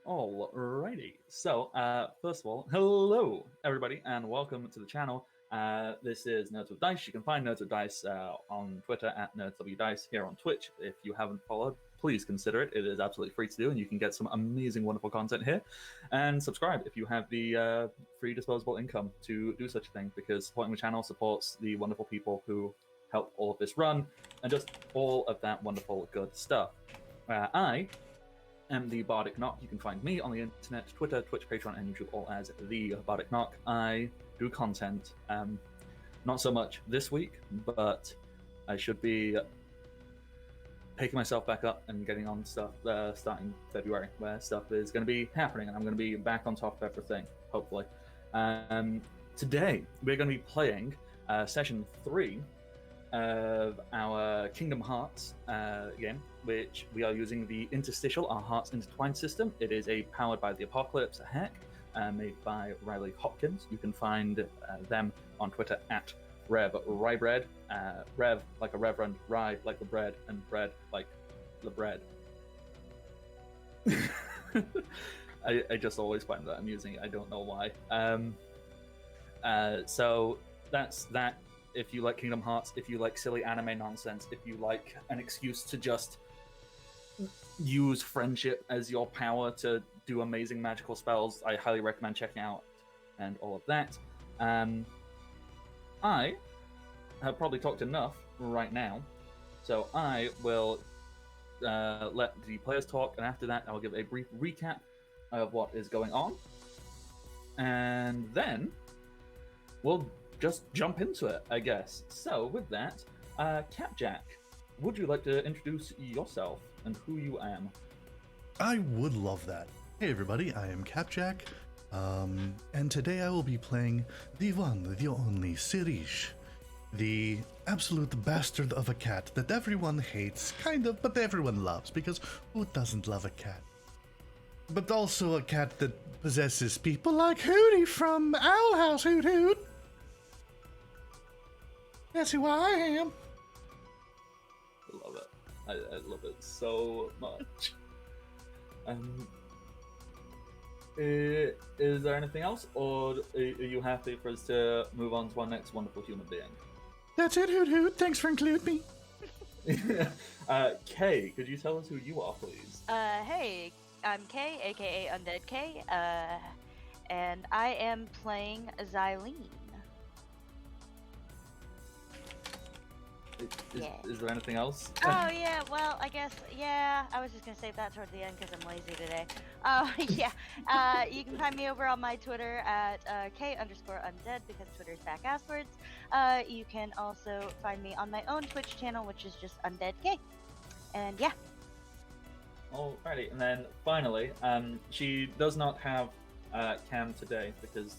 Alrighty, so first of all, hello everybody and welcome to the channel. This is Nerds with Dice. You can find Nerds with Dice on Twitter at NerdsWDice, here on Twitch. If you haven't followed, please consider it. It is absolutely free to do and you can get some amazing, wonderful content here. And subscribe if you have the free disposable income to do such a thing, because supporting the channel supports the wonderful people who help all of this run and just all of that wonderful good stuff. I am the Bardic Knock. You can find me on the internet, Twitter, Twitch, Patreon, and YouTube, all as the Bardic Knock. I do content, not so much this week, but I should be picking myself back up and getting on stuff starting February, where stuff is going to be happening, and I'm going to be back on top of everything, hopefully. Today, we're going to be playing Session 3 of our Kingdom Hearts game, which we are using the Interstitial, our Hearts Intertwined system. It is a Powered by the Apocalypse hack made by Riley Hopkins. You can find them on Twitter at RevRyeBread. Rev like a reverend, Rye like the bread, and bread like the bread. I just always find that amusing. I don't know why. So that's that. If you like Kingdom Hearts, if you like silly anime nonsense, if you like an excuse to just use friendship as your power to do amazing magical spells, I highly recommend checking out and all of that. I have probably talked enough right now, so I will let the players talk, and after that I'll give a brief recap of what is going on, and then we'll just jump into it, I guess. So with that, Capjack, would you like to introduce yourself and who you am? I would love that. Hey everybody, I am Capjack, and today I will be playing the one, the only Sirish, the absolute bastard of a cat that everyone hates, kind of, but everyone loves, because who doesn't love a cat? But also a cat that possesses people like Hootie from Owl House Hoot Hoot. That's who I am. I love it. I love it so much. Is there anything else, or are you happy for us to move on to our next wonderful human being? That's it, Hoot Hoot. Thanks for including me. Kay, could you tell us who you are, please? Hey, I'm Kay, aka Undead Kay, and I am playing Xylene. Is there anything else? Oh yeah, well I guess I was just gonna save that toward the end because I'm lazy today. You can find me over on my Twitter at K_undead because Twitter is back asswards. You can also find me on my own Twitch channel, which is just Undead K. And yeah. Alrighty, and then finally, she does not have Cam today because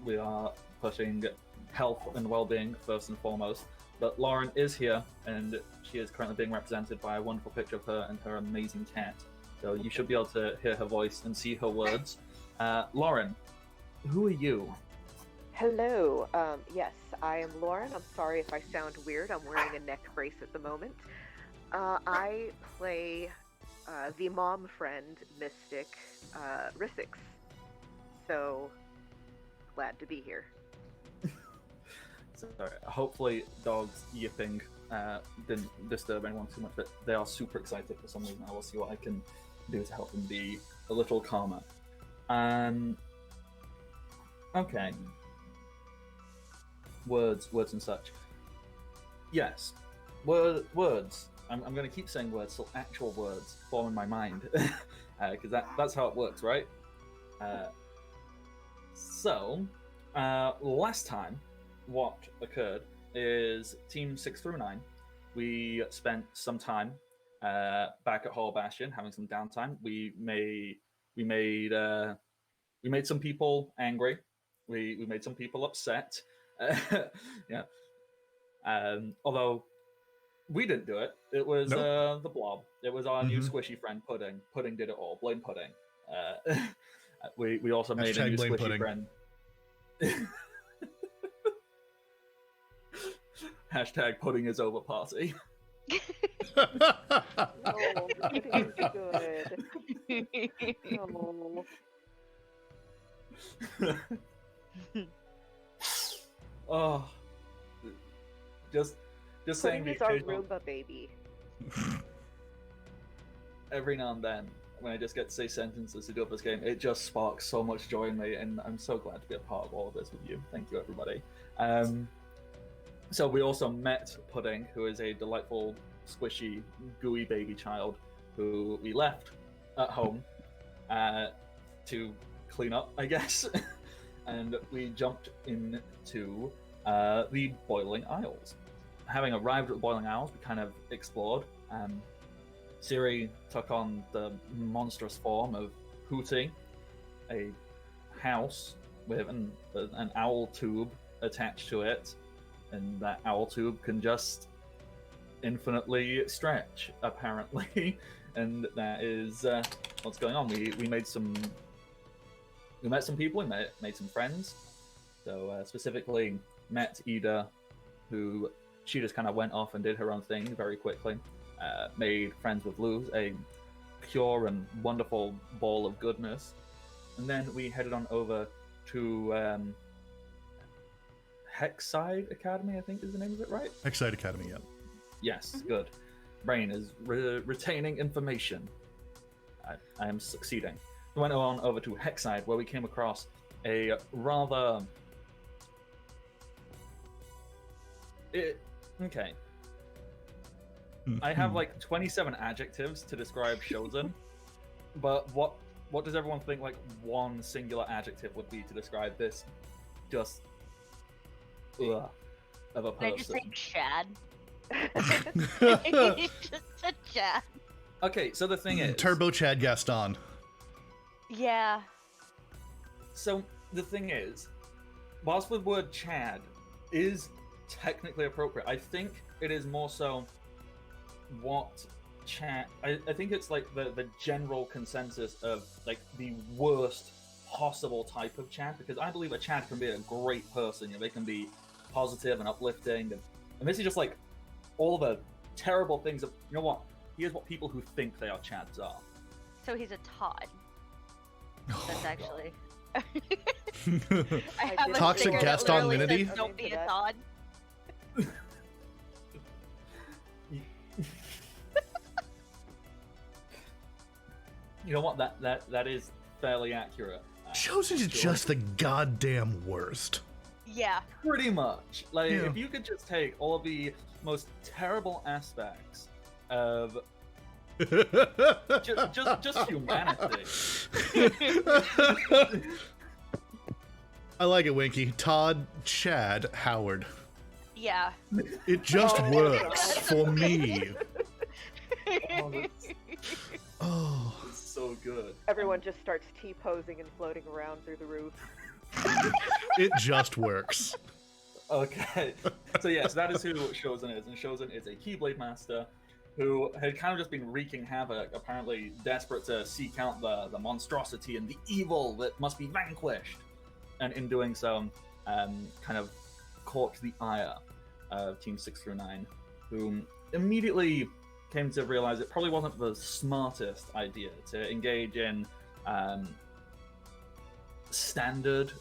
we are putting health and well-being first and foremost. But Lauren is here, and she is currently being represented by a wonderful picture of her and her amazing cat. So you should be able to hear her voice and see her words. Lauren, who are you? Hello. Yes, I am Lauren. I'm sorry if I sound weird. I'm wearing a neck brace at the moment. I play the mom friend mystic, Rissix. So glad to be here. Sorry, hopefully dogs yipping didn't disturb anyone too much, but they are super excited for some reason. I will see what I can do to help them be a little calmer. Okay. Words and such. Yes, words. I'm going to keep saying words, so actual words form in my mind, because that's how it works, right? Last time, what occurred is Team 6 through 9. We spent some time back at Hall Bastion having some downtime. We made some people angry. We made some people upset. Yeah. Although we didn't do it. It was the Blob. It was our new squishy friend Pudding. Pudding did it all. Blame Pudding. We also made a new squishy Pudding. friend. Hashtag Pudding is over party. Oh, Pudding is good. Oh. Oh, just saying Pudding the is our occasional, Roomba baby. every now and then when I just get to say sentences to do up this game, it just sparks so much joy in me, and I'm so glad to be a part of all of this with you. Thank you, everybody. So we also met Pudding, who is a delightful, squishy, gooey baby child who we left at home to clean up, I guess. And we jumped into the Boiling Isles. Having arrived at the Boiling Isles, we kind of explored. Siri took on the monstrous form of Hootie, a house with an owl tube attached to it, and that owl tube can just infinitely stretch, apparently. And that is what's going on. We met some people, we made some friends. So specifically met Ida, who she just kind of went off and did her own thing very quickly. Made friends with Luz, a pure and wonderful ball of goodness. And then we headed on over to Hexside Academy, I think is the name of it, right? Hexside Academy, yeah. Yes, good. Brain is retaining information. I am succeeding. We went on over to Hexside, where we came across a rather... Okay. I have like 27 adjectives to describe Shozen, but what does everyone think like one singular adjective would be to describe this just of a person? Can I just say Shad? Just a Chad. Okay, so the thing is, Turbo Chad Gaston. Yeah. so the thing is, whilst the word Chad is technically appropriate, I think it is more so what Chad. I think it's like the general consensus of like the worst possible type of Chad, because I believe a Chad can be a great person. You know, they can be positive and uplifting, and this is just like all the terrible things of, you know what? Here's what people who think they are Chads are. So he's a Todd. That's actually. I I have a did Toxic sticker that literally Gaston-linity? says, "Don't be a That. Todd." You know what? That is fairly accurate. Chosen is just the goddamn worst. Yeah. Pretty much. Like, Yeah. if you could just take all of the most terrible aspects of just humanity. I like it, Winky. Todd, Chad, Howard. Yeah. It just Oh, works God. for me. Oh, that's Oh. so good. Everyone just starts T-posing and floating around through the roof. It just works. Okay. So yes, that is who Shozen is, and Shozen is a Keyblade master who had kind of just been wreaking havoc, apparently desperate to seek out the monstrosity and the evil that must be vanquished. And in doing so, kind of caught the ire of Team 6 through 9, who immediately came to realize it probably wasn't the smartest idea to engage in standard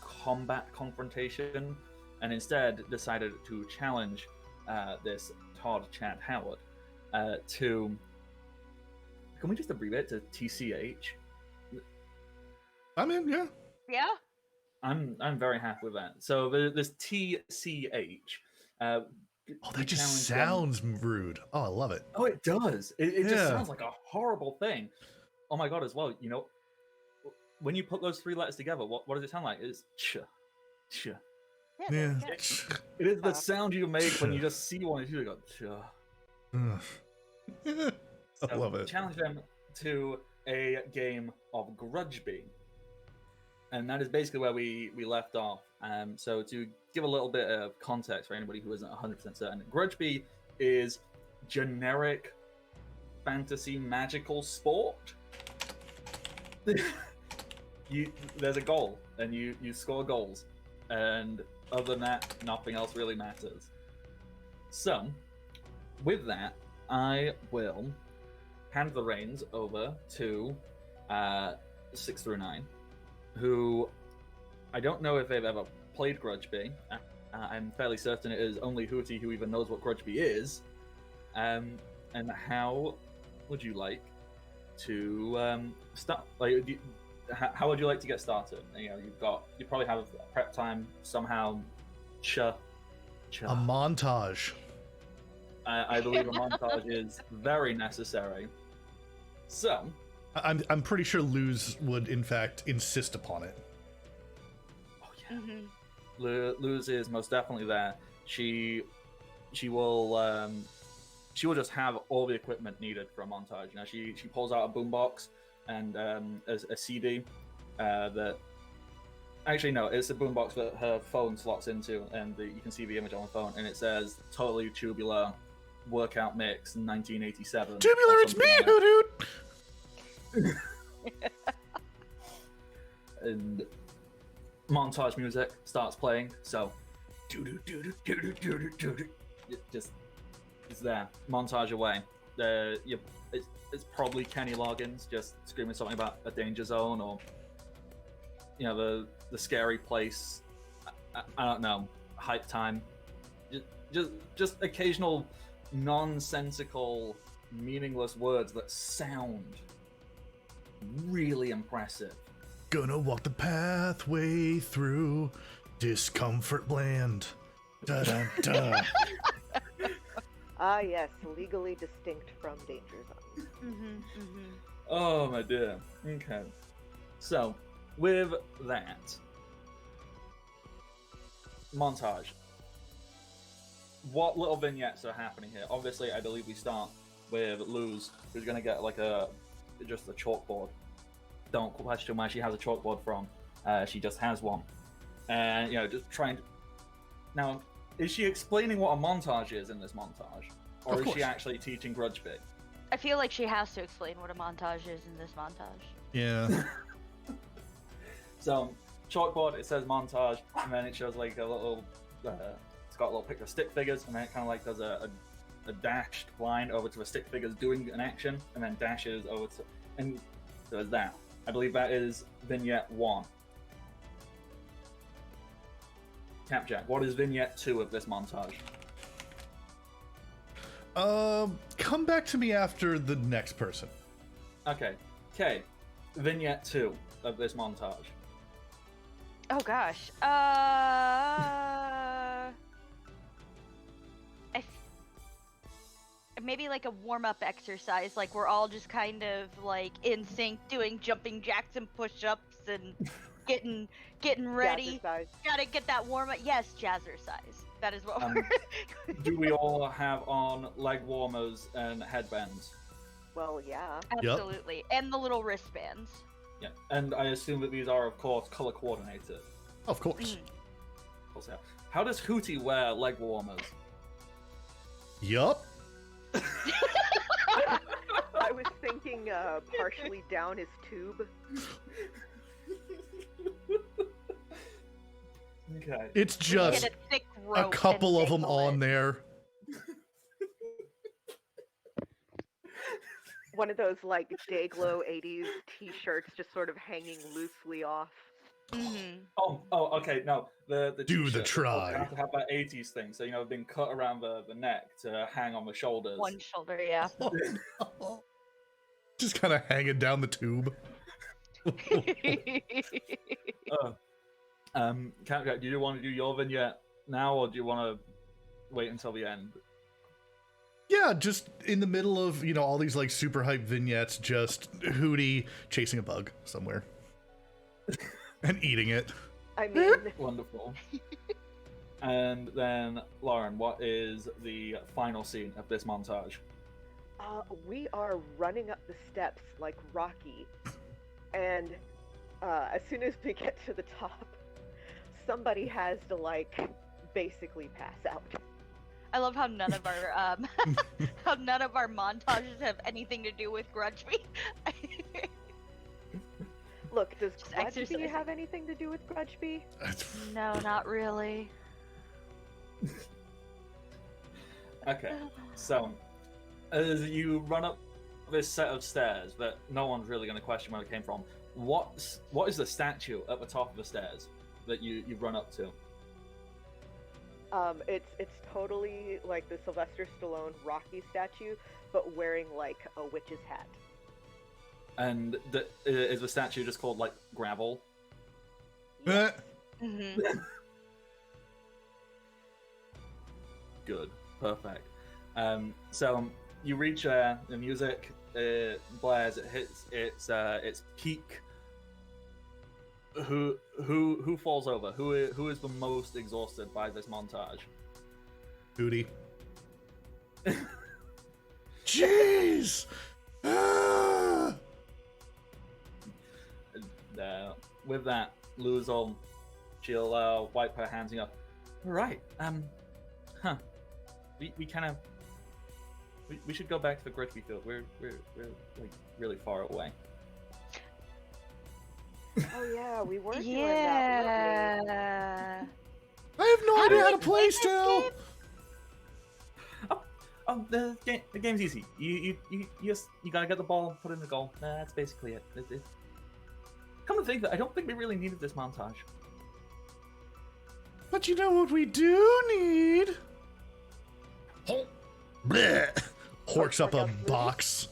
combat confrontation, and instead decided to challenge this Todd Chad Howard to, can we just abbreviate it to TCH? I'm in, yeah. Yeah. I'm very happy with that. So this TCH. Oh, that just sounds rude. Oh, I love it. Oh, it does. It just Yeah. sounds like a horrible thing. Oh my god, as well. You know, when you put those three letters together, what does it sound like? It's ch, ch. Yeah. there we Yeah. go. It is the sound you make when you just see one. You go ch. Ugh. I So love it. challenge them to a game of Grudgby. And that is basically where we left off. So to give a little bit of context for anybody who isn't 100% certain, Grudgby is generic fantasy magical sport. There's a goal, and you score goals. And other than that, nothing else really matters. So, with that, I will hand the reins over to 6 through 9, who I don't know if they've ever played Grudgby. I'm fairly certain it is only Hootie who even knows what Grudgby is. And how would you like to start? Like, how would you like to get started? You know, you probably have prep time somehow. A montage. I believe a montage is very necessary. So, I'm pretty sure Luz would in fact insist upon it. oh yeah, Mm-hmm. Luz is most definitely there. She will just have all the equipment needed for a montage. You know, she pulls out a boombox and a CD that. Actually, no, it's a boombox that her phone slots into, and you can see the image on the phone, and it says "Totally Tubular Workout Mix 1987." Tubular, or it's me, something like Hoot that. And montage music starts playing, so just it's there. Montage away. It's probably Kenny Loggins just screaming something about a danger zone, or you know, the scary place. I don't know. Hype time. Just occasional nonsensical, meaningless words that sound really impressive. Gonna walk the pathway through discomfort land. Da da da. Ah, yes, legally distinct from danger zone. Mm-hmm. Mm-hmm. Oh my dear. Okay. So, with that montage, what little vignettes are happening here? Obviously, I believe we start with Luz, who's going to get like just a chalkboard. Don't question where she has a chalkboard from. She just has one, and just trying to. Now, is she explaining what a montage is in this montage, or is she actually teaching Grudgby? I feel like she has to explain what a montage is in this montage. Yeah. So, chalkboard, it says montage, and then it shows like a little. It's got a little picture of stick figures, and then it kind of like does a dashed line over to a stick figures doing an action, and then dashes over to, and there's that. I believe that is vignette 1. Capjack, what is vignette 2 of this montage? Come back to me after the next person. Okay, vignette 2 of this montage. Oh gosh. Maybe like a warm-up exercise, like we're all just kind of like in sync, doing jumping jacks and push-ups and getting ready. Jazzercise. Gotta get that warm-up. Yes, jazzercise. That is what we're. Do we all have on leg warmers and headbands? Well, yeah. Absolutely, and the little wristbands. Yeah, and I assume that these are, of course, color coordinated. Of course. Of course, yeah. How does Hootie wear leg warmers? Yup. I was thinking partially down his tube. Okay. It's just Get a thick a rope couple and of them dangle on it. there. One of those like Dayglow 80s t-shirts just sort of hanging loosely off. Mhm. Oh, okay, no. The Do the t-shirt, try. You have to have that 80s thing, so, being cut around the neck to hang on the shoulders. One shoulder, yeah. Just kind of hanging down the tube. Capjack, do you want to do your vignette now, or do you want to wait until the end? Yeah, just in the middle of, all these like super hype vignettes, just Hootie chasing a bug somewhere. And eating it. I mean, Wonderful. And then, Lauren, what is the final scene of this montage? we are running up the steps like Rocky, and as soon as we get to the top, somebody has to basically pass out. I love how none of our montages have anything to do with Grudgby. Look, does Just Grudgby exercising. have anything to do with Grudgby? No, not really. Okay, so as you run up this set of stairs that no one's really going to question where it came from, what is the statue at the top of the stairs that you run up to? It's totally like the Sylvester Stallone Rocky statue, but wearing like a witch's hat. And is the statue just called Gravel? Eh, Mm-hmm. Good, perfect. So you reach the music blares. It hits its peak. Who falls over? Who is the most exhausted by this montage? Hootie. Jeez! Ah! And, with that, Luzol, she'll wipe her hands and go, right, we kind of, we should go back to the Grudgby field. We're like really far away. Oh yeah, we were doing that. Yeah. I have no idea do how we to play play this still! game? Oh, the game's easy. You just gotta get the ball, put it in the goal. That's basically it. Come to think of it, I don't think we really needed this montage. But you know what we do need? Bleh. Horks up a box.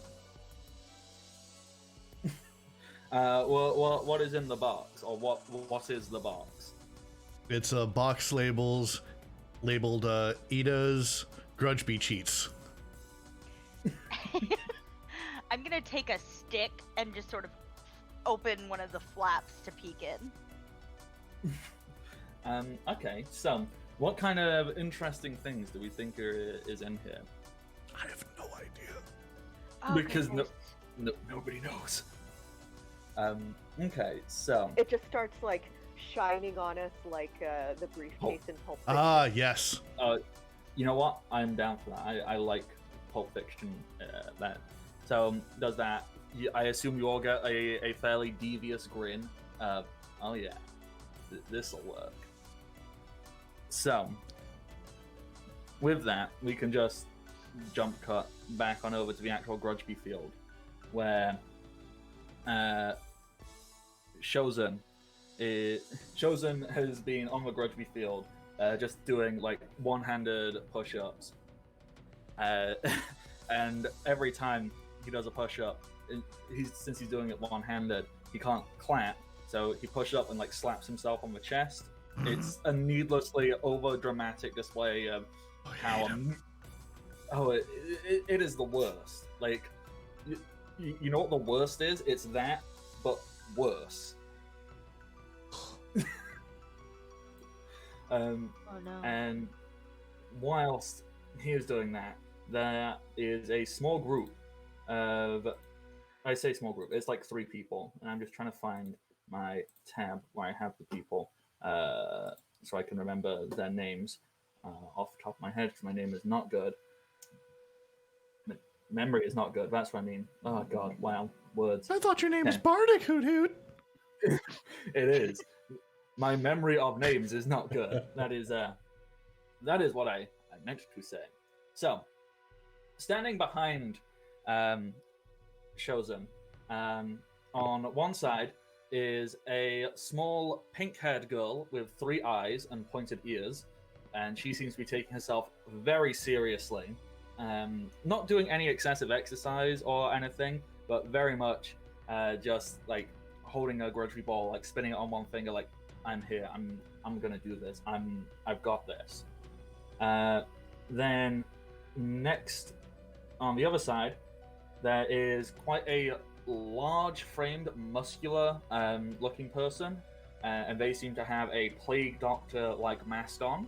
What is in the box, or what is the box? It's a box labeled Ida's Grudgby cheats. I'm gonna take a stick and just sort of open one of the flaps to peek in. Okay, so What kind of interesting things do we think is in here? I have no idea. Oh, Because goodness. nobody knows. Okay, so It just starts like shining on us like the briefcase in Pulp Fiction. Ah, yes. you know what? I'm down for that. I like Pulp Fiction. That so does that. I assume you all get a fairly devious grin. Oh yeah, this'll work. So with that, we can just jump cut back on over to the actual Grudgby field, where Shozen has been on the Grudgby field, just doing like one-handed push-ups, and every time he does a push-up, since he's doing it one-handed, he can't clap, so he pushes up and like slaps himself on the chest. It's a needlessly over-dramatic display of how it is the worst. Like, you know what the worst is? It's that, but worse. Oh no. And whilst he is doing that, there is a small group of, I say small group, it's like 3 people, and I'm just trying to find my tab where I have the people, so I can remember their names off the top of my head, because my name is not good. Memory is not good, that's what I mean. Oh god, wow, words. I thought your name was Bardic, Hoot Hoot. It is. My memory of names is not good. That is what I meant to say. So, standing behind Shozen, on one side is a small pink-haired girl with 3 eyes and pointed ears, and she seems to be taking herself very seriously. Not doing any excessive exercise or anything, but very much just like holding a Grudgby ball, like spinning it on one finger, like, I'm here, I'm gonna do this, I've got this. Then next on the other side, there is quite a large framed, muscular looking person, and they seem to have a plague doctor like mask on.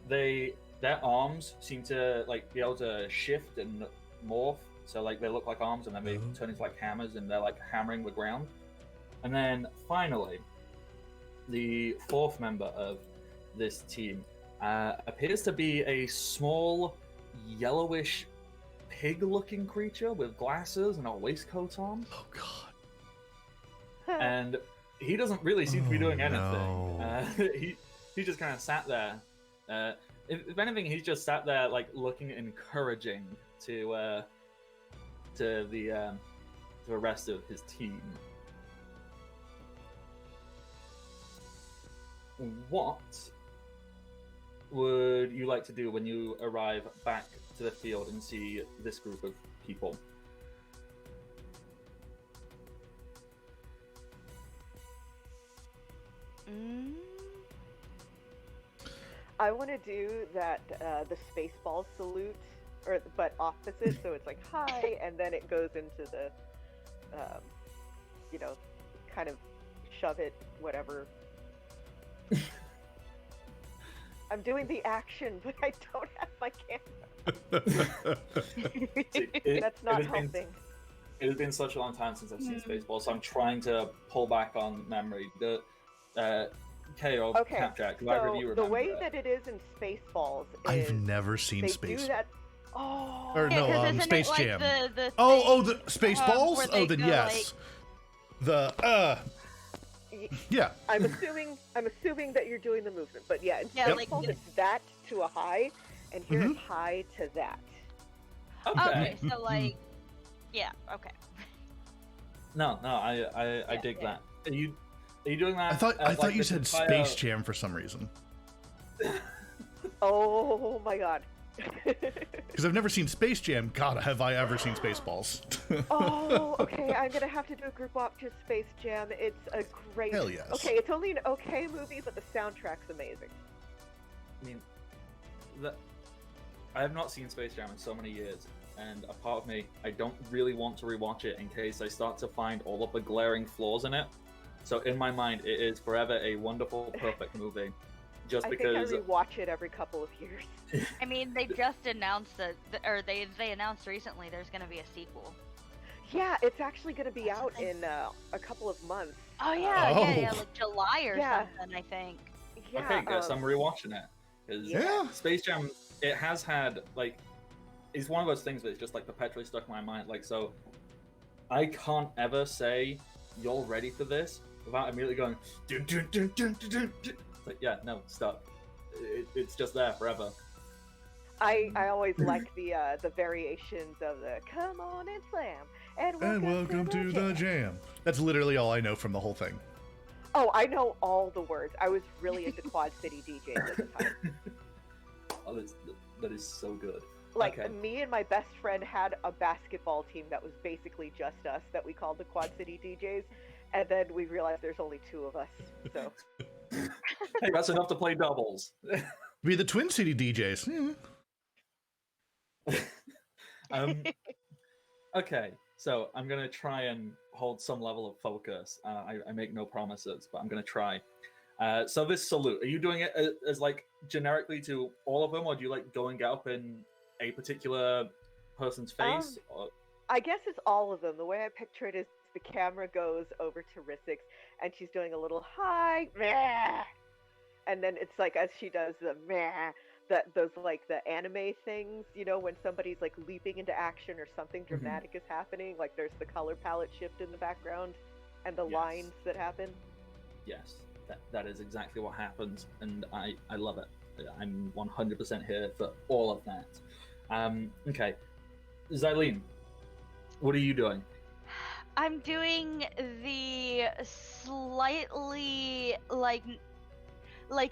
Their arms seem to like be able to shift and morph, so like they look like arms and then they turn into like hammers and they're like hammering the ground. And then finally, the 4th member of this team appears to be a small, yellowish, pig-looking creature with glasses and a waistcoat on. Oh god. And he doesn't really seem to be doing anything. No. He just kind of sat there. If anything, he's just sat there, like looking encouraging to the rest of his team. What would you like to do when you arrive back to the field and see this group of people? I want to do that the Spaceballs salute, but opposite. So it's like hi, and then it goes into the, kind of shove it, whatever. I'm doing the action, but I don't have my camera. That's not helping. It has been such a long time since I've seen Spaceballs, so I'm trying to pull back on memory. KO, Okay, Capjack, do either of you remember? the way that it is in Spaceballs is I've never seen they Space. do that. Oh, Or Yeah, 'cause no, isn't Space it like Jam. the Oh, thing, the Spaceballs? where Oh, they then go, yes. The yeah. I'm assuming that you're doing the movement, but yeah, in Yeah, Yep. like Spaceballs it's that to a high, and here it's high to that. Okay, so like, yeah, okay. No, I dig yeah. that. Are you doing that? I thought like you this said entire- Space Jam for some reason. Oh my god. Because I've never seen Space Jam. God, have I ever seen Spaceballs? Oh, okay. I'm gonna have to do a group walk to Space Jam. It's a great. Hell yes. Okay, it's only an okay movie, but the soundtrack's amazing. I mean, I have not seen Space Jam in so many years, and a part of me, I don't really want to rewatch it in case I start to find all of the glaring flaws in it. So in my mind, it is forever a wonderful, perfect movie. just I because. think I rewatch it every couple of years. I mean, they just announced that, or they announced recently there's going to be a sequel. Yeah, it's actually going to be That's out the thing. in a couple of months. Oh yeah, Oh. like July or Yeah. something, I think. Yeah. Okay, guys, I'm rewatching it. 'Cause Yeah. Space Jam, it has had, like, it's one of those things that's just, like, perpetually stuck in my mind. Like, so, I can't ever say, you're ready for this, without immediately going, dun, dun, dun, dun, dun, dun, dun. Like, yeah, no, stop. It's just there forever. I always like the variations of the "Come on and slam" and welcome to the jam. That's literally all I know from the whole thing. Oh, I know all the words. I was really into Quad City DJs at the time. Oh, that is so good. Like, Okay. me and my best friend had a basketball team that was basically just us that we called the Quad City DJs, and then we realized there's only 2 of us. So Hey, that's enough to play doubles. Be the Twin City DJs. Okay, so I'm gonna try and hold some level of focus. I make no promises, but I'm gonna try. So this salute, are you doing it as like generically to all of them, or do you like going up in a particular person's face? Or... I guess it's all of them. The way I picture it is the camera goes over to Rissix, and she's doing a little hi, meh, and then it's like as she does the meh, those like the anime things, you know, when somebody's like leaping into action or something dramatic is happening, like there's the color palette shift in the background and the lines that happen. Yes, that is exactly what happens, and I love it. I'm 100% here for all of that. Okay, Xylene, what are you doing? I'm doing the slightly like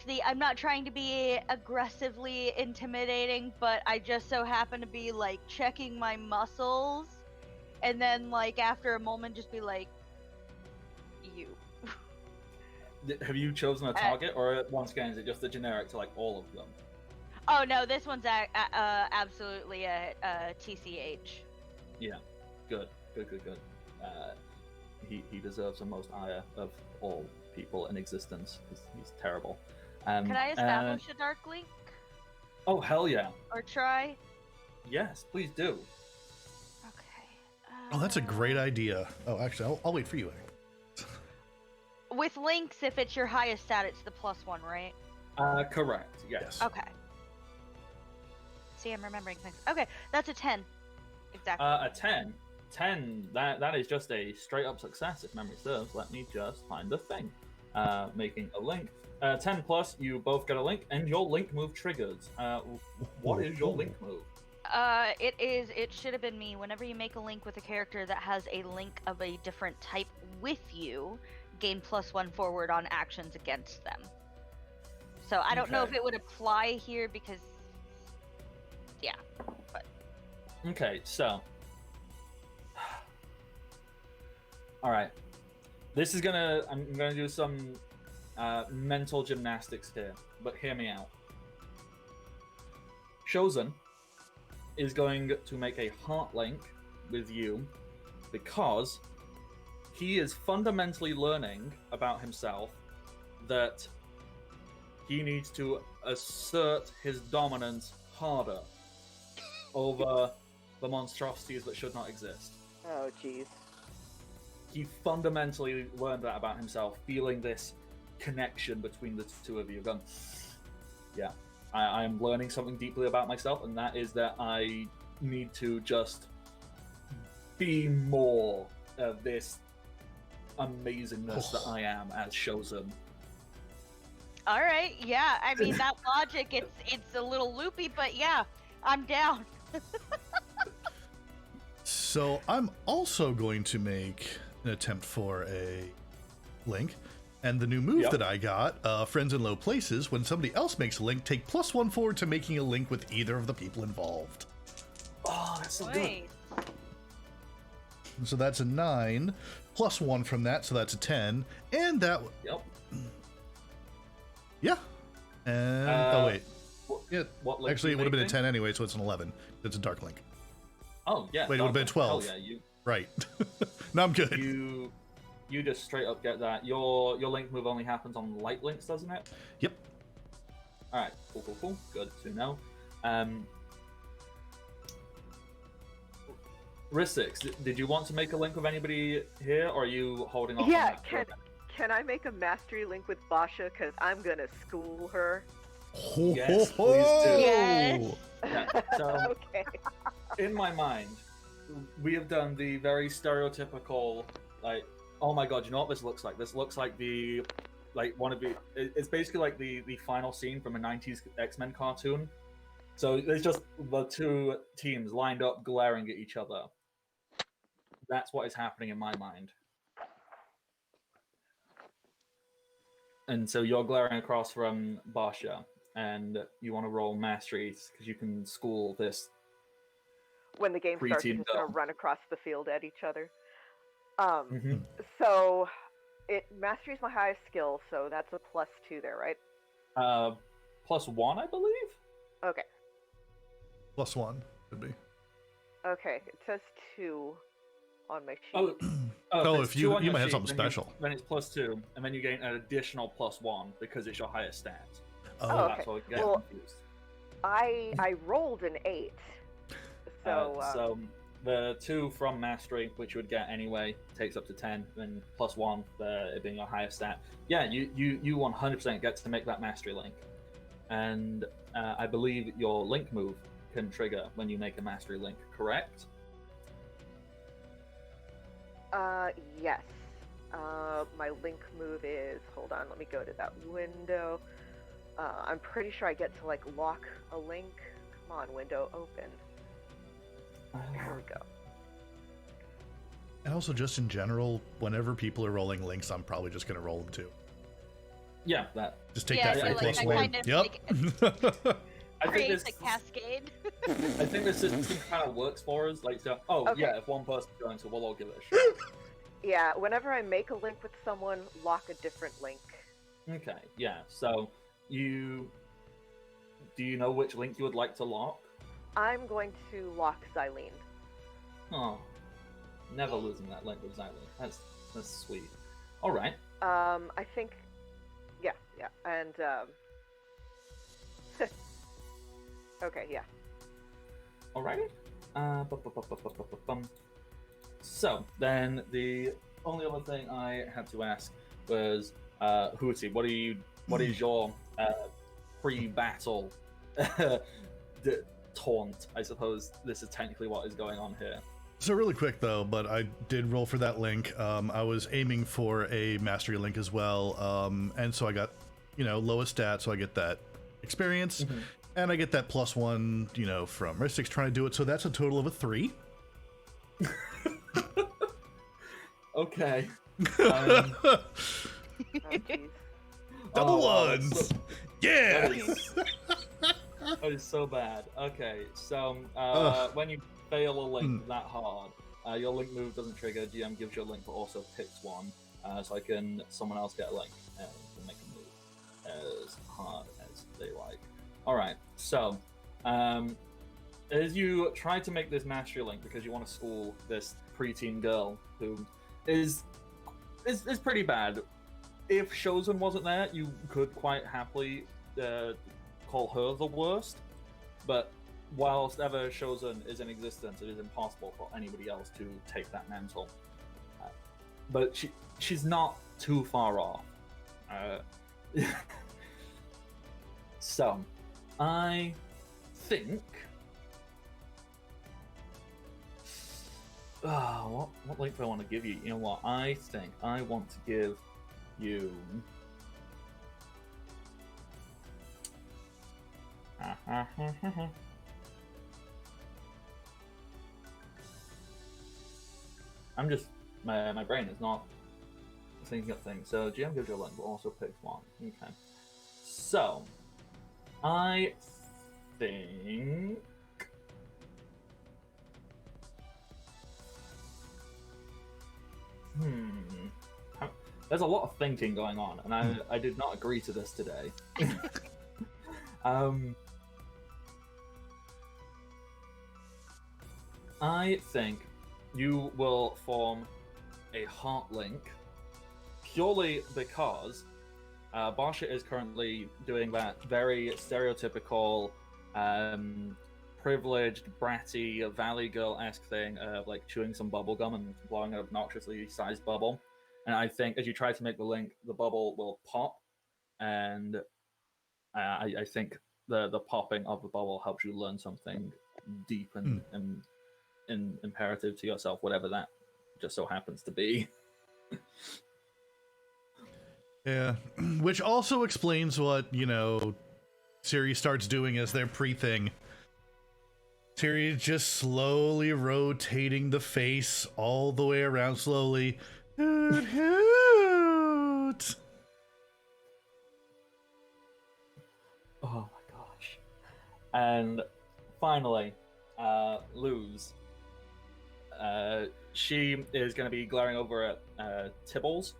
the I'm not trying to be aggressively intimidating, but I just so happen to be like checking my muscles, and then like after a moment just be like, you. Have you chosen a target, or once again is it just a generic to like all of them? Oh no, this one's absolutely a TCH. Yeah, good. He deserves the most ire of all people in existence. He's terrible. Can I establish a dark link? Oh hell yeah! Or try? Yes, please do. Okay. Oh, that's a great idea. Oh, actually, I'll wait for you. With links, if it's your highest stat, it's the +1, right? Correct. Yes. Okay. See, I'm remembering things. Okay, that's a 10. Exactly. A 10. 10. That is just a straight up success if memory serves. Let me just find the thing. Making a link. 10 plus, you both get a link, and your link move triggers. What is your link move? It should have been me. Whenever you make a link with a character that has a link of a different type with you, gain +1 forward on actions against them. So I don't know if it would apply here because, yeah. But okay, so, all right. This is I'm gonna do some mental gymnastics here, but hear me out. Shozen is going to make a heart link with you because he is fundamentally learning about himself that he needs to assert his dominance harder over the monstrosities that should not exist. Oh, jeez. He fundamentally learned that about himself, feeling this connection between the two of you. Going, yeah, I am learning something deeply about myself, and that is that I need to just be more of this amazingness that I am as Shozen. all right, yeah. I mean that logic, it's a little loopy, but yeah, I'm down. So I'm also going to make an attempt for a link. And the new move that I got, Friends in Low Places, when somebody else makes a link, take +1 forward to making a link with either of the people involved. Oh, that's so good. Wait. So that's a 9, +1 from that, so that's a 10. And that... Yep. Yeah. And... oh, wait. Yeah, What link actually, you it would have been a making? 10 anyway, so it's an 11. It's a dark link. Oh, yeah. Wait, it would have been 12. Hell yeah, Right. No, I'm good. You just straight up get that. Your link move only happens on light links, doesn't it? Yep. All right, cool. Good to know. Rissix, did you want to make a link with anybody here, or are you holding off? Yeah, on that for a bit? can I make a mastery link with Basha? Because I'm gonna school her. Yes, please do. Yes. Yeah, so Okay. in my mind, we have done the very stereotypical, like, oh my god, you know what this looks like? This looks like it's basically like the final scene from a 90s X-Men cartoon. So there's just the two teams lined up glaring at each other. That's what is happening in my mind. And so you're glaring across from Basha, and you want to roll masteries because you can school this. When the game starts, we're Preteen just gonna girl. run across the field at each other. Mhm. So mastery is my highest skill, so that's a +2 there, right? +1, I believe. Okay. +1 could be. Okay. It says 2 on my sheet. Oh, it's if you 2 on you your might have sheet, something special. then it's +2, and then you gain an additional +1 because it's your highest stat. Oh, okay. That's what I get Well, confused. I rolled an 8. So So the 2 from mastery, which you would get anyway, takes up to 10, then +1 for it being your highest stat. Yeah, you 100% get to make that mastery link, and I believe your link move can trigger when you make a mastery link. Correct? yes. My link move is, hold on, let me go to that window. I'm pretty sure I get to like lock a link. Come on, window open. There we go. and also just in general, whenever people are rolling links, I'm probably just gonna roll them too. Yeah, that. Just take Yeah, that so for like that +1. kind of, Yep. I think creates this. a cascade. I think this system kind of works for us. Like, so, Okay. yeah, if one person's going to, we'll all give it a shot. Yeah, whenever I make a link with someone, lock a different link. Okay, yeah. So, do you know which link you would like to lock? I'm going to lock Xylene. Oh, never losing that link with Xylene. That's sweet. All right. I think, yeah, and okay, yeah. Alrighty. So then the only other thing I had to ask was, Hootie, what is your pre-battle taunt? I suppose this is technically what is going on here. So really quick though, but I did roll for that link. I was aiming for a mastery link as well, and so I got, lowest stat, so I get that experience, and I get that +1, from Ristix trying to do it. So that's a total of a 3. Okay. Oh, jeez. Double Oh, ones. so- Yeah. That is so bad. Okay, so when you fail a link that hard, your link move doesn't trigger. GM gives you a link, but also picks one, so someone else get a link and can make a move as hard as they like. All right, so as you try to make this mastery link because you want to school this preteen girl who is pretty bad. If Shozen wasn't there, you could quite happily call her the worst, but whilst ever Shozen is in existence, it is impossible for anybody else to take that mantle. But she's not too far off. So, I think... what link do I want to give you? You know what? I think I want to give you... I'm just... My brain is not thinking of things. So GM gives you a link, but also picks one. Okay. So, I think... There's a lot of thinking going on, and I did not agree to this today. I think you will form a heart link purely because Barsha is currently doing that very stereotypical, privileged, bratty, valley girl-esque thing of like chewing some bubble gum and blowing an obnoxiously sized bubble. And I think as you try to make the link, the bubble will pop, and I think the popping of the bubble helps you learn something deep and imperative to yourself, whatever that just so happens to be. Yeah, which also explains what, Siri starts doing as their pre-thing. Siri just slowly rotating the face all the way around slowly. Hoot, hoot. Oh my gosh. And finally, Luz. She is going to be glaring over at Tibbles.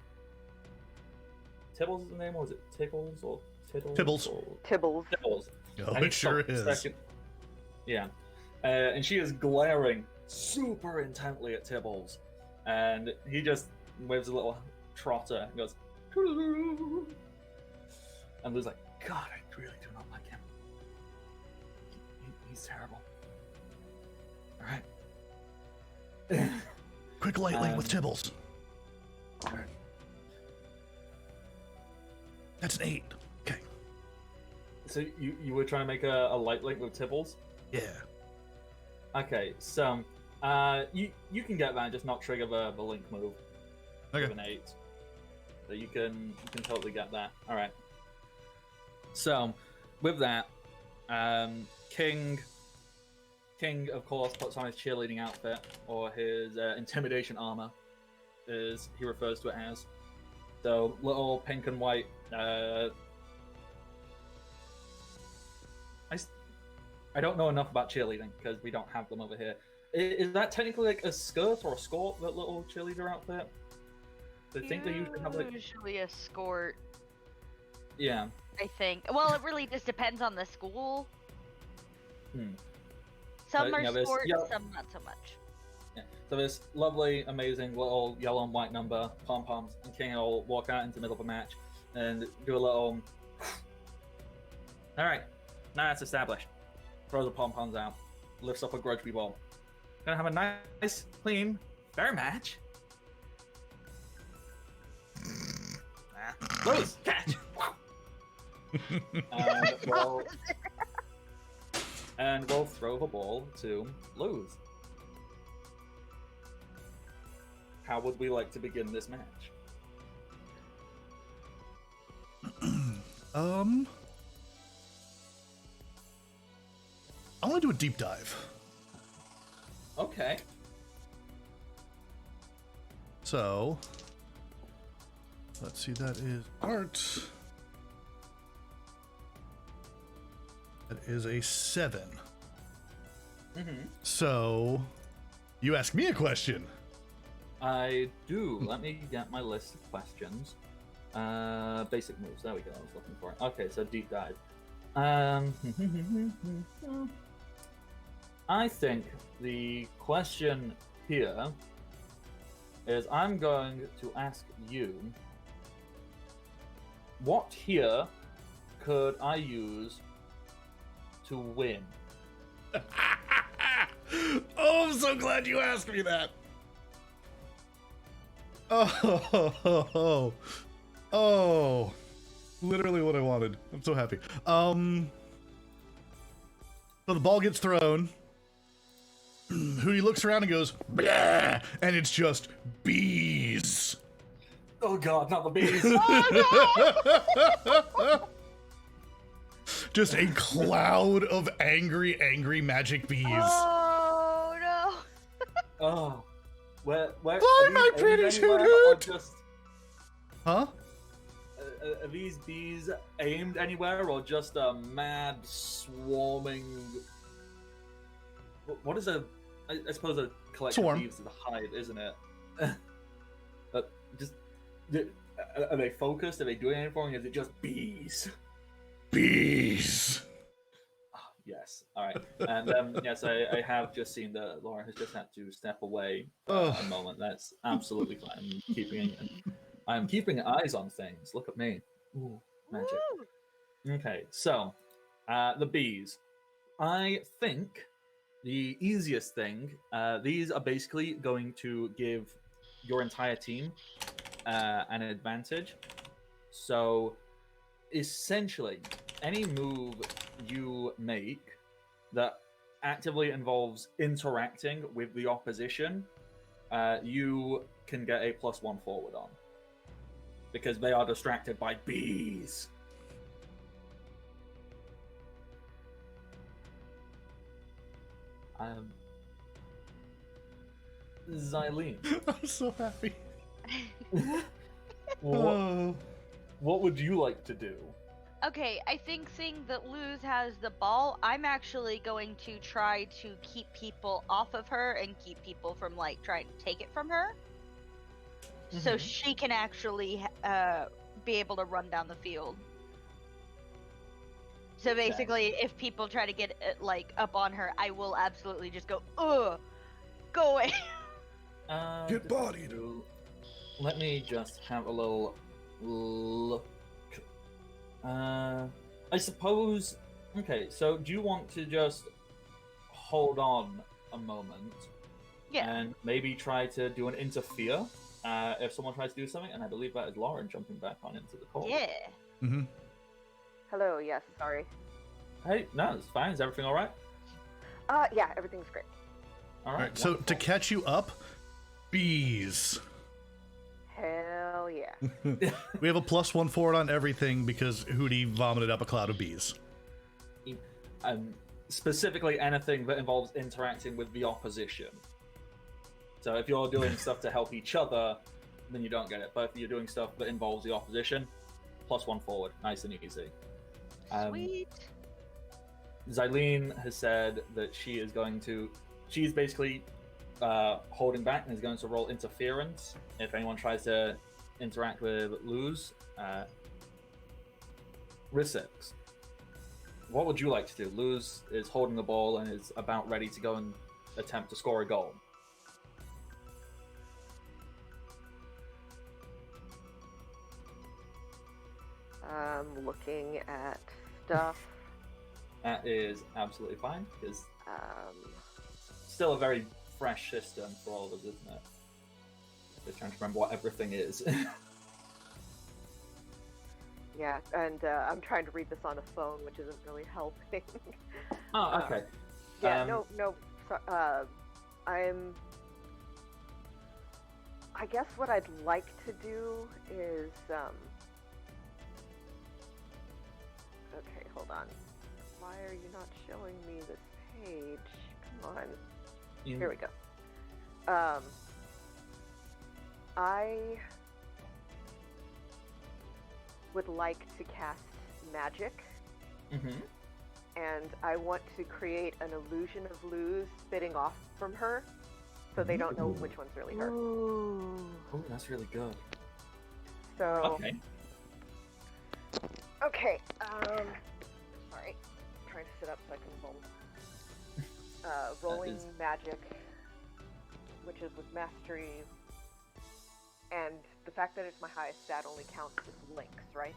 Tibbles is the name, or was it Tickles or Tiddles? Tibbles. Or... Tibbles. Tibbles. Oh, it sure is. Yeah. And she is glaring super intently at Tibbles. And he just waves a little trotter and goes, "Toodaloo." And Lou's like, God, I really do not like him. He's terrible. Alright. Quick light link with Tibbles. That's an 8. Okay. So you were trying to make a light link with Tibbles? Yeah. Okay, so you can get that and just not trigger the link move with an 8. So you can totally get that. Alright. So with that, King of course puts on his cheerleading outfit, or his intimidation armor, as he refers to it as. So little pink and white. I don't know enough about cheerleading because we don't have them over here. Is that technically like a skirt or a skirt, that little cheerleader outfit? I think they usually have like usually a skirt. Yeah. I think. Well, it really just depends on the school. Some are skirts, some not so much. Yeah. So this lovely, amazing little yellow and white number, pom-poms, and King will walk out into the middle of a match and do a little... Alright, now that's established. Throws the pom-poms out, lifts up a Grudgby ball. Gonna have a nice, clean, fair match. Lose! Catch! And we'll throw the ball to Luz. How would we like to begin this match? I'm gonna do a deep dive. Okay. So, let's see, that is art. That is a 7. So, you ask me a question. I do. Let me get my list of questions. Basic moves. There we go. I was looking for it. Okay, so deep dive. I think the question here is I'm going to ask you, what here could I use to win? Oh, I'm so glad you asked me that. Oh, literally what I wanted. I'm so happy. So the ball gets thrown. Hootie looks around and goes, "Blah!" And it's just bees. Oh god, not the bees. Just a cloud of angry magic bees. Oh no! Oh, where? Fly, my pretty Hoot! Huh? Are these bees aimed anywhere, or just a mad swarming? What is a? I suppose a collection of bees is a hive, isn't it? Just are they focused? Are they doing anything? Or is it just bees? Bees. Oh, yes. All right. And yes, I have just seen that Laura has just had to step away for a moment. That's absolutely fine. I'm keeping eyes on things. Look at me. Ooh, magic. Woo! Okay, so the bees. I think the easiest thing. These are basically going to give your entire team an advantage. So essentially, any move you make that actively involves interacting with the opposition, you can get a +1 forward on because they are distracted by bees. Xylene, I'm so happy. what, Oh. what would you like to do? Okay, I think seeing that Luz has the ball, I'm actually going to try to keep people off of her and keep people from like trying to take it from her, so Mhm. she can actually be able to run down the field. So Okay. basically, if people try to get like up on her, I will absolutely just go, ugh, go away. Get bodied. Let me just have a little look. I suppose. Okay, so do you want to just hold on a moment Yeah. and maybe try to do an interfere if someone tries to do something? And I believe that is Lauren jumping back on into the call. Yeah. Mm-hmm. Hello, yes, sorry. Hey, no, it's fine. Is everything all right? Yeah, everything's great. All All right. right. So to wonderful. catch you up, bees. Hell yeah. We have a +1 forward on everything because Hootie vomited up a cloud of bees. Specifically anything that involves interacting with the opposition. So if you're doing stuff to help each other, then you don't get it. But if you're doing stuff that involves the opposition, +1 forward, nice and easy. Sweet. Xylene has said that she is going to. She's basically holding back and is going to roll interference if anyone tries to interact with Luz. Risk. What would you like to do? Luz is holding the ball and is about ready to go and attempt to score a goal. I'm looking at stuff. That is absolutely fine because Um, still a very fresh system for all of us, isn't it? Just trying to remember what everything is. yeah, and I'm trying to read this on a phone, which isn't really helping. Oh, okay. Yeah, no. I guess what I'd like to do is, okay, hold on. Why are you not showing me this page? Come on. Here we go. I would like to cast magic, Mm-hmm. and I want to create an illusion of Luz spitting off from her, so they don't know which one's really her. Ooh. Oh, that's really good. So Okay. okay. Sorry, I'm trying to sit up so I can roll. Rolling is- magic, which is with mastery, and the fact that it's my highest stat only counts as links, right?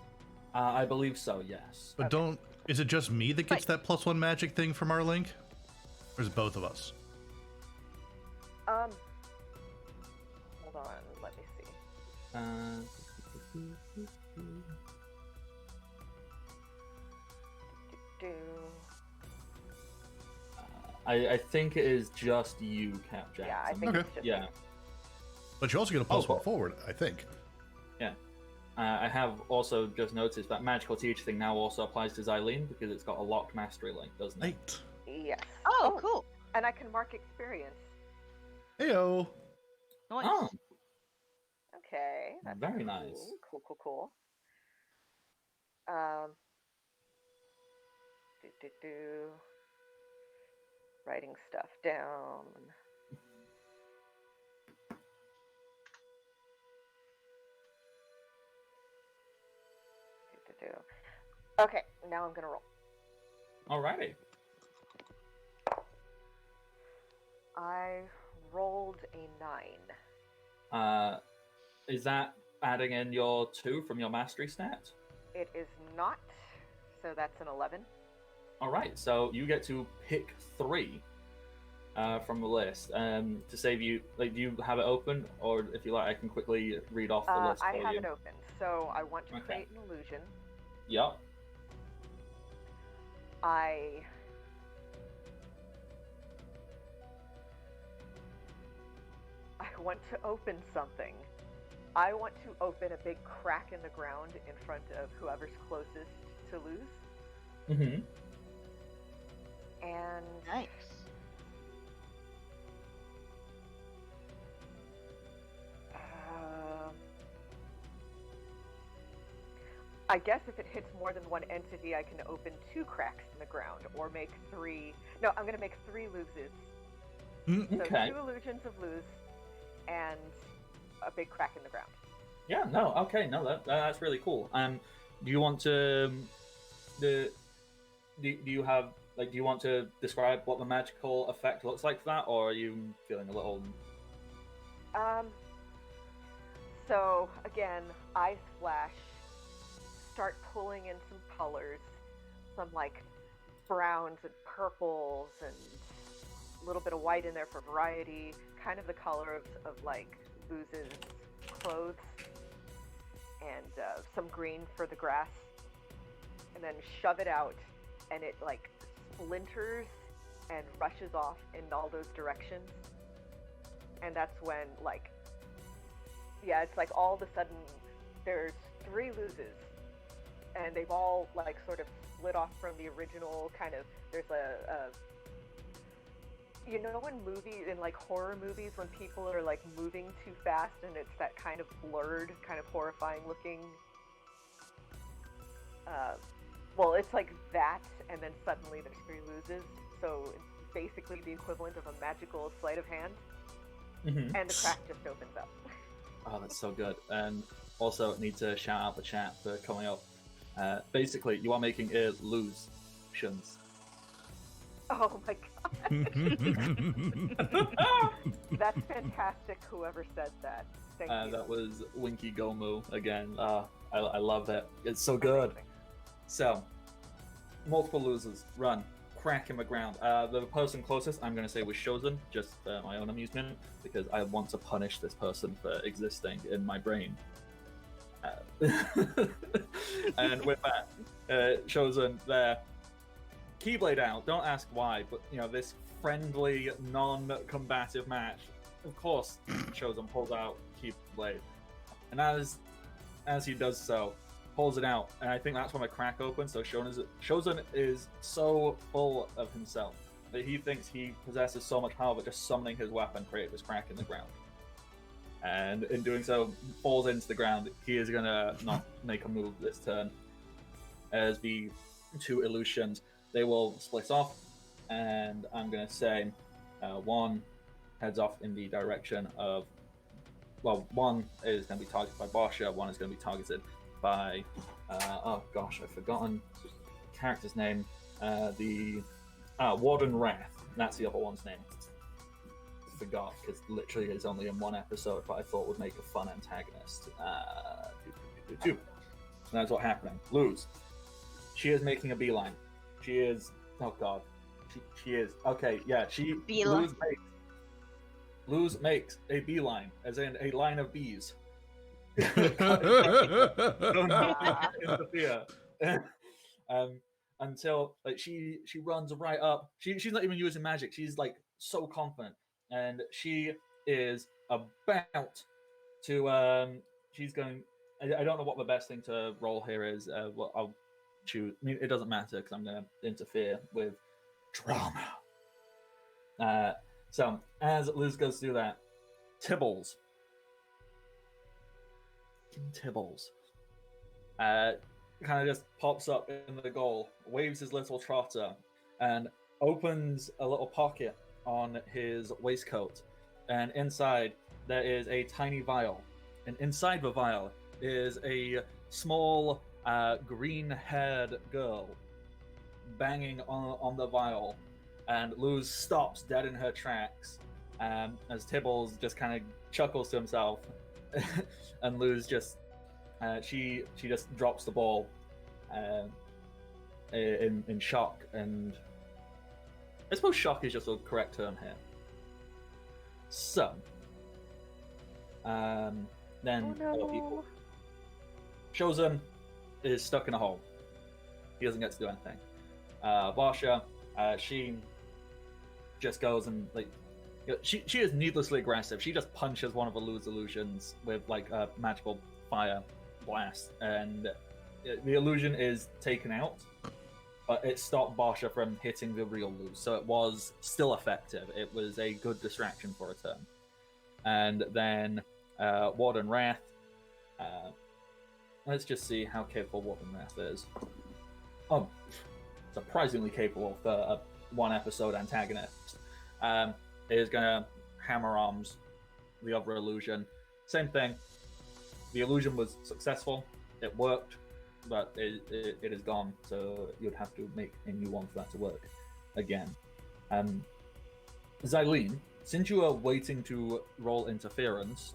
I believe so. Yes. But Okay. is it just me that gets that +1 magic thing from our link? Or is it both of us? Hold on, let me see. Do. I think it is just you, Cap Jackson. Yeah, I think Okay. it's just Yeah. But you also get a +1 cool. forward, I think. Yeah. I have also just noticed that magical teach thing now also applies to Xylene because it's got a locked mastery link, doesn't it? Right. yes. Oh, cool. And I can mark experience. Heyo. Nice. Oh, Okay, that's very cool. nice. Cool. Writing stuff down. Okay, now I'm gonna roll. Alrighty. I rolled a 9. Is that adding in your 2 from your mastery stat? It is not, so that's an 11. All right, so you get to pick 3 from the list. To save you, like, do you have it open, or if you like, I can quickly read off the list I for have you. it open, so I want to Okay. create an illusion. Yep. I want to open something. I want to open a big crack in the ground in front of whoever's closest to lose. Mm-hmm. And Nice. I guess if it hits more than one entity, I can open 2 cracks in the ground, or make 3. No, I'm going to make 3 loses. So Okay. 2 illusions of lose, and a big crack in the ground. Yeah. No. Okay. No. That's really cool. Do you want to do you have like do you want to describe what the magical effect looks like for that, or are you feeling a little? So again, eyes flash. Start pulling in some colors, some like browns and purples and a little bit of white in there for variety, kind of the color of like Luz's clothes, and some green for the grass, and then shove it out, and it like splinters and rushes off in all those directions. And that's when like, yeah, it's like all of a sudden there's 3 Luzes, and they've all like sort of split off from the original kind of, there's a you know, in like horror movies, when people are like moving too fast and it's that kind of blurred, kind of horrifying looking, well, it's like that, and then suddenly there's 3 Luzes, so it's basically the equivalent of a magical sleight of hand, Mm-hmm. and the crack just opens up. Oh, that's so good. And also need to shout out the chat for coming up. Basically, you are making illusions. Oh my god. That's fantastic, whoever said that. Thank you. That was Winky Gomu again. I love it. It's so good. Amazing. So, multiple losers, run, crack in the ground. The person closest, I'm going to say, was Shozen, just for my own amusement, because I want to punish this person for existing in my brain. And with that, Shozen there, Keyblade out. Don't ask why, but you know, this friendly, non-combative match. Of course, Shozen pulls out Keyblade, and as he does so, pulls it out, and I think that's when the crack opens. So Shozen is so full of himself that he thinks he possesses so much power that just summoning his weapon created this crack in the ground. And in doing so, falls into the ground. He is gonna not make a move this turn. As the 2 illusions, they will split off, and I'm gonna say one heads off in the direction of, well, one is going to be targeted by Barsha, one is going to be targeted by, oh gosh, I've forgotten the character's name, the Warden Wrath. That's the other one's name. I forgot, because literally it's only in 1 episode, but I thought would make a fun antagonist. And that's what's happening. Luz. She is making a beeline. She is, oh god. She is, okay, yeah, Beeline. Luz makes a beeline, as in a line of bees. Until like she runs right up. She's not even using magic. She's like so confident, and she is about to. She's going. I don't know what the best thing to roll here is. Well, I'll choose. I mean, it doesn't matter because I'm going to interfere with drama. So as Liz goes through that, Tibbles kind of just pops up in the goal, waves his little trotter, and opens a little pocket on his waistcoat. And inside there is a tiny vial, and inside the vial is a small green-haired girl banging on the vial. And Luz stops dead in her tracks as Tibbles just kind of chuckles to himself. And Luz just she just drops the ball in shock, and I suppose shock is just a correct term here. So, then Oh no. Shozen is stuck in a hole. He doesn't get to do anything. Barsha, she just goes and she is needlessly aggressive. She just punches one of the Lu's illusions with like a magical fire blast, and the illusion is taken out, but it stopped Barsha from hitting the real Lu, so it was still effective. It was a good distraction for a turn. And then Warden Wrath. Let's just see how capable Warden Wrath is. Oh, surprisingly capable for a one-episode antagonist. Is going to hammer arms the other illusion. Same thing. The illusion was successful. It worked, but it is gone, so you'd have to make a new one for that to work again. Xylene, since you are waiting to roll interference,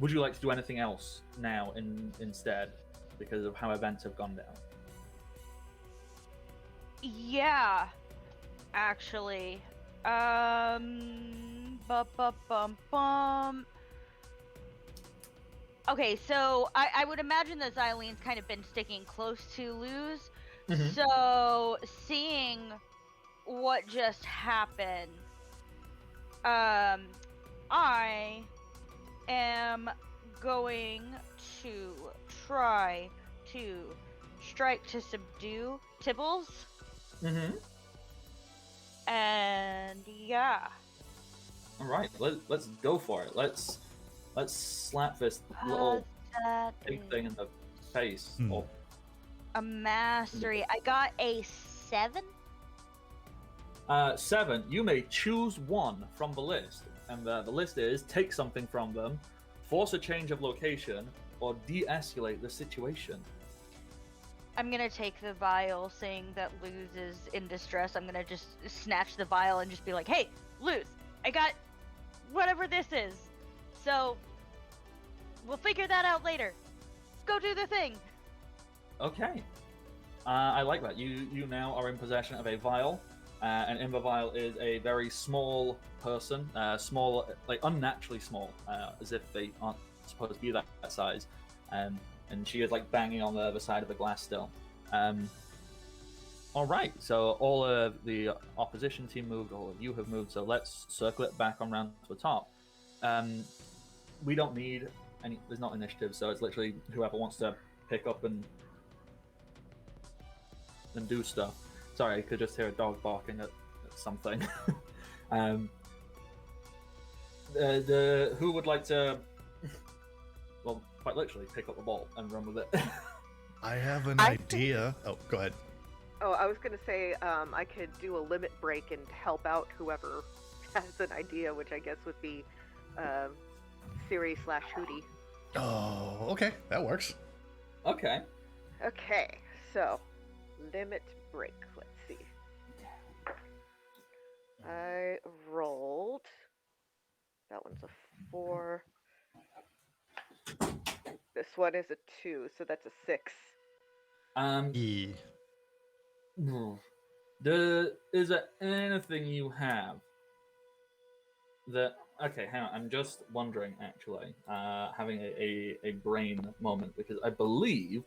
would you like to do anything else now instead, because of how events have gone down? Yeah, actually. Okay, so I would imagine that Xylene's kind of been sticking close to Lu's. Mhm. So seeing what just happened, I am going to try to strike to subdue Tibbles. Mm-hmm. And yeah. All right, let's go for it. Let's slap this little That big is thing in the face. Hmm. Or a mastery. I got a 7. 7. You may choose one from the list, and the list is take something from them, force a change of location, or de-escalate the situation. I'm gonna take the vial, saying that Luz is in distress. I'm gonna just snatch the vial and just be like, "Hey, Luz, I got whatever this is. So we'll figure that out later. Go do the thing." Okay. I like that. You now are in possession of a vial, and in the vial is a very small person, small, like unnaturally small, as if they aren't supposed to be that size. And she is like banging on the other side of the glass still. All right, so all of the opposition team moved, all of you have moved, so let's circle it back on round to the top. We don't need any, there's not initiative, so it's literally whoever wants to pick up and do stuff. Sorry, I could just hear a dog barking at something. Who would like to, well, quite literally, pick up the ball and run with it? I have an I idea. Oh, go ahead. Oh, I was gonna say I could do a limit break and help out whoever has an idea, which I guess would be Siri/Hootie. Oh, okay, that works. Okay. Okay, so limit break. Let's see. I rolled. That one's a 4. This one is a 2, so that's a 6. E. Is there anything you have that? Okay, hang on. I'm just wondering, actually, having a brain moment, because I believe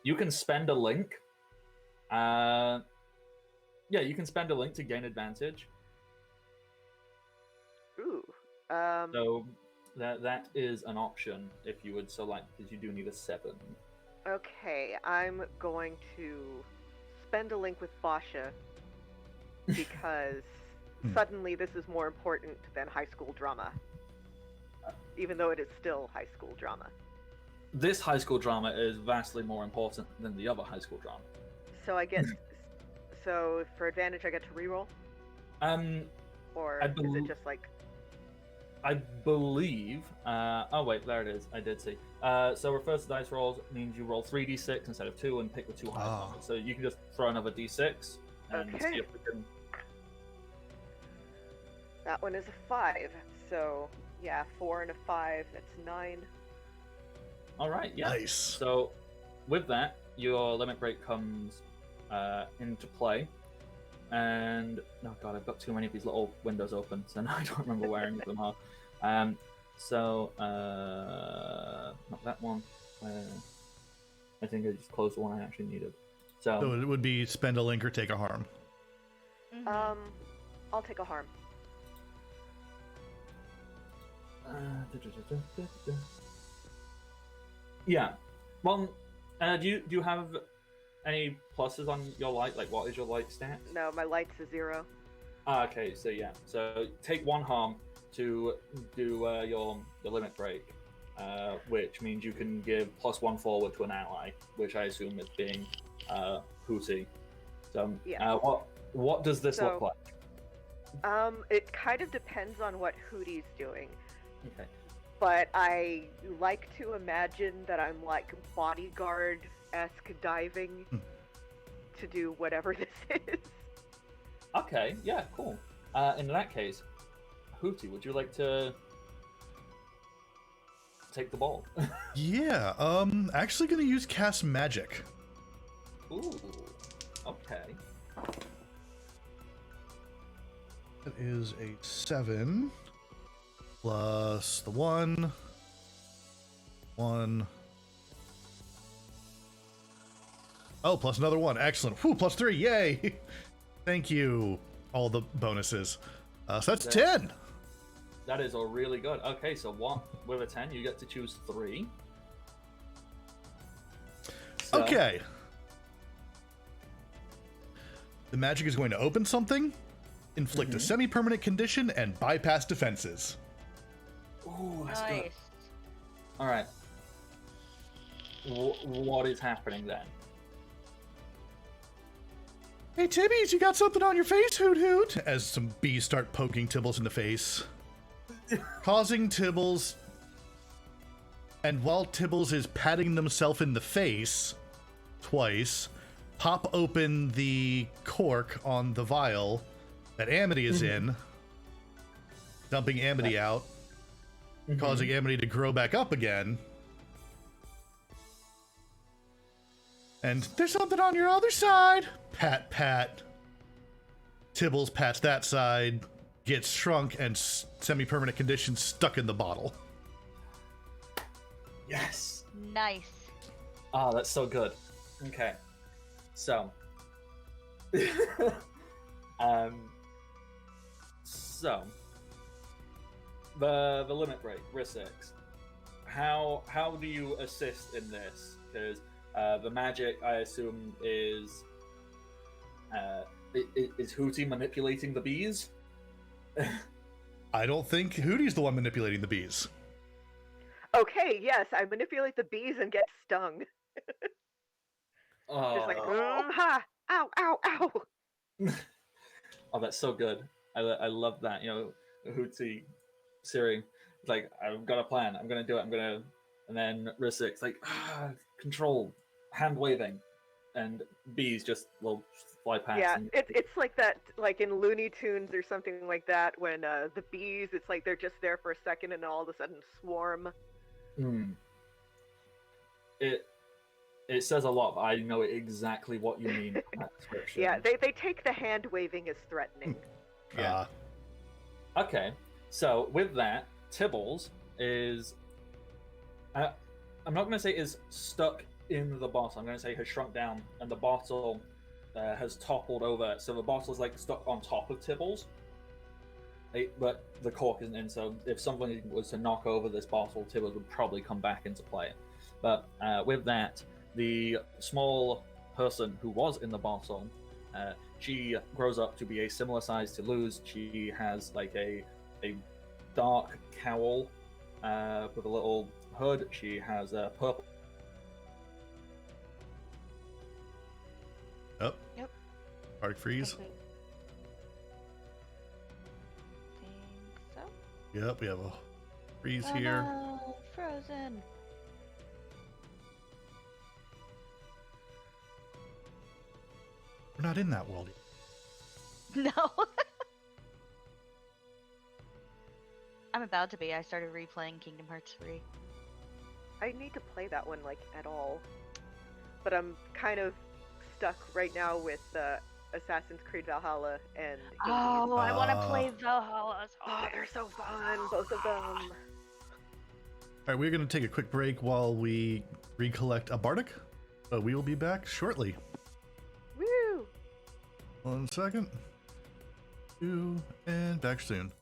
you can spend a link. Yeah, you can spend a link to gain advantage. Ooh. So that is an option if you would so like, because you do need a 7. Okay, I'm going to spend a link with Basha because suddenly this is more important than high school drama. Even though it is still high school drama. This high school drama is vastly more important than the other high school drama. So I get so for advantage I get to reroll? Or is it just like I believe. Oh wait, there it is. I did see. So reverse the dice rolls means you roll 3d6 instead of 2 and pick the 2 highest Ah. numbers. So you can just throw another d6 and Okay. see if we can. that one is a 5. So yeah, 4 and a 5, that's 9. All right, yeah. Nice. So with that, your limit break comes into play. And oh god, I've got too many of these little windows open, so now I don't remember where any of them are. Not that one. I think I just closed the one I actually needed. So it would be spend a link or take a harm. Mhm. I'll take a harm. Yeah. Well, do you have any pluses on your light? Like, what is your light stat? No, my light's a 0. Okay, so yeah. So take 1 harm to do your limit break, which means you can give +1 forward to an ally, which I assume is being Hooty. So Yeah. what does this look like? It kind of depends on what Hootie's doing. Okay. But I like to imagine that I'm like bodyguard-esque diving to do whatever this is. Okay, yeah, cool. In that case, Hooty, would you like to take the ball? Yeah, actually gonna use cast magic. Ooh, okay. That is a 7 plus the 1. Oh, plus another 1. Excellent. Whew, plus 3. Yay! Thank you. All the bonuses. So that's 10. That is a really good. Okay, so with a 10, you get to choose 3. So, Okay. The magic is going to open something, inflict a semi-permanent condition, and bypass defenses. Ooh, that's Nice. good. All right. What is happening then? Hey, Tibbies, you got something on your face, Hoot Hoot? As some bees start poking Tibbles in the face. Causing Tibbles... And while Tibbles is patting themselves in the face twice, pop open the cork on the vial that Amity is in, dumping Amity out, causing Amity to grow back up again. And there's something on your other side. Pat, pat. Tibbles pats that side, gets shrunk, and semi-permanent condition stuck in the bottle. Yes. Nice. Oh, that's so good. Okay. So. So. The limit break, risk 6. How do you assist in this? Because the magic, I assume, is Hooty manipulating the bees? I don't think Hootie's the one manipulating the bees. Okay, yes, I manipulate the bees and get stung. Just like, ha! Ow, ow, ow! Oh, that's so good. I love that. You know, Hooty, Siri, like, I've got a plan. I'm gonna do it. And then Rissik's like, control, hand waving, and bees just will fly past. Yeah, and... it's like that, like in Looney Tunes or something like that, when the bees, it's like they're just there for a second and all of a sudden swarm. It says a lot, but I know exactly what you mean. That description. Yeah, they take the hand waving as threatening. Yeah. Okay, so with that, Tibbles is... I'm not going to say is stuck in the bottle. I'm going to say has shrunk down, and the bottle has toppled over. So the bottle is like stuck on top of Tibbles. But the cork isn't in, so if somebody was to knock over this bottle, Tibbles would probably come back into play. But with that, the small person who was in the bottle, she grows up to be a similar size to Luz. She has like a dark cowl with a little hood. She has a purple. Yep. Yep. Arctic freeze. Think so. Yep, we have a freeze Oh, here. no, frozen. We're not in that world yet. No. I'm about to be. I started replaying Kingdom Hearts 3. I need to play that one, like, at all. but I'm kind of stuck right now with Assassin's Creed Valhalla and Hades. Oh, I want to Ah. play Valhalla. Oh, they're so fun, both of them. All right, we're going to take a quick break while we recollect a bardic, but we will be back shortly. Woo! 1 second. 2, and back soon.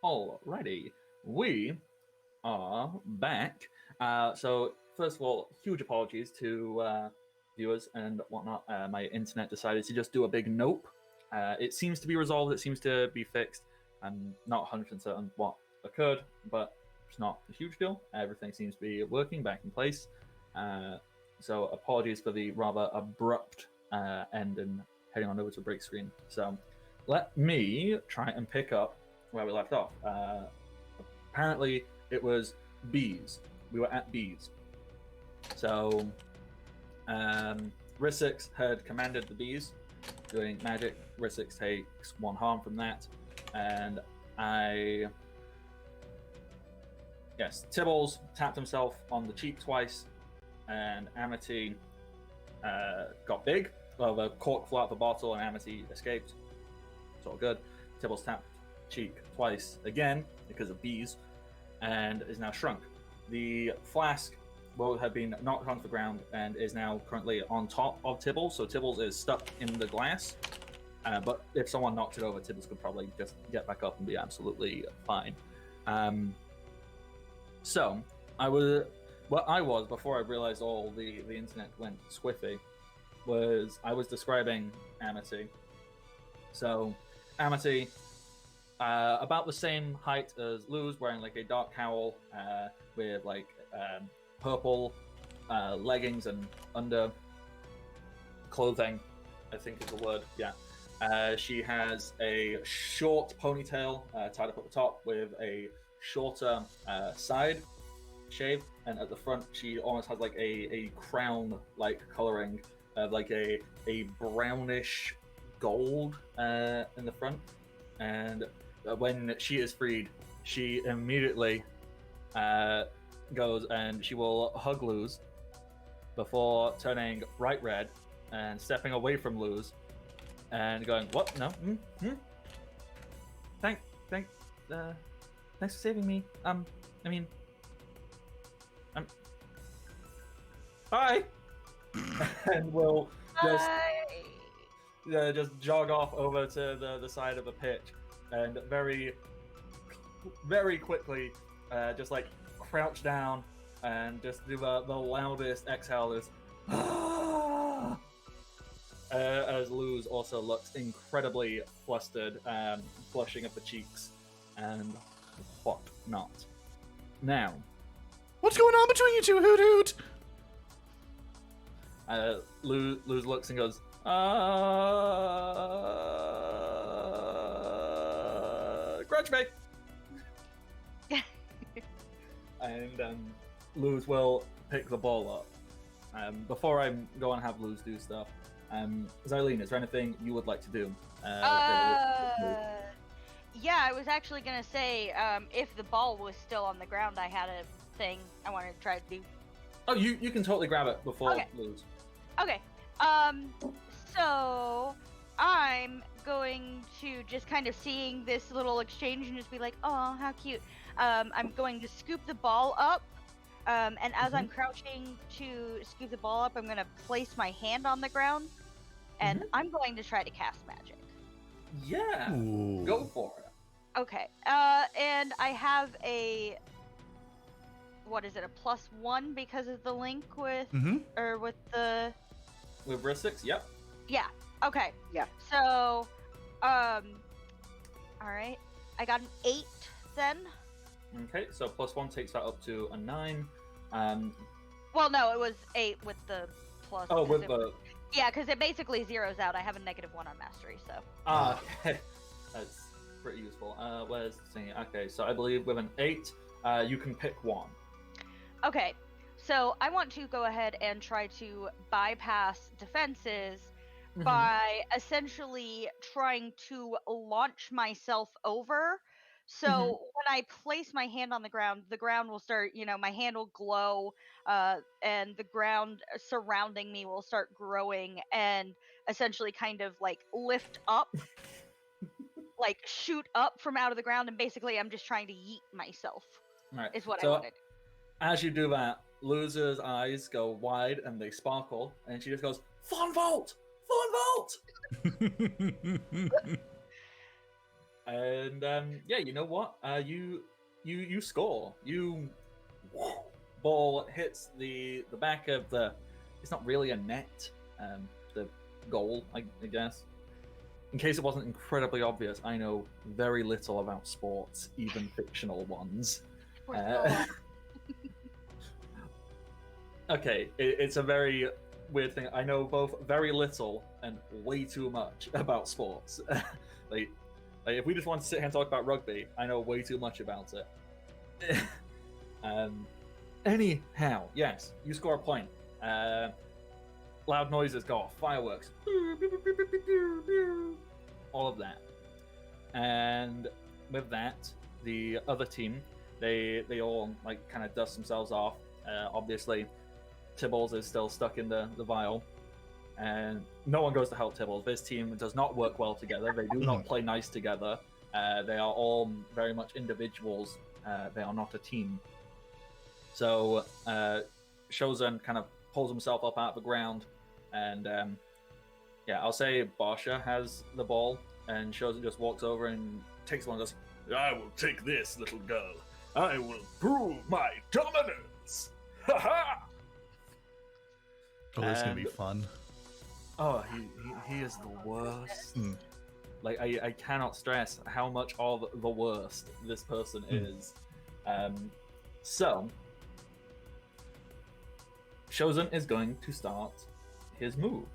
Alrighty, we are back. So first of all, huge apologies to viewers and whatnot. My internet decided to just do a big nope. It seems to be resolved. It seems to be fixed. I'm not 100% certain what occurred, but it's not a huge deal. Everything seems to be working back in place. So apologies for the rather abrupt end and heading on over to break screen. So let me try and pick up where we left off. Apparently, it was bees. We were at bees. So, Rissix had commanded the bees doing magic. Rissix takes 1 harm from that. And Tibbles tapped himself on the cheek twice, and Amity got big. Well, the cork flew out the bottle, and Amity escaped. It's all good. Tibbles tapped cheek twice again because of bees, and is now shrunk. The flask will have been knocked onto the ground and is now currently on top of Tibbles. So Tibbles is stuck in the glass. But if someone knocked it over, Tibbles could probably just get back up and be absolutely fine. So I was before I realized all the internet went squiffy. I was describing Amity. So Amity, about the same height as Luz, wearing like a dark cowl with like purple leggings and under clothing, I think is the word. Yeah. She has a short ponytail tied up at the top with a shorter side shave, and at the front she almost has like a crown like coloring of like a brownish gold in the front. And when she is freed, she immediately goes and she will hug Luz before turning bright red and stepping away from Luz and going, "What? No? Thanks for saving me. Bye." And we'll just jog off over to the side of the pitch, and very, very quickly, just like crouch down and just do the loudest exhale. Is as Luz also looks incredibly flustered, flushing up the cheeks and whatnot. Now, What's going on between you two, Hoot Hoot? Luz looks and goes, Grudgby! And Luz will pick the ball up. Before I go and have Luz do stuff, Xylene, is there anything you would like to do? Yeah, I was actually gonna say, if the ball was still on the ground, I had a thing I wanted to try to do. Oh, you can totally grab it before Luz. Okay. So I'm going to just kind of seeing this little exchange and just be like, oh, how cute. I'm going to scoop the ball up. And as I'm crouching to scoop the ball up, I'm going to place my hand on the ground, and I'm going to try to cast magic. Yeah, go for it. Okay, and I have a, what is it, a +1 because of the link with, or with the... With Rissix, yep. Yeah, okay. Yeah. So, alright, I got an 8 then. Okay, so +1 takes that up to a 9. Well, no, it was 8 with the plus. Oh, with the... Yeah, because it basically zeroes out. I have a -1 on mastery, so. Okay. That's pretty useful. Where's the thing? Okay, so I believe with an 8, you can pick one. Okay, so I want to go ahead and try to bypass defenses by essentially trying to launch myself over. So when I place my hand on the ground will start, my hand will glow, and the ground surrounding me will start growing and essentially kind of like lift up, like shoot up from out of the ground, and basically I'm just trying to yeet myself. Right. Is what So, I wanted. As you do that, Luz's eyes go wide and they sparkle, and she just goes, "Fun Vault! Fun Vault!" And yeah, you know what? You score. You ball hits the back of the. It's not really a net. The goal, I guess. In case it wasn't incredibly obvious, I know very little about sports, even fictional ones. Okay, it's a very weird thing. I know both very little and way too much about sports. like, if we just want to sit here and talk about rugby, I know way too much about it. Anyhow, yes, you score a point. Loud noises go off, fireworks, all of that. And with that, the other team, they all like kind of dust themselves off. Obviously, Tibbles is still stuck in the vial, and no one goes to help Tibbles. This team does not work well together. They do not play nice together. They are all very much individuals. They are not a team. So Shozen kind of pulls himself up out of the ground, and yeah, I'll say Barsha has the ball, and Shozen just walks over and takes one and goes, "I will take this, little girl. I will prove my dominance. Ha ha!" Oh, this is gonna be fun. Oh, he is the worst. Like I cannot stress how much of the worst this person is. So Shozen is going to start his move,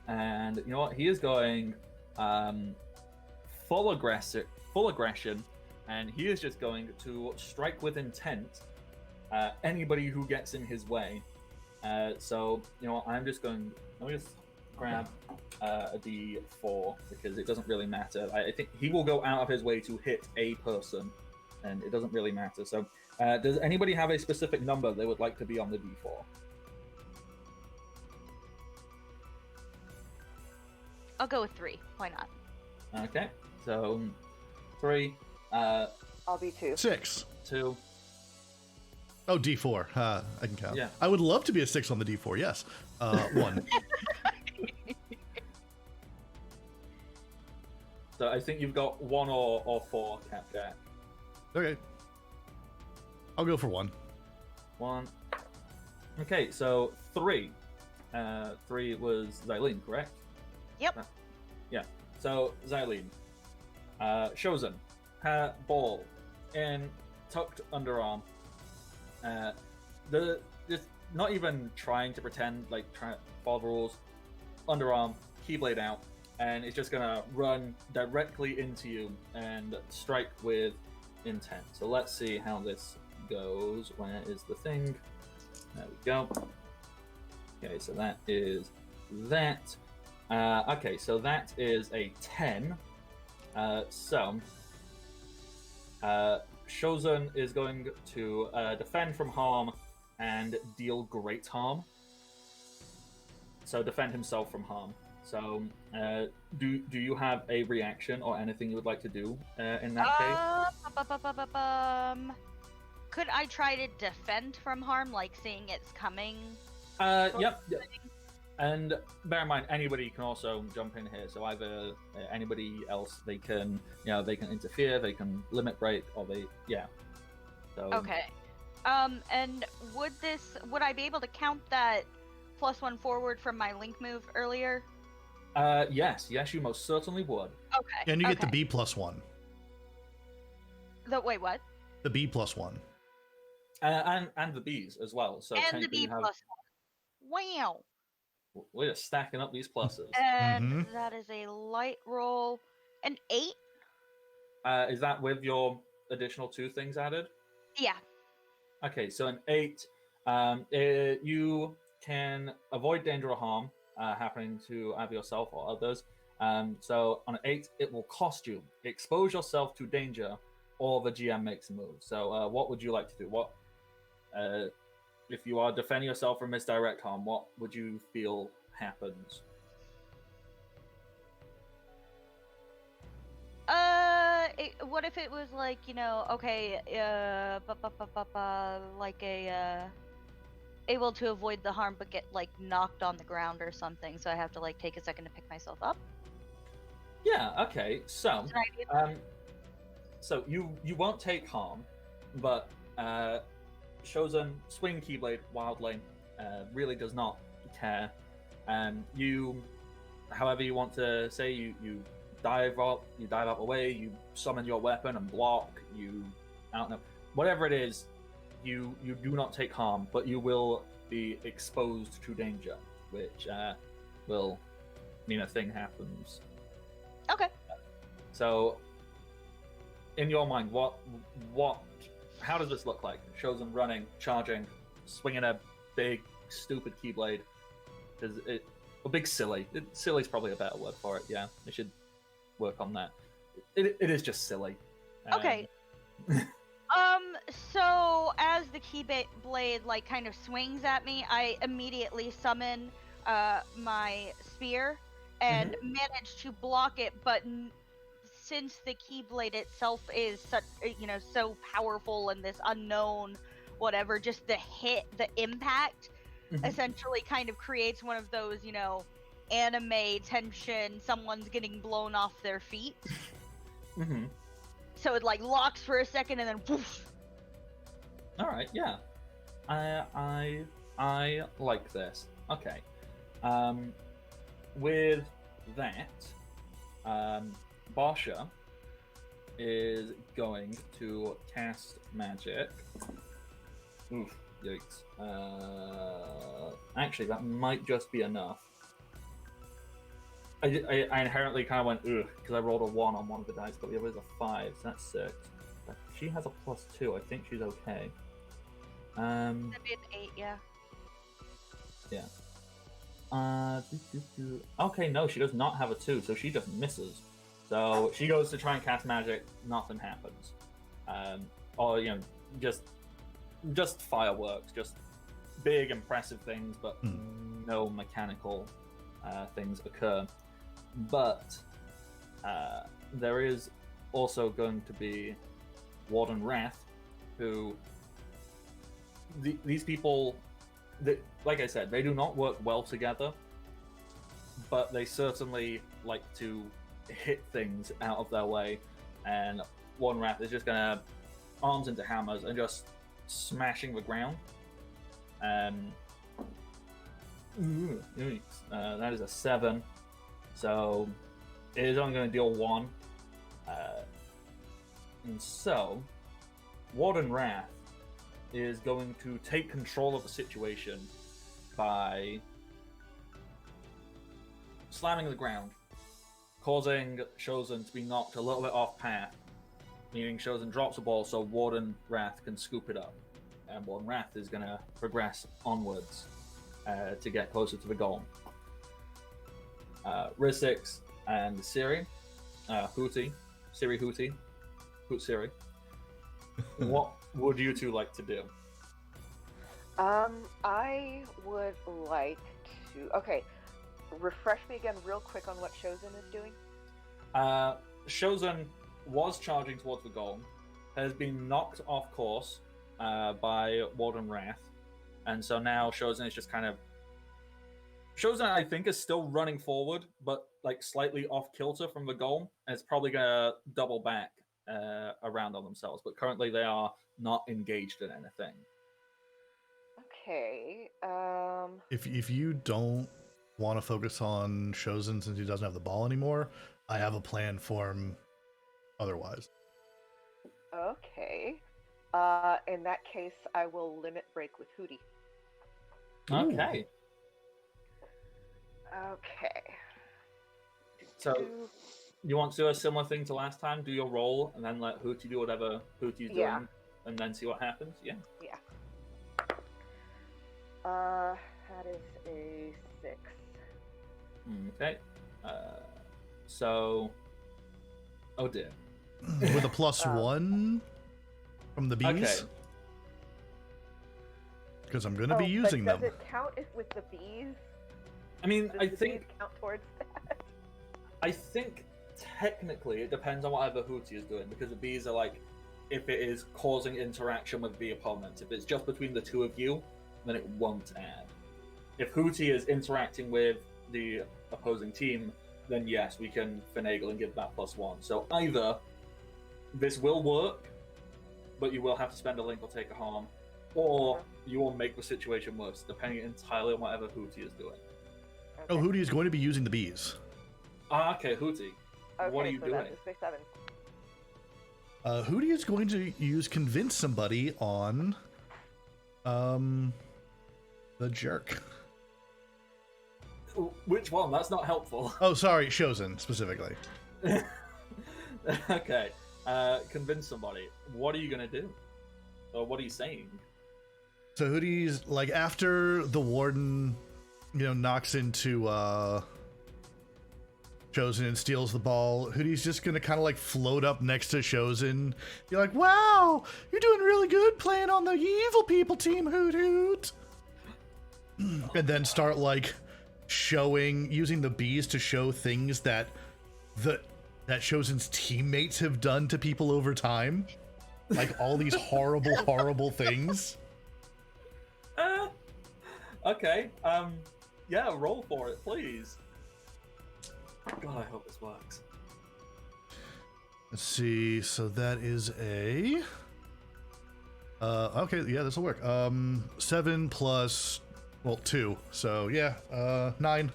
and you know what? He is going full aggression, and he is just going to strike with intent anybody who gets in his way. So you know, let me just grab a D4 because it doesn't really matter. I think he will go out of his way to hit a person, and it doesn't really matter. So does anybody have a specific number they would like to be on the D4? I'll go with 3. Why not? Okay, so 3, I'll be 2. 6. 2. Oh, D4. I can count. Yeah. I would love to be a 6 on the D4. Yes. 1. So I think you've got 1 or 4, Capjack. Okay. I'll go for 1. 1. Okay, so 3. 3 was Xylene, correct? Yep. Yeah. So Xylene, Shozen, her ball in tucked underarm. Just not even trying to pretend like follow the rules. Underarm, keyblade out, and it's just gonna run directly into you and strike with intent. So let's see how this goes. Where is the thing? There we go. Okay, so that is that. Okay, so that is a 10. So Shozen is going to defend from harm and deal great harm. So defend himself from harm. So do you have a reaction or anything you would like to do in that case? Could I try to defend from harm, like seeing it's coming? Yep. And bear in mind, anybody can also jump in here. So either anybody else, they can interfere, they can limit break, or So, okay. And would I be able to count that +1 forward from my link move earlier? Yes, you most certainly would. Okay. And you get the B +1. Wait, what? The B +1. And the Bs as well. So and the B +1. Wow. We're just stacking up these pluses. And that is a light roll. An 8? Is that with your additional 2 things added? Yeah. Okay, so an 8, you can avoid danger or harm happening to either yourself or others. So on an 8, it will cost you. Expose yourself to danger, or the GM makes a move. So what would you like to do? What if you are defending yourself from misdirect harm, what would you feel happens? What if it was like, okay, like able to avoid the harm but get like knocked on the ground or something, so I have to like take a second to pick myself up? Yeah, okay. So so you won't take harm, but Shozen swing Keyblade wildly, really does not care. You, however you want to say, you dive up, you dive out the way, you summon your weapon and block. I don't know, whatever it is, you do not take harm, but you will be exposed to danger, which will mean a thing happens. Okay. So, in your mind, how does this look like? Shows them running, charging, swinging a big, stupid Keyblade. A big silly. Silly's probably a better word for it. Yeah, they should work on that. It is just silly. Okay. So as the Keyblade like kind of swings at me, I immediately summon my spear and manage to block it, but since the Keyblade itself is such, so powerful and this unknown whatever, just the impact essentially kind of creates one of those, anime tension, someone's getting blown off their feet. So it like locks for a second and then whoosh. All right, yeah. I like this. Okay. With that, Barsha is going to cast magic. Oof, yikes. Actually, that might just be enough. I inherently kind of went, ugh, because I rolled a 1 on one of the dice, but the other is a 5, so that's 6. But she has a +2, I think she's okay. That'd be an 8, yeah. Yeah. Okay, no, she does not have a 2, so she just misses. So she goes to try and cast magic, nothing happens. Or, just fireworks, just big, impressive things, but no mechanical things occur. But there is also going to be Warden Wrath, who... these people, like I said, they do not work well together, but they certainly like to hit things out of their way, and Warden Wrath is just gonna arms into hammers and just smashing the ground. That is a 7, so it is only going to deal 1. And so Warden Wrath is going to take control of the situation by slamming the ground, causing Shozen to be knocked a little bit off path, meaning Shozen drops the ball so Warden Wrath can scoop it up. And Warden Wrath is going to progress onwards to get closer to the goal. Rizix and Siri, Hooty, Hoot Siri. What would you two like to do? I would like to... Okay, refresh me again real quick on what Shozen is doing. Shozen was charging towards the goal, has been knocked off course by Warden Wrath, and so now Shozen is just kind of... Shozen, I think, is still running forward, but like slightly off kilter from the goal, and it's probably going to double back around on themselves, but currently they are not engaged in anything. Okay, If you don't want to focus on Shozen since he doesn't have the ball anymore, I have a plan for him otherwise. Okay. In that case, I will limit break with Hooty. Okay. Okay. So, you want to do a similar thing to last time? Do your roll, and then let Hooty do whatever Hooty's doing, and then see what happens? Yeah. Yeah. That is a 6. Okay. So... Oh dear. With a +1 from the bees? Okay. Because I'm going to be using but them. Does it count if with the bees? I mean, Does I the think... bees count towards that? I think technically it depends on whatever Hooty is doing, because the bees are like, if it is causing interaction with the opponent. If it's just between the two of you, then it won't add. If Hooty is interacting with the opposing team, then yes, we can finagle and give that +1. So either this will work, but you will have to spend a link or take a harm, or you will make the situation worse, depending entirely on whatever Hootie is doing. Oh, Hootie is going to be using the bees. Okay, Hootie. What are you so doing? That's a space 7. Hootie is going to use convince somebody on the jerk. Which one? That's not helpful. Oh, sorry, Shozen specifically. Okay. Convince somebody. What are you gonna do? Or what are you saying? So Hootie's like after the warden, knocks into Shozen and steals the ball. Hootie's just gonna kind of like float up next to Shozen. You're like, "Wow, you're doing really good playing on the evil people team, Hoot Hoot." And then start like using the bees to show things that Shozen's teammates have done to people over time, like all these horrible things. Okay. Yeah, roll for it, please. God, I hope this works. Let's see. So that is a. Okay, yeah, this will work. 7 plus, 2. So yeah, 9.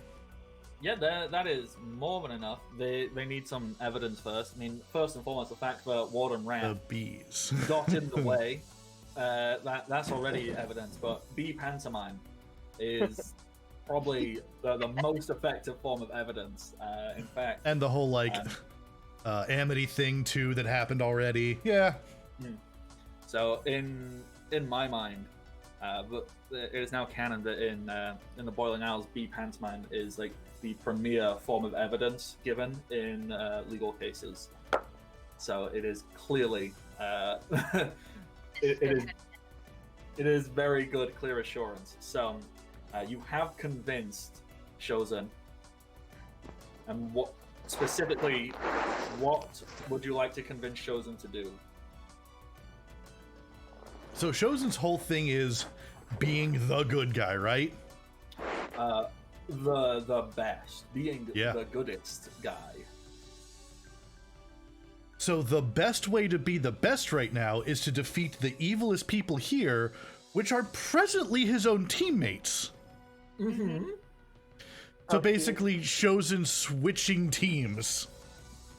Yeah, that is more than enough. They need some evidence first. I mean, first and foremost, the fact that Warden The Ram bees got in the way. That's already evidence, but bee pantomime is probably the most effective form of evidence. In fact, and the whole Amity thing too that happened already. Yeah. So in my mind, but it is now canon that in the Boiling Isles, bee pantomime is like the premier form of evidence given in legal cases. So it is clearly it is very good, clear assurance. So you have convinced Shozen, and what would you like to convince Shozen to do? So Shozen's whole thing is being the good guy, right? The best, being the goodest guy. So the best way to be the best right now is to defeat the evilest people here, which are presently his own teammates. Mm-hmm. So basically, Shozen switching teams.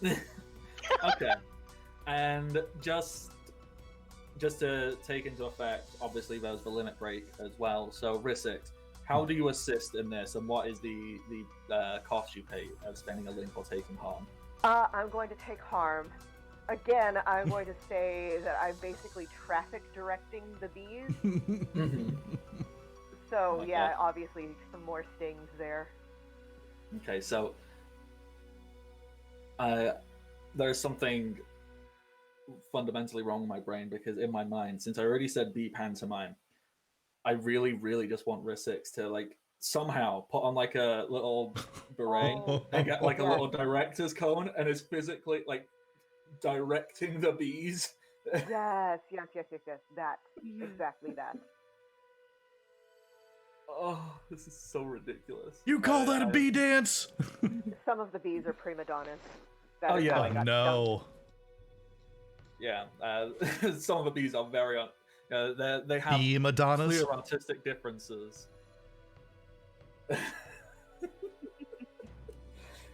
Okay, and just to take into effect, obviously there's the limit break as well. So Rissix, how do you assist in this, and what is the cost you pay of spending a link or taking harm? I'm going to take harm. Again, I'm going to say that I'm basically traffic directing the bees. So yeah, obviously some more stings there. Okay, so there's something fundamentally wrong with my brain, because in my mind, since I already said bee pantomime, I really just want Rissix to like somehow put on like a little beret and get like a little director's cone and is physically like directing the bees. Yes. That. Exactly that. Oh, this is so ridiculous. You call that a bee dance? Some of the bees are prima donnas. Oh yeah. Oh no. Yeah, some of the bees are very they have Bee Madonnas? clear artistic differences.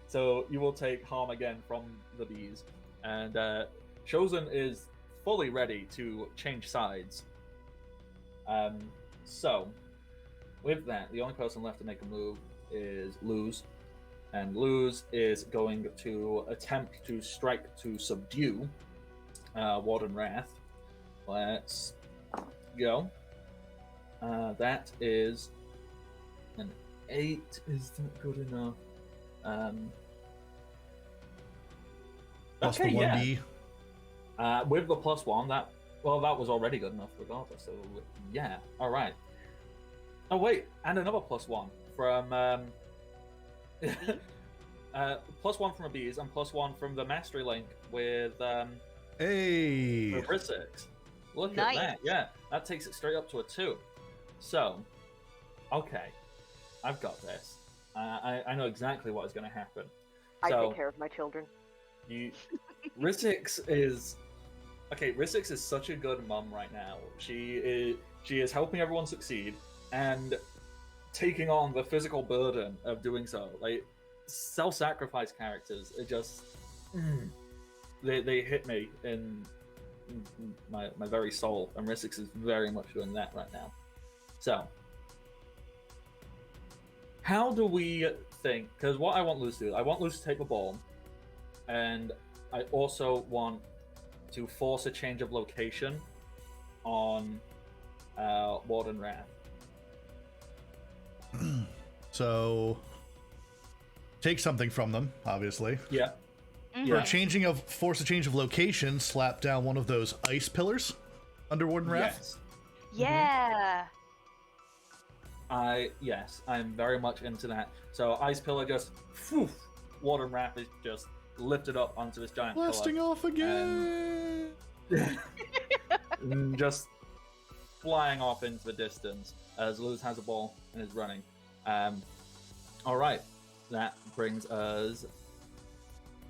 So you will take harm again from the bees, and Shozen is fully ready to change sides. So with that, the only person left to make a move is Luz, and Luz is going to attempt to strike to subdue Warden Wrath. Let's go. That is an 8. Is that good enough? Plus okay, the 1B. Yeah. With the +1, that was already good enough regardless. So yeah, all right. Oh wait, and another +1 from +1 from a bees and +1 from the mastery link with Hey. with Rissix. Look Nice. at that. Yeah, that takes it straight up to a 2. So, okay, I've got this. I know exactly what is going to happen. I So, take care of my children. Rissix is okay, Rissix is such a good mom right now. She is helping everyone succeed and taking on the physical burden of doing so. Like self-sacrifice characters are just they hit me in my very soul, and Rissix is very much doing that right now. So, how do we think? Because what I want Luce to do, I want Luce to take the ball, and I also want to force a change of location on Warden Wrath. So, take something from them, obviously. Yeah. For force a change of location, slap down one of those ice pillars under Warden Wrath. Yes. Yeah. I'm very much into that. So Ice Pillar just, whew, Warden Wrath is just lifted up onto this giant Blasting pillar. off again! And just flying off into the distance as Luz has a ball and is running. All right, that brings us.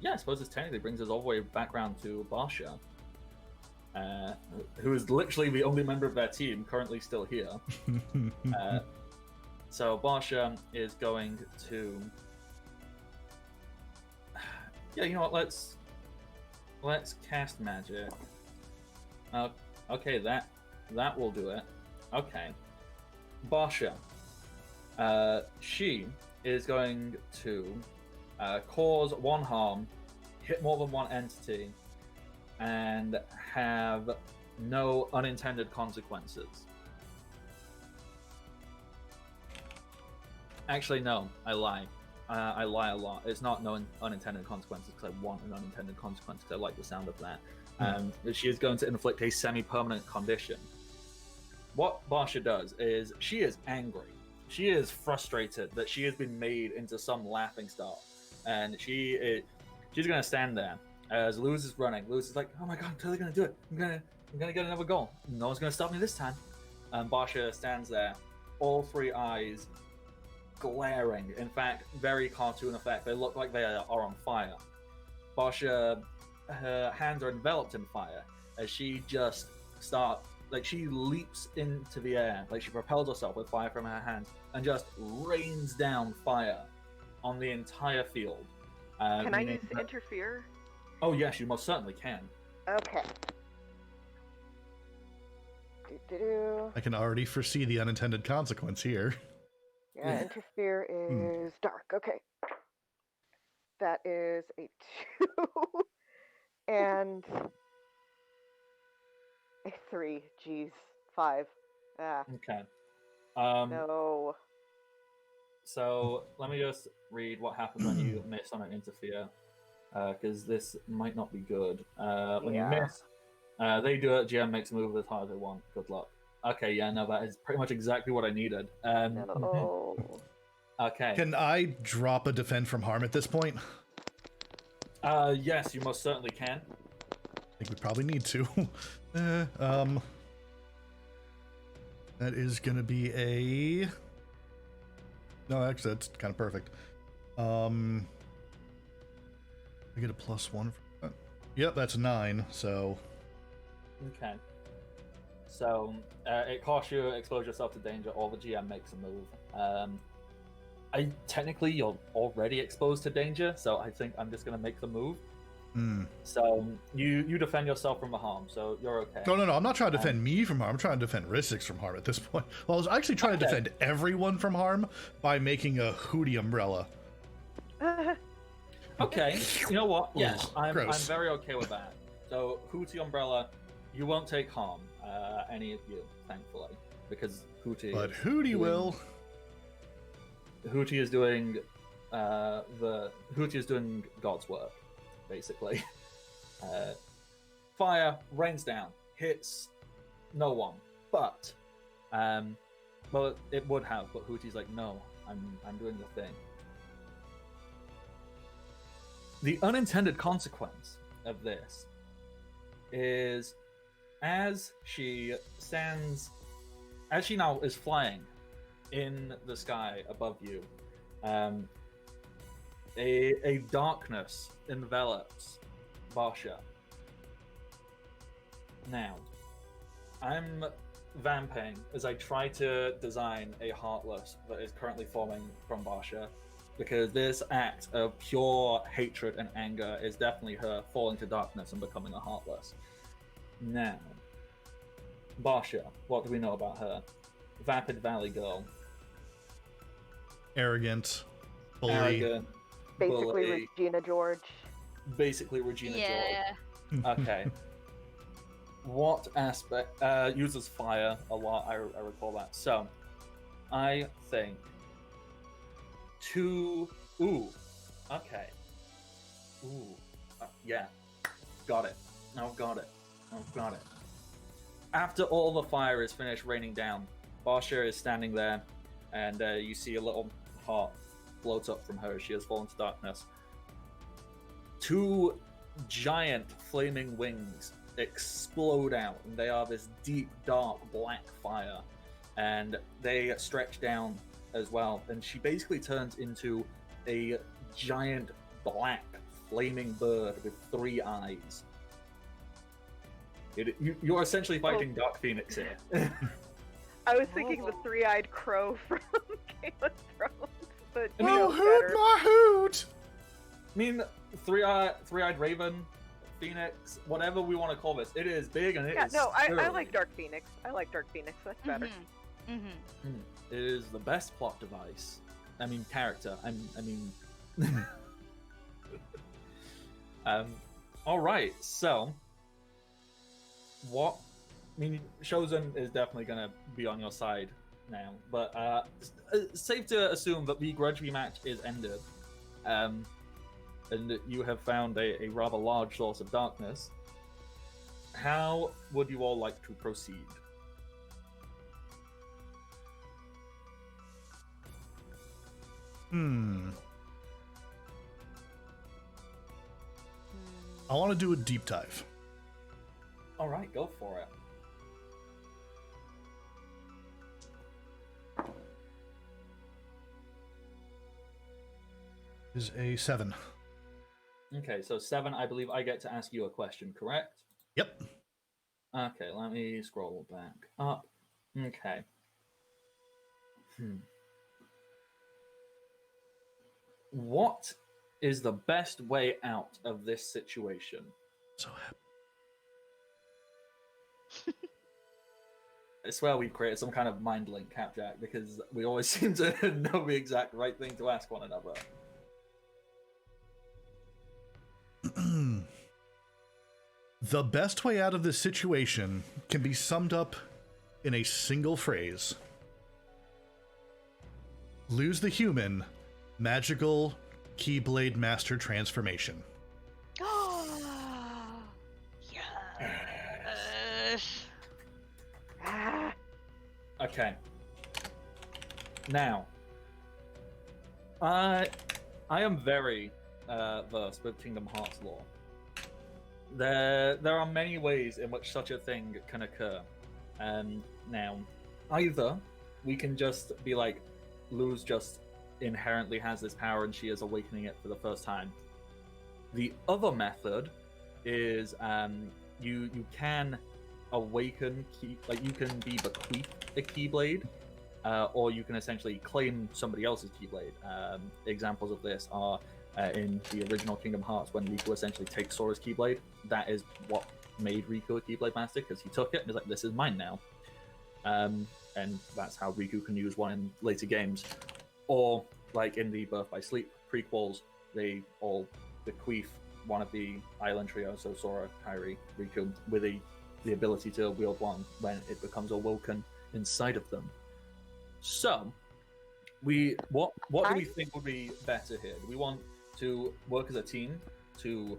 Yeah, I suppose this technically brings us all the way back around to Barsha, who is literally the only member of their team currently still here. So Barsha is going to. Yeah, you know what? Let's cast magic. Okay, that will do it. Okay, Barsha. She is going to cause one harm, hit more than one entity, and have no unintended consequences. Actually, no, I lie. I lie a lot. It's not no unintended consequences because I want an unintended consequence because I like the sound of that. She is going to inflict a semi-permanent condition. What Barsha does is she is angry. She is frustrated that she has been made into some laughingstock, and she's going to stand there as Luz is running. Luz is like, "Oh my god, I'm totally going to do it. I'm gonna get another goal. No one's going to stop me this time." And Barsha stands there, all three eyes glaring. In fact, very cartoon effect. They look like they are on fire. Barsha, her hands are enveloped in fire as she just she leaps into the air, like she propels herself with fire from her hands and just rains down fire on the entire field. Can I use interfere? Oh yes, you most certainly can. Okay. I can already foresee the unintended consequence here. Yeah, interfere is dark. Okay. That is a 2 and a 3. Jeez. 5. Ah. Okay. No. So let me just read what happens when you miss on an interfere, because this might not be good. When you miss, they do it. GM makes a move as hard as they want. Good luck. Okay, yeah, no, that is pretty much exactly what I needed. No. Okay. Can I drop a defend from harm at this point? Yes, you most certainly can. I think we probably need to. That is gonna be a. No, actually, that's kind of perfect. I get a +1 for that. Yep, that's 9. So. Okay. So it costs you expose yourself to danger, or the GM makes a move. Technically you're already exposed to danger, so I think I'm just gonna make the move. So you defend yourself from the harm, so you're okay. No, I'm not trying to defend me from harm. I'm trying to defend Rissix from harm at this point. Well, I was actually trying to defend everyone from harm by making a Hootie umbrella. Okay, you know what? Yes, I'm gross. very okay with that. So Hootie umbrella, you won't take harm, any of you, thankfully, because Hootie. But Hootie will. Hootie is doing Hootie is doing God's work, basically. Fire rains down, hits no one, but well, it would have, but Hootie's like, no, I'm doing the thing. The unintended consequence of this is as she now is flying in the sky above you, a darkness envelops Barsha. Now, I'm vamping as I try to design a Heartless that is currently forming from Barsha, because this act of pure hatred and anger is definitely her falling to darkness and becoming a Heartless. Now, Barsha, what do we know about her? Vapid Valley girl. Arrogant, bully. Arrogant. Basically, bully, Regina George. basically Regina Yeah. George. Okay. What aspect uses fire a lot? I recall that. So, I think two. Ooh. Okay. Ooh. Yeah. Got it. I've got it. I've got it. After all the fire is finished raining down, Barsha is standing there, and you see a little heart float up from her. She has fallen to darkness. Two giant flaming wings explode out, and they are this deep, dark, black fire, and they stretch down as well. And she basically turns into a giant, black, flaming bird with 3 eyes. You're essentially fighting Dark Phoenix here. I was thinking the three-eyed crow from Game of Thrones, but I mean, no hoot better. my hoot! I mean, three-eyed raven, phoenix, whatever we want to call this. It is big and it Yeah, is. no, I scary. like Dark Phoenix. I like Dark Phoenix. That's better. Mm-hmm. It is the best plot device. I mean, character. I mean. All right. So, what? I mean, Shozen is definitely gonna be on your side now, but safe to assume that the Grudgby match is ended, and you have found a rather large source of darkness. How would you all like to proceed? I want to do a deep dive. All right, go for it. Is a 7. Okay, so 7, I believe I get to ask you a question, correct? Yep. Okay, let me scroll back up. Okay. What is the best way out of this situation? So happy. I swear we've created some kind of mind link, Capjack, because we always seem to know the exact right thing to ask one another. The best way out of this situation can be summed up in a single phrase. Lose the human, magical Keyblade Master transformation. Yes. Ah, Okay. Now, I am very versed with Kingdom Hearts lore. There are many ways in which such a thing can occur. Now, either we can just be like, Luz just inherently has this power and she is awakening it for the first time. The other method is you can awaken you can be bequeathed a Keyblade, or you can essentially claim somebody else's Keyblade. Examples of this are in the original Kingdom Hearts when Riku essentially takes Sora's Keyblade. That is what made Riku a Keyblade Master, because he took it and was like, this is mine now. And that's how Riku can use one in later games. Or, like in the Birth by Sleep prequels, they all bequeath one of the island trio, so Sora, Kairi, Riku, with the ability to wield one when it becomes awoken inside of them. So, what do we think would be better here? Do we want to work as a team to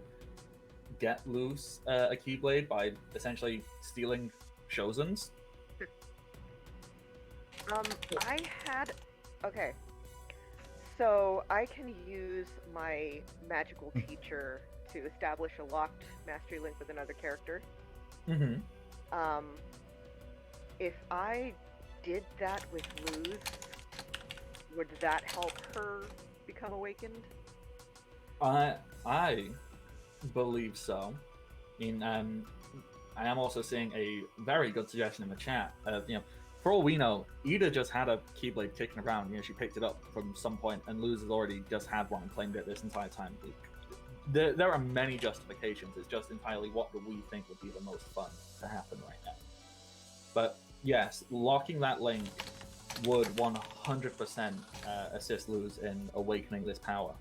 get loose a Keyblade by essentially stealing Shozen's? Okay. So I can use my magical teacher to establish a locked mastery link with another character. Mm-hmm. If I did that with Luz, would that help her become awakened? I believe so. I I am also seeing a very good suggestion in the chat. For all we know, Ida just had a Keyblade kicking around. She picked it up from some point, and Luz has already just had one and claimed it this entire time. There are many justifications. It's just entirely what do we think would be the most fun to happen right now. But yes, locking that link would 100% assist Luz in awakening this power.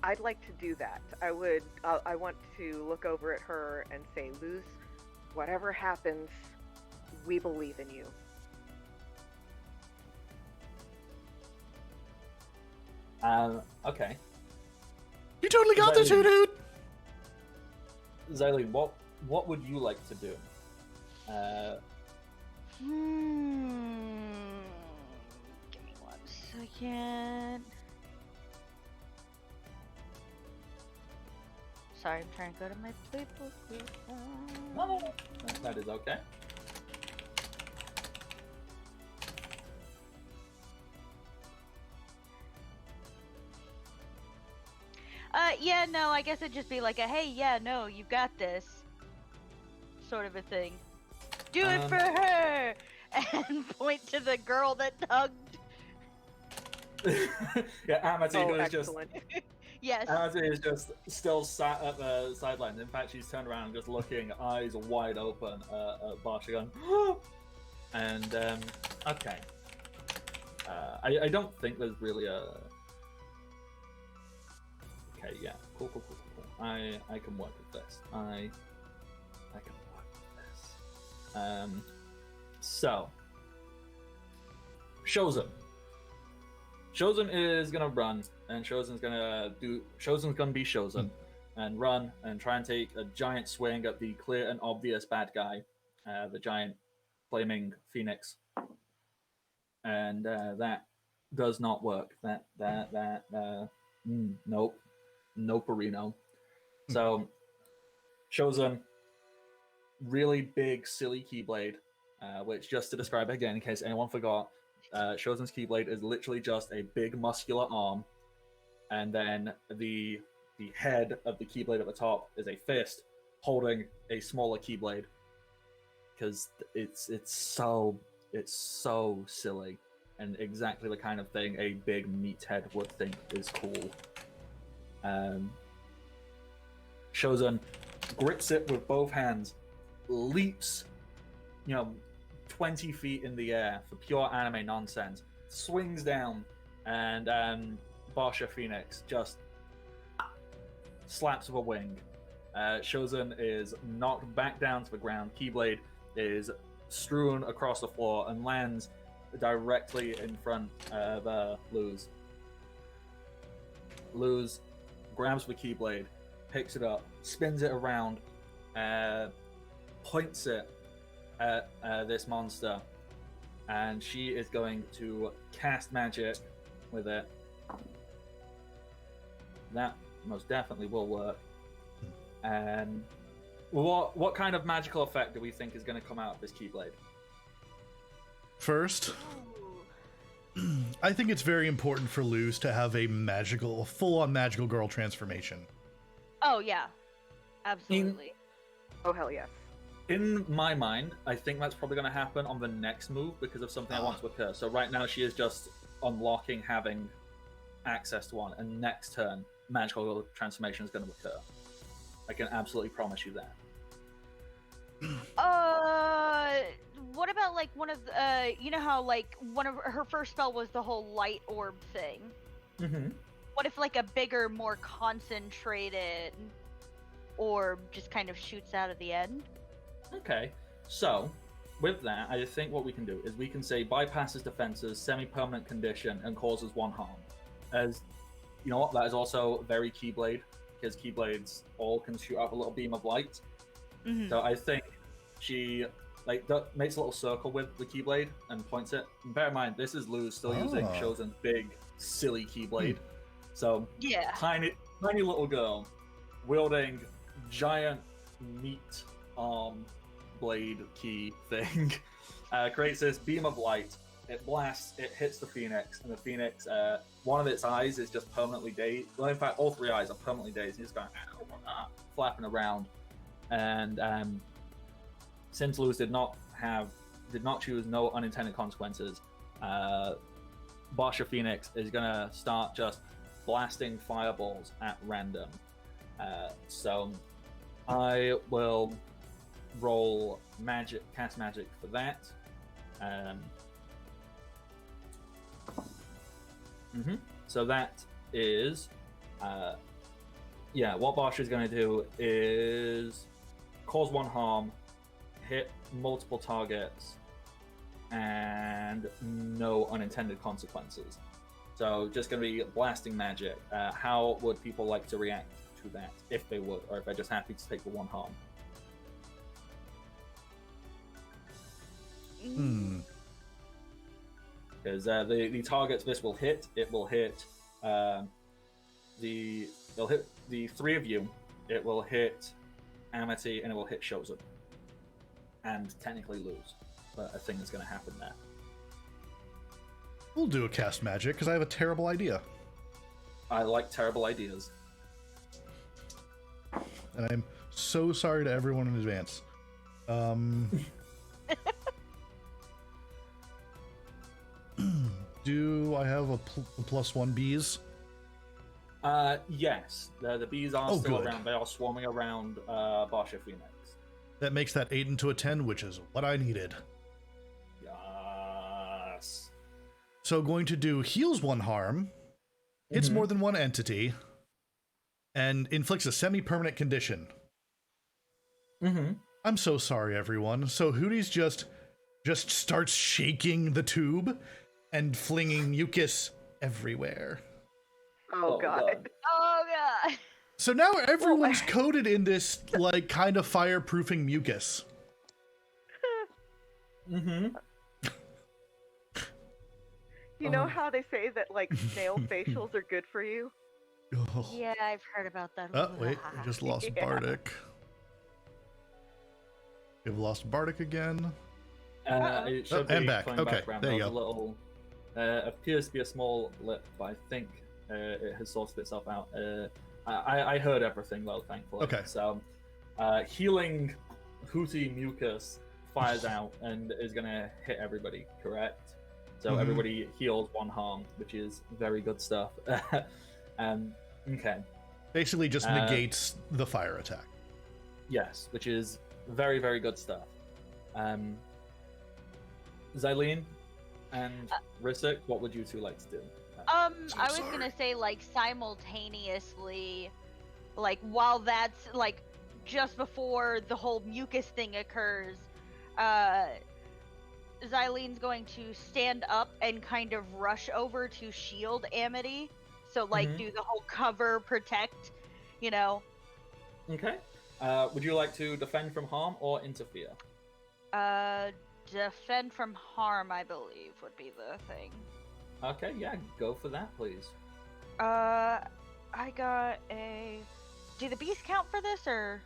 I'd like to do that. I would. I want to look over at her and say, Luz, whatever happens, we believe in you. Okay. You totally got this, dude. Xylene, what would you like to do? Give me 1 second. Sorry, I'm trying to go to my playbook. That is okay. Yeah, no, I guess it'd just be like a, hey, yeah, no, you got this, sort of a thing. Do it for her! And point to the girl that tugged. Yeah, Amity is just... Yes. Amity is just still sat at the sidelines. In fact, she's turned around and just looking, eyes wide open at Barsha going, and, okay. I don't think there's really a... Okay, yeah, cool. I can work with this. I can work with this. So, Shozen. Shozen is gonna run, and Shozen's gonna be Shozen, and run and try and take a giant swing at the clear and obvious bad guy, the giant flaming phoenix, and that does not work. Nope. Noperino. So, Shozen, really big, silly Keyblade, which, just to describe again, in case anyone forgot, Shozen's Keyblade is literally just a big, muscular arm, and then the head of the Keyblade at the top is a fist holding a smaller Keyblade, because it's so silly, and exactly the kind of thing a big meathead would think is cool. Shozen grips it with both hands, leaps, 20 feet in the air for pure anime nonsense, swings down, and Barsha Phoenix just slaps with a wing. Shozen is knocked back down to the ground. Keyblade is strewn across the floor and lands directly in front of Luz. Luz grabs the Keyblade, picks it up, spins it around, points it at this monster, and she is going to cast magic with it. That most definitely will work. And what kind of magical effect do we think is going to come out of this Keyblade? First, I think it's very important for Luz to have a full-on magical girl transformation. Oh, yeah. Absolutely. Oh, hell yes. In my mind, I think that's probably going to happen on the next move because of something I want to occur. So right now she is just unlocking, having access to one, and next turn, magical transformation is going to occur. I can absolutely promise you that. What about like one of the, you know how like one of her first spell was the whole light orb thing? Mm-hmm. What if like a bigger, more concentrated orb just kind of shoots out at the end? Okay, so with that, I think what we can do is we can say bypasses defenses, semi-permanent condition, and causes 1 harm. As you know what, that is also very Keyblade, because Keyblades all can shoot out a little beam of light. Mm-hmm. So I think she makes a little circle with the Keyblade and points it. And bear in mind, this is Luz still using Shozen's big, silly Keyblade. So yeah, tiny little girl wielding giant meat arm blade key thing creates this beam of light. It blasts, it hits the Phoenix, and the Phoenix, one of its eyes is just permanently dazed. Well, in fact, all 3 eyes are permanently dazed. And he's going, flapping around, and since Luz did not choose no unintended consequences, Barsha Phoenix is gonna start just blasting fireballs at random. So I will roll cast magic for that. So that is, what Barsha is going to do is cause 1 harm, hit multiple targets, and no unintended consequences. So just going to be blasting magic. How would people like to react to that, if they would, or if they're just happy to take the 1 harm? Because the targets this will hit, it'll hit the 3 of you, it will hit Amity, and it will hit Shozu. And technically lose. But a thing is going to happen there. We'll do a cast magic, because I have a terrible idea. I like terrible ideas. And I'm so sorry to everyone in advance. Do I have a +1 bees? Yes. The bees are still around. They are swarming around Barsha Phoenix. That makes that 8 into a 10, which is what I needed. Yes. So going to do heals 1 harm, hits more than 1 entity, and inflicts a semi-permanent condition. I'm so sorry, everyone. So Hootie's just starts shaking the tube and flinging mucus everywhere. Oh god. Oh god. So now everyone's coated in this, like, kind of fireproofing mucus. You know how they say that, like, snail facials are good for you? Oh. Yeah, I've heard about that. Oh, wait, we just lost Bardic. We've lost Bardic again. It should be and back. coming Okay, back around. there you There's go. a little, appears to be a small blip, but I think it has sorted itself out. I heard everything though, thankfully. Okay. So, healing Hootie mucus fires out and is gonna hit everybody. Correct. So everybody heals 1 harm, which is very good stuff. Okay. Basically just negates the fire attack. Yes, which is very, very good stuff. Xylene and Risic, what would you two like to do? I was gonna say, like, simultaneously, like, while that's, like, just before the whole mucus thing occurs, Xylene's going to stand up and kind of rush over to shield Amity. So, like, do the whole cover, protect, you know. Okay. Would you like to defend from harm or interfere? Defend from harm, I believe, would be the thing. Okay, yeah, go for that, please. I got a... Do the bees count for this, or...?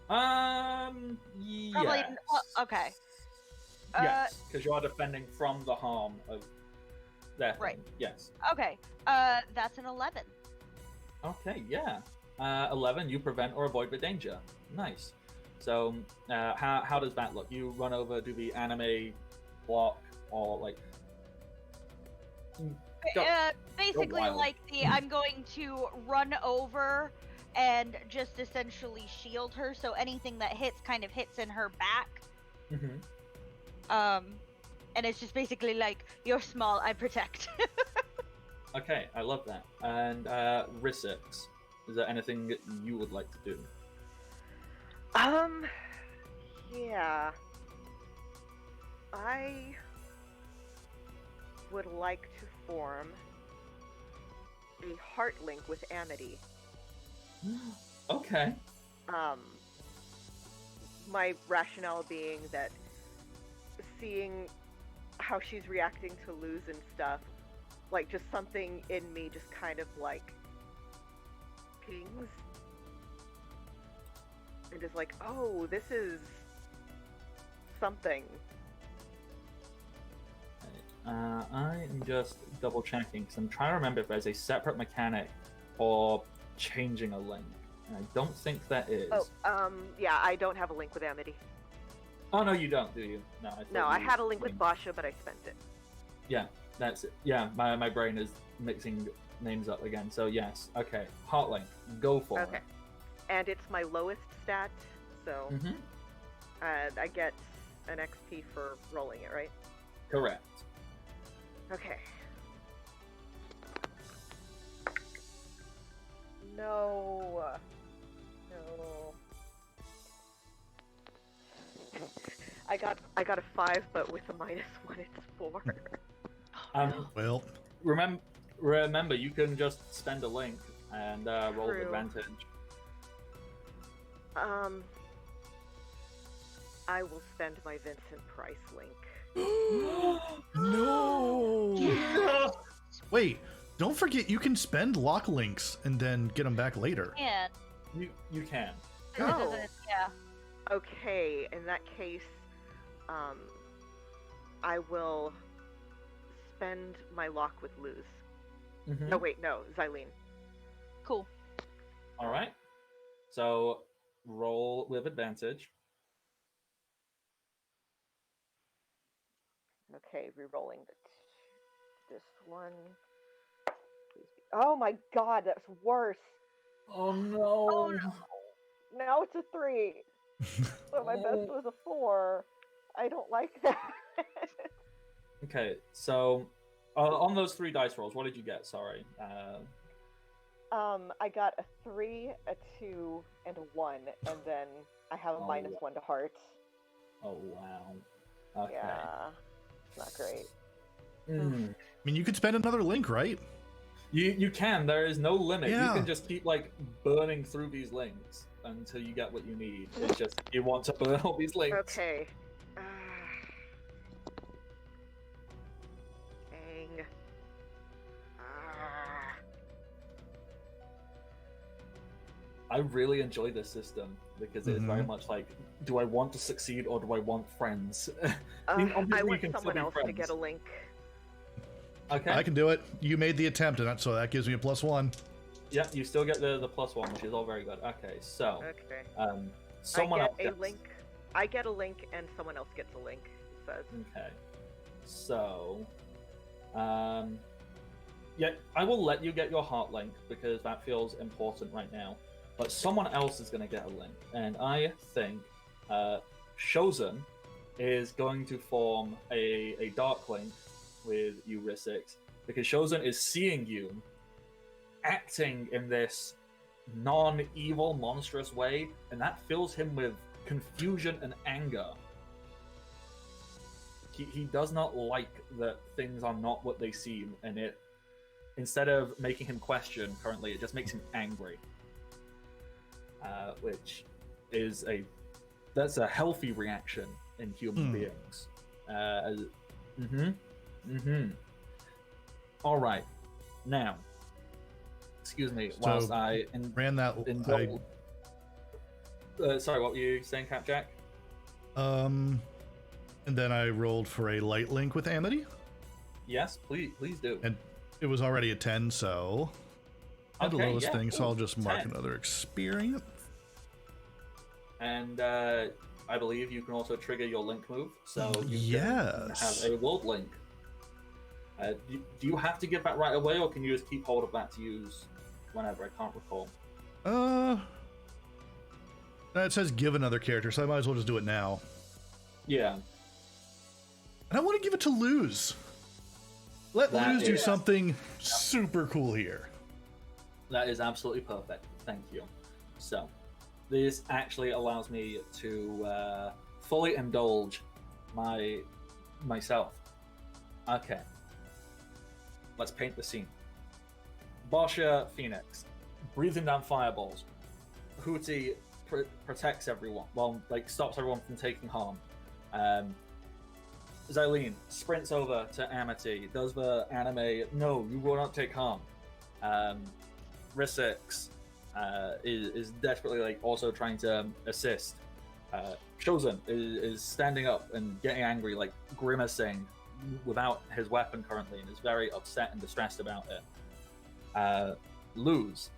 Probably. Probably... okay. Yes, because you are defending from the harm of their thing. Right. Yes. Okay. That's an 11. Okay, yeah. 11, you prevent or avoid the danger. Nice. So, how does that look? You run over, do the anime block, or like... Basically, like I'm going to run over and just essentially shield her, so anything that hits kind of hits in her back. And it's just basically like, you're small, I protect. Okay, I love that. And Rissix, is there anything you would like to do? Yeah. I would like to form a heart link with Amity. Okay. My rationale being that seeing how she's reacting to Luz and stuff, like, just something in me just kind of, like, pings. And is like, oh, this is something. I am just double checking because I'm trying to remember if there's a separate mechanic or changing a link. And I don't think that is. Yeah, I don't have a link with Amity. Oh, no, you don't, do you? No, I had a link with Basha, but I spent it. Yeah, that's it. Yeah, my brain is mixing names up again. So yes, okay. Heartlink, go for it. Okay. And it's my lowest stat, so I get an XP for rolling it, right? Correct. Okay. No. I got a 5, but with a -1, it's 4. Well, remember, you can just spend a link and roll with True. advantage. I will spend my Vincent Price link. no. Wait, don't forget you can spend lock links and then get them back later. And You can. Oh. yeah. Okay, in that case, I will spend my lock with Luz. Mhm. Oh wait, no, Xylene. Cool. All right. So roll with advantage. Okay, re-rolling this one. Please be... Oh my god, that's worse. Oh no. Oh, no. Now it's a 3. But my best was a 4. I don't like that. Okay, so on those 3 dice rolls, what did you get? Sorry. I got a 3, a 2, and a 1, and then I have a Oh, -1 to hearts. Oh wow. Okay. Yeah, it's not great. Mm. I mean, you could spend another link, right? You can. There is no limit. Yeah. You can just keep like burning through these links until you get what you need. It's just you want to burn all these links. Okay. Dang. I really enjoy this system because it's very much like, do I want to succeed or do I want friends? I obviously you want can still someone be else to friends. get a link. Okay. I can do it. You made the attempt, and so that gives me a +1. Yeah, you still get the +1, which is all very good. Okay, so Okay. someone else I get a gets... link. I get a link, and someone else gets a link. It says. Okay. So, yeah, I will let you get your heart link because that feels important right now. But someone else is going to get a link, and I think Shozen is going to form a dark link with you, Risix, because Shozen is seeing you acting in this non-evil, monstrous way, and that fills him with confusion and anger. He does not like that things are not what they seem, and it, instead of making him question currently, it just makes him angry. Which is that's a healthy reaction in human beings. All right, now, excuse me, whilst I ran that. Sorry, what were you saying, Capjack? And then I rolled for a light link with Amity. Yes, please do. And it was already a 10, so I had the Okay, lowest yeah, thing, so cool. I'll just mark 10. another experience. And I believe you can also trigger your link move, so you can have a world link. Do you have to give that right away, or can you just keep hold of that to use whenever? I can't recall. It says give another character, so I might as well just do it now. Yeah. And I want to give it to Luz. Let Luz do something super cool here. That is absolutely perfect. Thank you. So, this actually allows me to fully indulge myself. Okay. Let's paint the scene. Basha Phoenix, breathing down fireballs. Hootie protects everyone, well, like stops everyone from taking harm. Xylene sprints over to Amity, does the anime, no, you will not take harm. Risix is desperately like also trying to assist. Shozen is standing up and getting angry, like grimacing without his weapon currently, and is very upset and distressed about it. Luz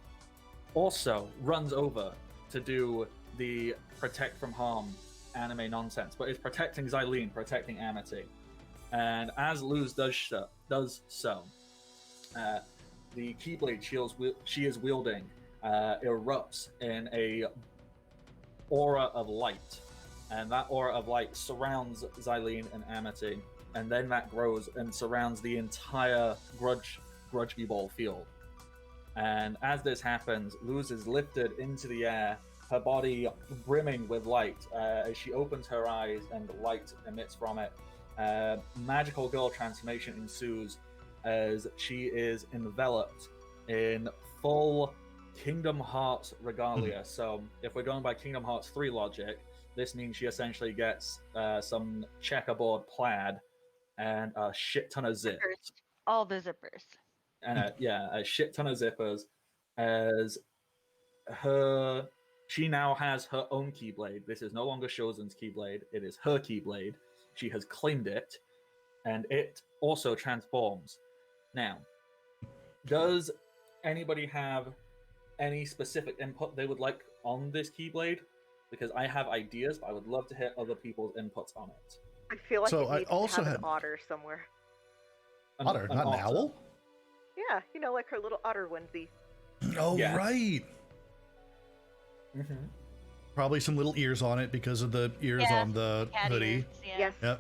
also runs over to do the protect from harm anime nonsense, but is protecting Xylene, protecting Amity. And as Luz does so, the Keyblade she is wielding erupts in a aura of light, and that aura of light surrounds Xylene and Amity, and then that grows and surrounds the entire Grudgby Ball field. And as this happens, Luz is lifted into the air, her body brimming with light. As she opens her eyes and light emits from it, magical girl transformation ensues as she is enveloped in full Kingdom Hearts regalia. So if we're going by Kingdom Hearts 3 logic, this means she essentially gets some checkerboard plaid and a shit ton of zips. All the zippers. And a shit ton of zippers, as she now has her own Keyblade. This is no longer Shozen's Keyblade, it is her Keyblade. She has claimed it, and it also transforms. Now, does anybody have any specific input they would like on this Keyblade? Because I have ideas, but I would love to hear other people's inputs on it. I feel like So it I needs also to have had- an otter somewhere. Otter, not an owl? Yeah, like her little otter onesie. Oh, Yeah. right. Mm-hmm. Probably some little ears on it because of the ears Yeah, on the Cat hoodie. ears, yeah. Yes. Yep.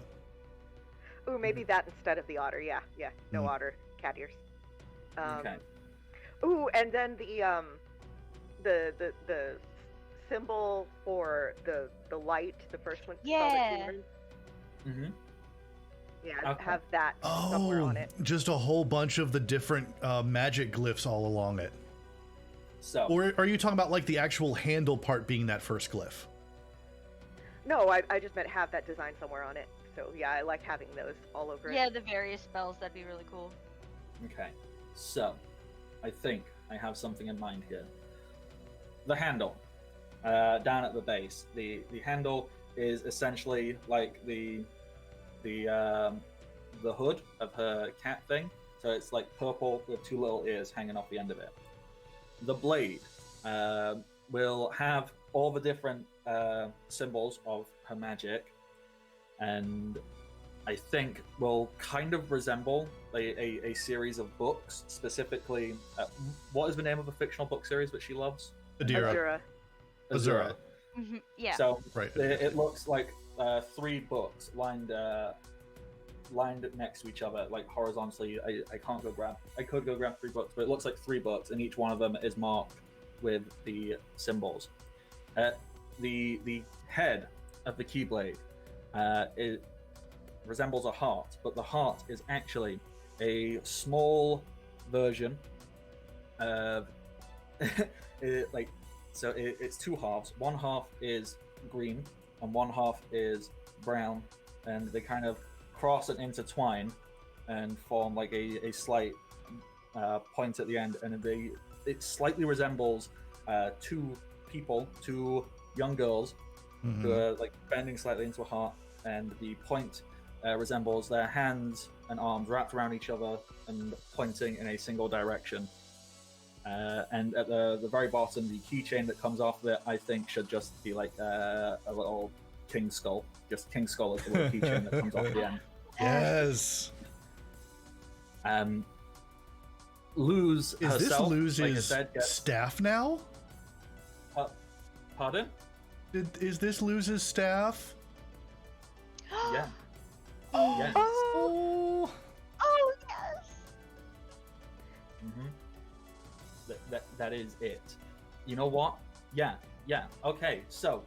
Ooh, maybe that instead of the otter. Yeah. No Mm. otter, cat ears. Okay. Ooh, and then the symbol for the light, the first one. Yeah. Mm-hmm. Yeah, Okay. have that somewhere Oh, on it. just a whole bunch of the different magic glyphs all along it. So, Or are you talking about like the actual handle part being that first glyph? No, I just meant have that design somewhere on it. So yeah, I like having those all over Yeah, it. the various spells, that'd be really cool. okay. So, I think I have something in mind here. The handle, down at the base. The handle is essentially like the hood of her cat thing. So it's like purple with two little ears hanging off the end of it. The blade will have all the different symbols of her magic, and I think will kind of resemble a series of books. Specifically, what is the name of the fictional book series that she loves? Adira. Azura. Yeah. So Right. it looks like 3 books lined next to each other, like horizontally. I can't go grab. I could go grab 3 books, but it looks like 3 books, and each one of them is marked with the symbols. The head of the Keyblade it resembles a heart, but the heart is actually a small version of it's 2 halves. One half is green and one half is brown, and they kind of cross and intertwine and form like a slight point at the end, and it slightly resembles 2 young girls Mhm. who are like bending slightly into a heart, and the point resembles their hands and arms wrapped around each other and pointing in a single direction. And at the very bottom, the keychain that comes off of it, I think, should just be like a little king skull. Just king skull is the little keychain that comes off the end. Yes. Luz Is this herself, Luz's like I said, gets... staff now? Pardon? Is this Luz's staff? Yeah. Oh, Yes. Oh. oh yes. That is it. You know what? Yeah. Okay, so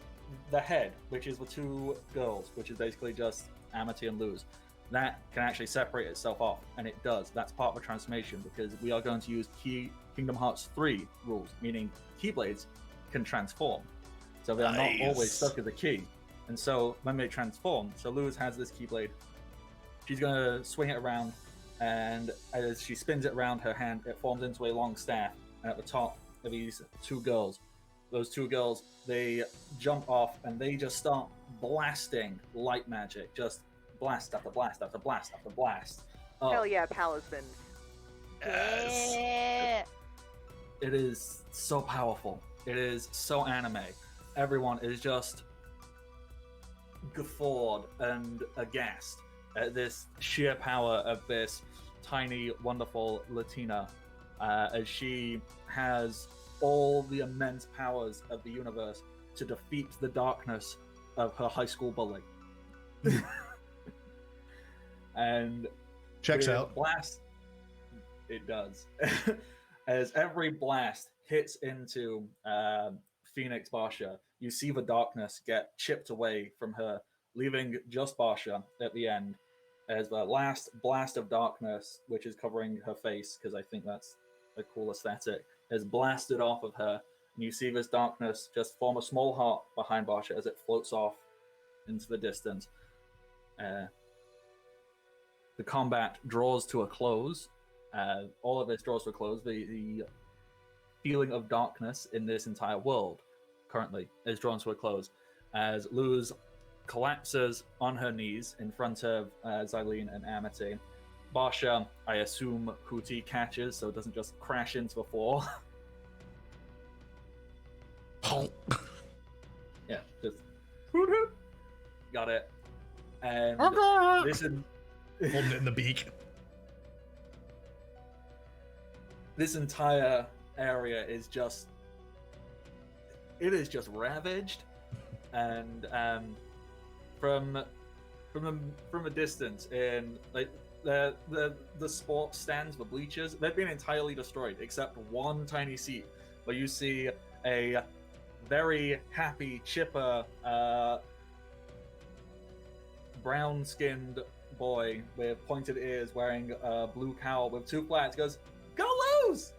the head, which is the 2 girls, which is basically just Amity and Luz, that can actually separate itself off, and it does. That's part of the transformation, because we are going to use Kingdom Hearts 3 rules, meaning Keyblades can transform. So they are not always stuck as a key. And so when they transform, so Luz has this Keyblade. She's going to swing it around, and as she spins it around her hand, it forms into a long staff. And at the top of these 2 girls, those 2 girls, they jump off and they just start blasting light magic. Just blast after blast after blast after blast. Hell yeah, Palisman. Yeah. it is so powerful. It is so anime. Everyone is just guffawed and aghast at this sheer power of this tiny, wonderful Latina, as she has all the immense powers of the universe to defeat the darkness of her high school bully. And Checks with out. Blast, it does. As every blast hits into Phoenix Barsha, you see the darkness get chipped away from her, leaving just Barsha at the end as the last blast of darkness, which is covering her face, because I think that's a cool aesthetic, has blasted off of her. And you see this darkness just form a small heart behind Barsha as it floats off into the distance. The combat draws to a close. All of this draws to a close. The feeling of darkness in this entire world currently is drawn to a close as Luz collapses on her knees in front of Xylene and Amity. Barsha, I assume Hootie catches so it doesn't just crash into the floor. Yeah, just got it. And listen, Holding it in the beak. this entire area is just ravaged, and from a distance, in like the sports stands, the bleachers, they've been entirely destroyed except one tiny seat where you see a very happy, chipper, brown-skinned boy with pointed ears wearing a blue cowl with two flags goes, "Go Lose!"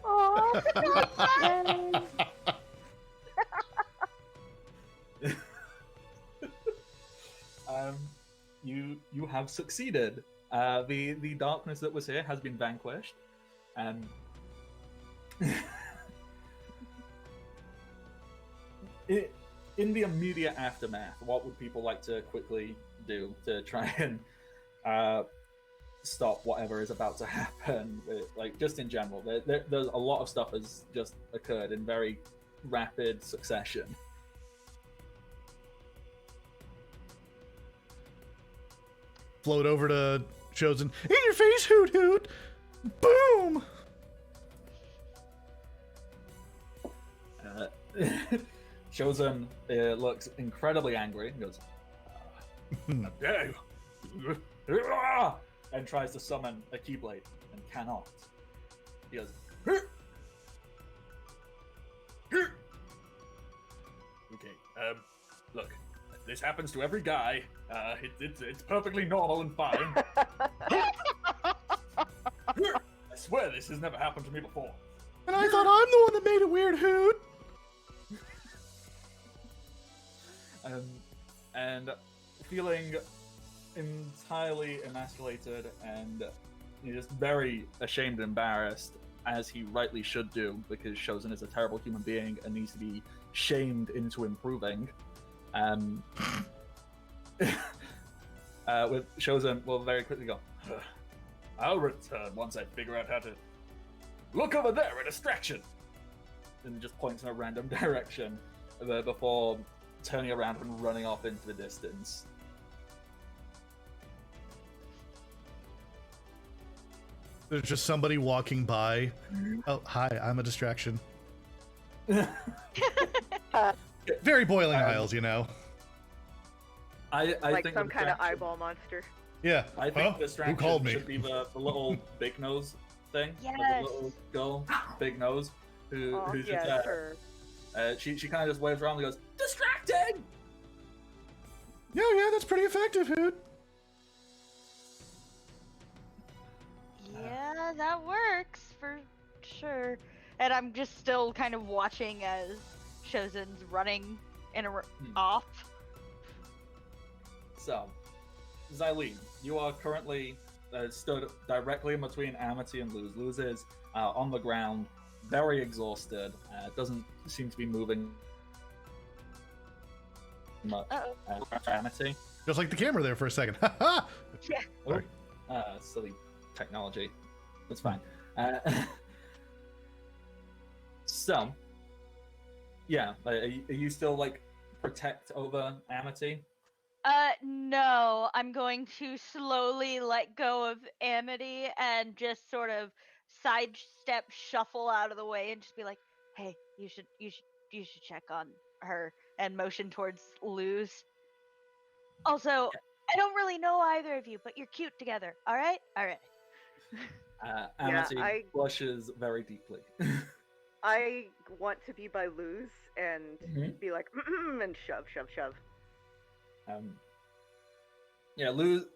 Oh, You have succeeded. The darkness that was here has been vanquished, and in the immediate aftermath, what would people like to quickly do to try and stop whatever is about to happen? Like, just in general, there's a lot of stuff has just occurred in very rapid succession. Float over to Chosen. In your face, Hoot Hoot! Boom! Chosen looks incredibly angry and goes, "How dare you!" and tries to summon a Keyblade and cannot. He goes, "Okay, look, this happens to every guy. It's perfectly normal and fine. I swear this has never happened to me before." And I thought I'm the one that made it weird, Hoot! And feeling entirely emasculated and just very ashamed and embarrassed, as he rightly should do, because Chosen is a terrible human being and needs to be shamed into improving. With Chosen will very quickly go, "I'll return once I figure out how to look over there, a distraction," and just points in a random direction before turning around and running off into the distance. There's just somebody walking by. Oh, hi, I'm a distraction. Very boiling aisles, you know. I like think some the kind of distraction- eyeball monster. Yeah. I think the Who distraction called me? should be the little big nose thing. Yes. The little girl, big nose, Oh, who's yeah, just her. she kind of just waves around and goes, "Distracting!" Yeah, that's pretty effective, Hoot. Yeah, that works for sure. And I'm just still kind of watching as Chosen's running off. So, Xylene, you are currently stood directly in between Amity and Luz. Luz is on the ground, very exhausted. Doesn't seem to be moving much. Amity. Just like the camera there for a second. Ha ha! Yeah. Sorry. Silly technology. That's fine. So, yeah, are you still like protect over Amity? No, I'm going to slowly let go of Amity and just sort of sidestep, shuffle out of the way, and just be like, "Hey, you should check on her," and motion towards Luz. Also, I don't really know either of you, but you're cute together. All right, all right. Yeah, Amity blushes very deeply. I want to be by Luz and Mhm. be like, and shove, shove, shove. Um, yeah, Luz.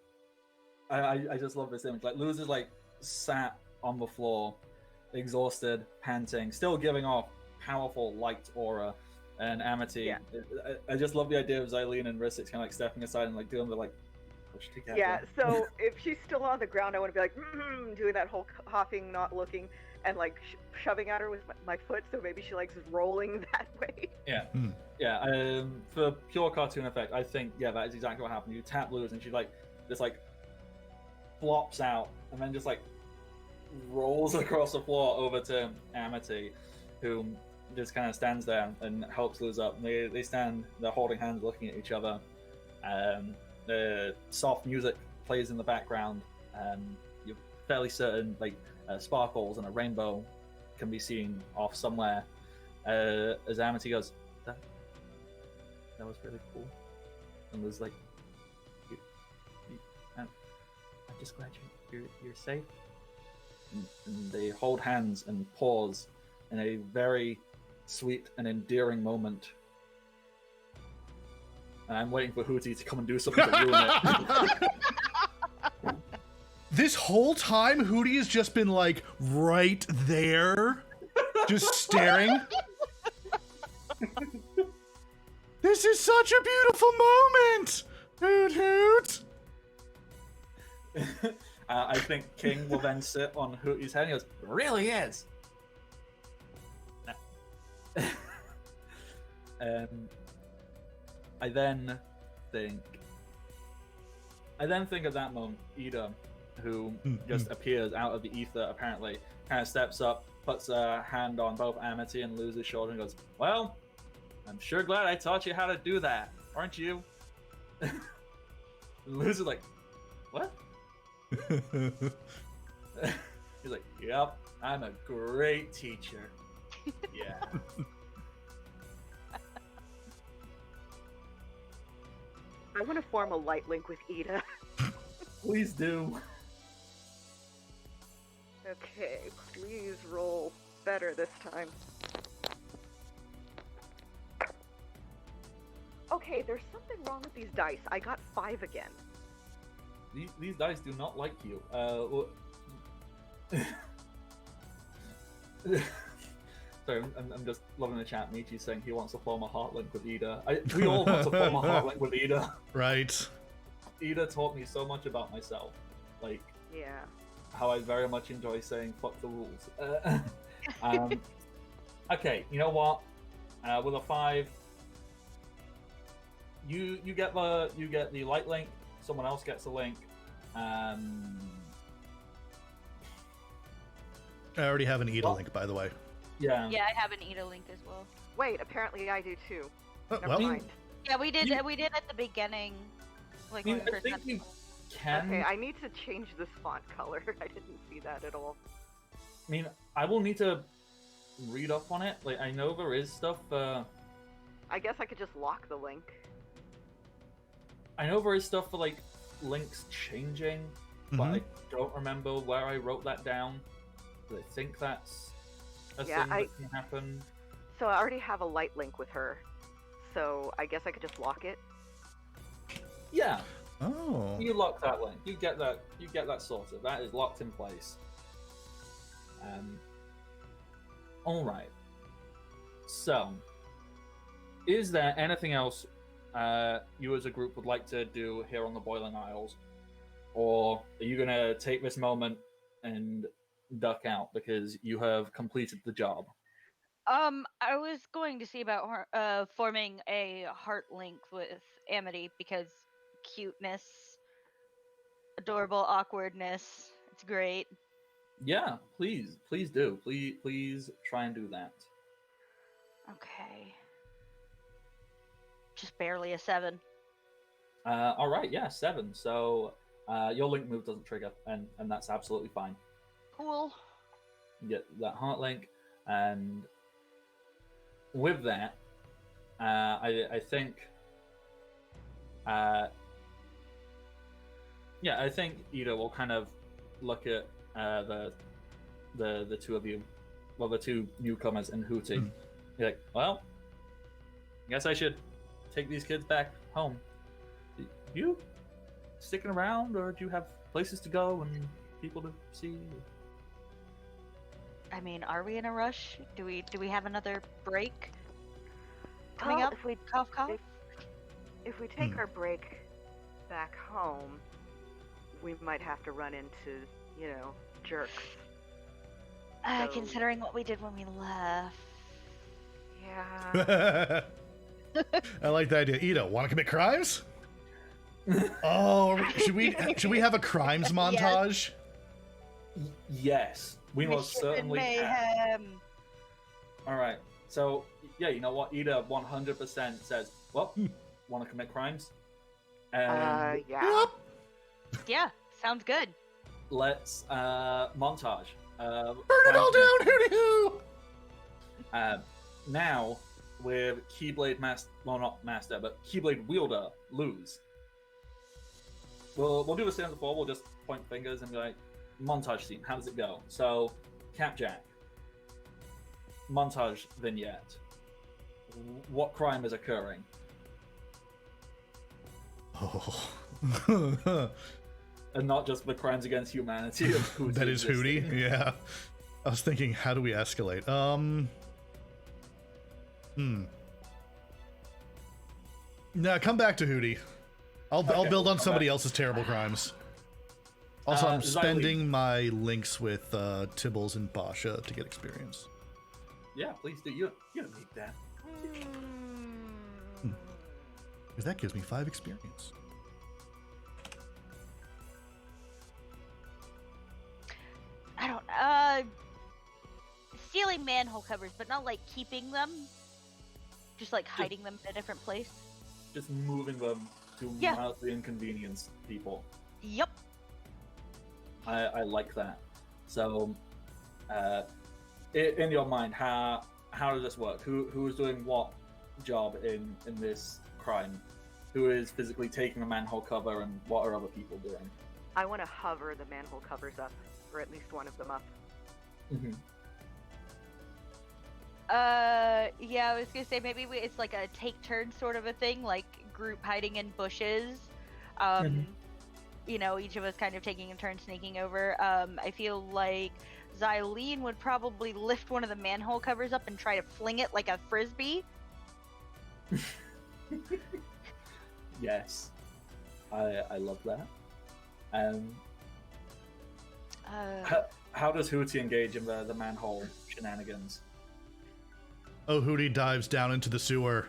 I just love this image. Like Luz is like sat on the floor, exhausted, panting, still giving off powerful light aura. And Amity, Yeah. I just love the idea of Xylene and Rissix kind of like stepping aside and like doing the like push together. Yeah, so if she's still on the ground, I want to be like, doing that whole hopping, not looking, and like shoving at her with my foot, so maybe she likes rolling that way. Yeah, yeah. For pure cartoon effect, I think that is exactly what happened. You tap Luz and she like just like flops out and then just like rolls across the floor over to Amity, who just kind of stands there and helps Luz up. They stand, they're holding hands, looking at each other. The soft music plays in the background. You're fairly certain like sparkles and a rainbow can be seen off somewhere. As Amity goes, that was really cool. And Luz like, I'm just glad you're safe. And they hold hands and pause in a very sweet and endearing moment. And I'm waiting for Hootie to come and do something to ruin it. This whole time, Hootie has just been like right there, just staring. This is such a beautiful moment! Hoot hoot! I think King will then sit on Hootie's head and he goes, "It really is." I then think at that moment, Ida, who just appears out of the ether, apparently, kind of steps up, puts a hand on both Amity and Luz's shoulder and goes, "Well, I'm sure glad I taught you how to do that, aren't you?" Luz is like, "What?" He's like, "Yep, I'm a great teacher." Yeah. I want to form a light link with Ida. Please do. Okay, please roll better this time. Okay, there's something wrong with these dice. I got 5 again. These dice do not like you. Sorry, I'm just loving the chat. Michi saying he wants to form a heart link with Ida. We all want to form a heart link with Ida. Right. Ida taught me so much about myself. Like, Yeah. how I very much enjoy saying "fuck the rules." Okay, you know what? With a 5, you get the light link. Someone else gets a link. I already have an Ida Well- link, by the way. Yeah. Yeah, I have an Ida link as well. Wait, apparently I do too. Never Well, mind. Yeah, we did. You- We did at the beginning. Like I mean, when we I first think got you the- can. Okay, I need to change this font color. I didn't see that at all. I mean, I will need to read up on it. Like, I know there is stuff. I guess I could just lock the link. I know there is stuff for like links changing, but I don't remember where I wrote that down. But I think that's a Yeah, thing that can happen. So I already have a light link with her. So I guess I could just lock it. Yeah, Oh. you lock that link. You get that sorted. That is locked in place. All right. So, is there anything else you as a group would like to do here on the Boiling Isles, or are you gonna take this moment and duck out because you have completed the job? I was going to see about forming a heart link with Amity because cuteness, adorable awkwardness. It's great. Yeah, please do. Please try and do that. Okay. Just barely a 7. All right, yeah, 7. So your link move doesn't trigger, and that's absolutely fine. Cool. You get that heart link, and with that, I think, yeah, I think Ida will kind of look at the two of you, well, the two newcomers and Hootie. You're like, well, I guess I should take these kids back home. You sticking around, or do you have places to go and people to see? I mean, are we in a rush? Do we have another break coming Well, up? Cough, cough. If we take our break back home, we might have to run into, jerks. So- Considering what we did when we left. Yeah. I like the idea. Ida, want to commit crimes? Oh, should we have a crimes montage? Yes, we most certainly can. Mayhem. All right, so yeah, you know what? Ida 100% says, "Well, want to commit crimes?" And Yeah. Yeah, sounds good. let's montage. Burn it all down, hooty-hoo! Now with Keyblade Master, well, not Master, but Keyblade Wielder lose. We'll do the same as before. We'll just point fingers and be like, montage scene. How does it go? So, Capjack, montage vignette. What crime is occurring? Oh. And not just the crimes against humanity of Hootie. That is Hootie, existing. yeah. I was thinking, how do we escalate? Nah, come back to Hootie. I'll Okay, build on come somebody back. else's terrible crimes. Also, I'm Xylene. spending my links with Tibbles and Basha to get experience. Yeah, please do. You don't need that. Because that gives me 5 experience. I don't stealing manhole covers, but not like keeping them. Just like hiding them in a different place. Just moving them to Yeah. mildly inconvenience people. Yep. I like that. So, in your mind, how does this work? Who is doing what job in this crime? Who is physically taking a manhole cover, and what are other people doing? I want to hover the manhole covers up, or at least one of them up. Mm-hmm. Yeah, I was gonna say maybe it's like a take turn sort of a thing, like group hiding in bushes. You know, each of us kind of taking a turn sneaking over. I feel like Xylene would probably lift one of the manhole covers up and try to fling it like a frisbee. Yes, I love that. How does Hootie engage in the manhole shenanigans? Oh, Hootie dives down into the sewer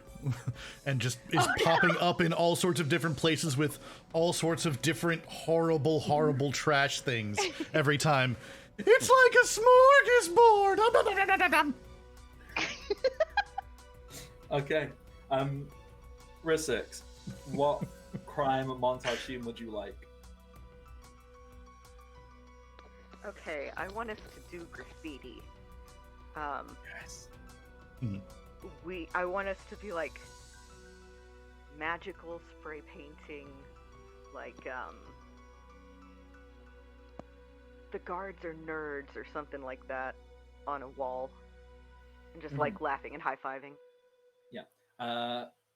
and just is popping up in all sorts of different places with all sorts of different horrible trash things every time. It's like a smorgasbord! Okay, Risix, what crime montage scene would you like? Okay, I want us to do graffiti. Yes. I want us to be like magical spray painting, like the guards are nerds or something like that on a wall, and just like laughing and high-fiving.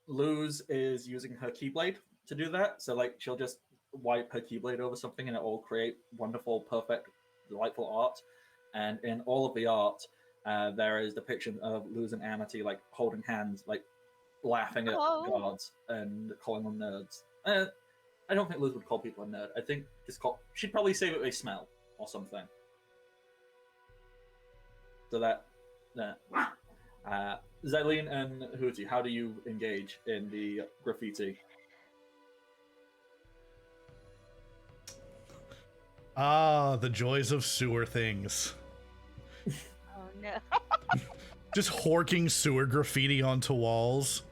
Luz is using her Keyblade to do that, so like she'll just wipe her Keyblade over something and it will create wonderful, perfect, delightful art. And in all of the art, there is depiction of Luz and Amity like holding hands, like laughing at guards and calling them nerds. I don't think Luz would call people a nerd. I think she'd probably say that they smell or something. So that Xylene and Hootie, how do you engage in the graffiti? Ah, the joys of sewer things. Oh no. Just horking sewer graffiti onto walls.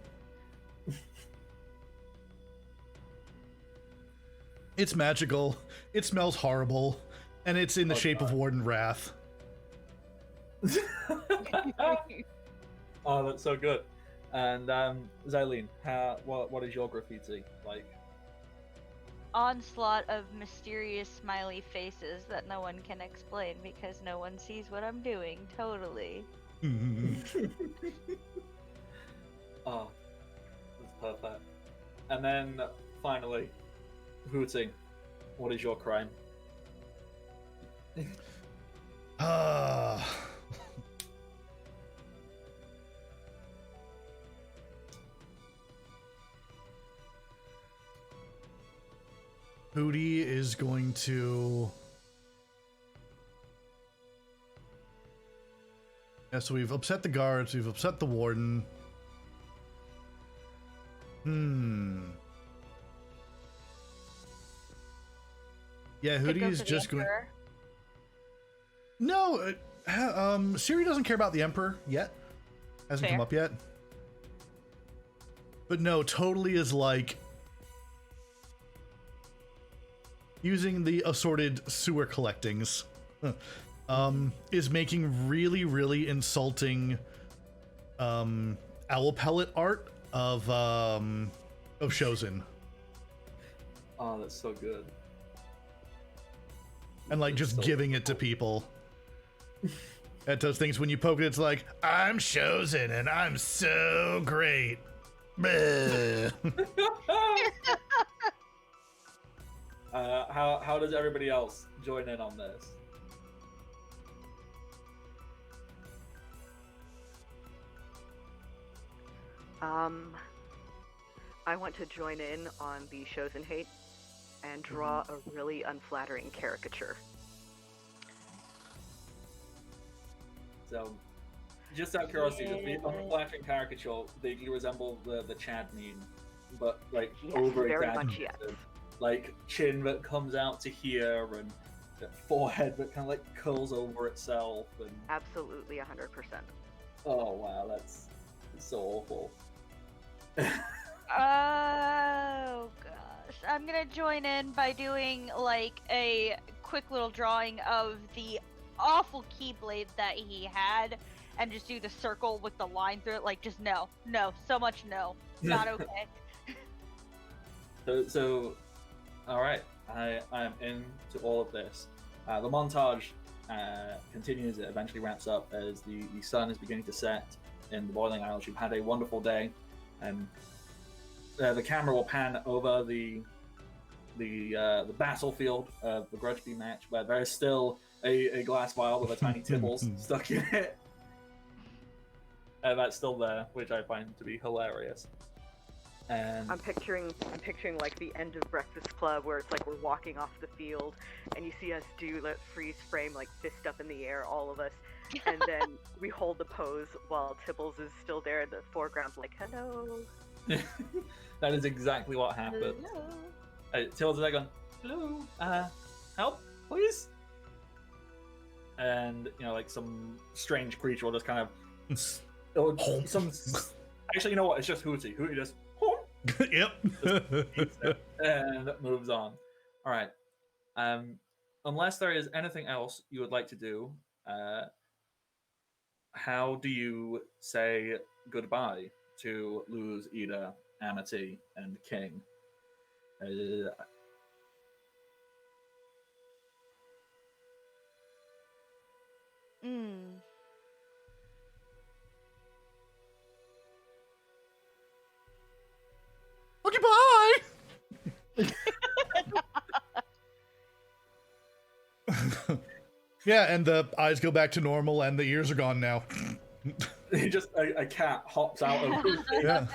It's magical. It smells horrible, and it's in the shape of Warden Wrath. Oh, that's so good. And Xylene, what is your graffiti like? Onslaught of mysterious smiley faces that no one can explain because no one sees what I'm doing. Totally. Oh, that's perfect. And then finally, Hooting, what is your crime? Hootie is going to... Yeah, so we've upset the guards, we've upset the warden. Yeah, Could Hootie go is for the just going... Emperor. No, Siri doesn't care about the Emperor yet. Hasn't come Fair. up yet. But no, totally is like... using the assorted sewer collectings. Is making really, really insulting owl pellet art of Shozen. Oh, that's so good. And like just So giving it to people. It does things when you poke it, it's like, I'm Shozen and I'm so great. Bleh. How does everybody else join in on this? I want to join in on the Shozen hate and draw a really unflattering caricature. So, just out of curiosity, does the unflattering caricature vaguely resemble the Chad meme, but like Yes, over very much, exaggerated? yes. Like chin that comes out to here, and the forehead that kind of like curls over itself, and Absolutely 100%. oh wow, that's so awful. Oh gosh. I'm gonna join in by doing like a quick little drawing of the awful keyblade that he had and just do the circle with the line through it. Like, just no, so much no. Not okay. So all right, I'm into all of this. The montage continues. It eventually wraps up as the sun is beginning to set in the Boiling Isles. You've had a wonderful day, and the camera will pan over the battlefield of the Grudgby match, where there is still a glass vial with a tiny Tibbles stuck in it. That's still there, which I find to be hilarious. And I'm picturing like the end of Breakfast Club where it's like we're walking off the field and you see us do that freeze frame, like fist up in the air, all of us, and then we hold the pose while Tibbles is still there in the foreground, like hello. that is exactly what happened. Tibbles is there going, hello, help, please. And you know, like some strange creature will just kind of, actually, you know what? It's just Hootie. Hootie just. Yep. And moves on. All right. Unless there is anything else you would like to do, how do you say goodbye to Luz, Ida, Amity, and King? Okay, bye. Yeah, and the eyes go back to normal, and the ears are gone now. Just a cat hops out of Hootie. Yeah.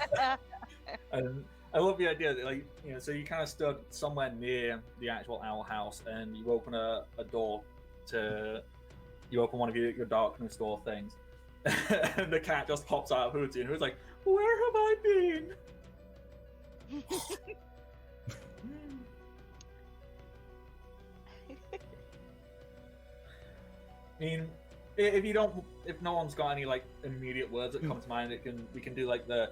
And I love the idea that, like, you know, so you kind of stood somewhere near the actual owl house, and you open a door you open one of your darkness door things, and the cat just pops out of Hootie, and Hootie's like, "Where have I been?" I mean, if no one's got any like immediate words that come to mind, we can do like the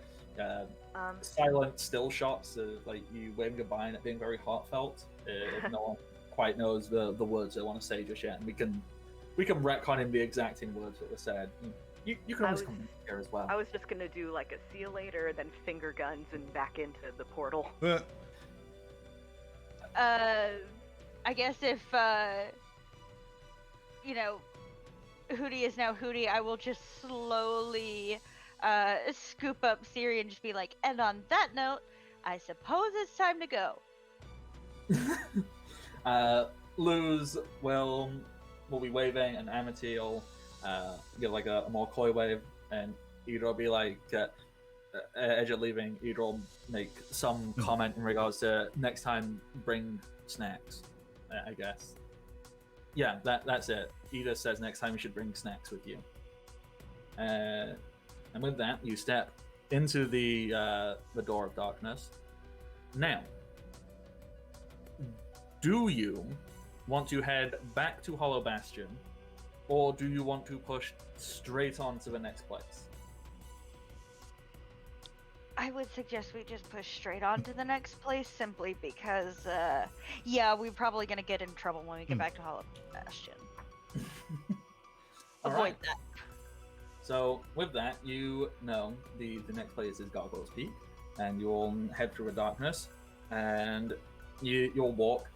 silent still shots of like you waving goodbye and it being very heartfelt. If no one quite knows the words they want to say just yet, and we can retcon in the exact same words that were said. You can always come here as well. I was just gonna do like a see you later, then finger guns and back into the portal. I guess if you know, Hootie is now Hootie, I will just slowly scoop up Siri and just be like, and on that note, I suppose it's time to go. Luz will be waving, and Amity will give like a more coy wave, and Idra will be like, as you're leaving, Idra will make some comment in regards to next time bring snacks, I guess. Yeah, that's it. Ida says next time you should bring snacks with you. And with that, you step into the door of darkness. Now, do you want to head back to Hollow Bastion, or do you want to push straight on to the next place? I would suggest we just push straight on to the next place, simply because, yeah, we're probably going to get in trouble when we get back to Hollow Bastion. Avoid that. So, with that, you know the next place is Gargoyle's Peak, and you'll head through the darkness, and you'll walk.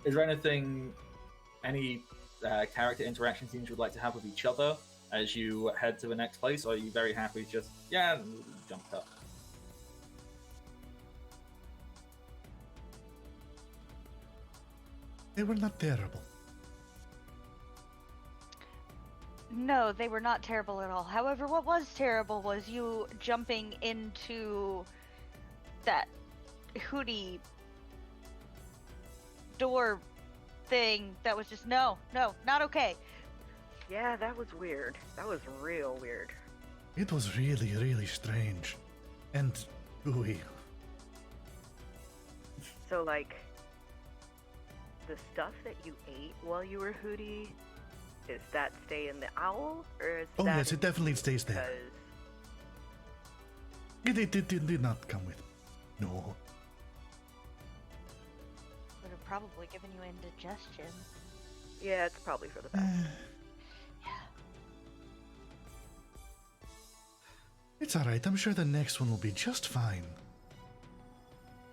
Is there any character interaction scenes you would like to have with each other as you head to the next place, or are you very happy just, jump up? They were not terrible. No, they were not terrible at all. However, what was terrible was you jumping into that Hootie door thing that was just, no, not okay. Yeah, that was weird. That was real weird. It was really, really strange. And gooey. So, like, the stuff that you ate while you were Hootie, is that stay in the owl, or is Oh that yes, it definitely stays there. It did not come with. No. Would have probably given you indigestion. Yeah, it's probably for the best. It's alright, I'm sure the next one will be just fine.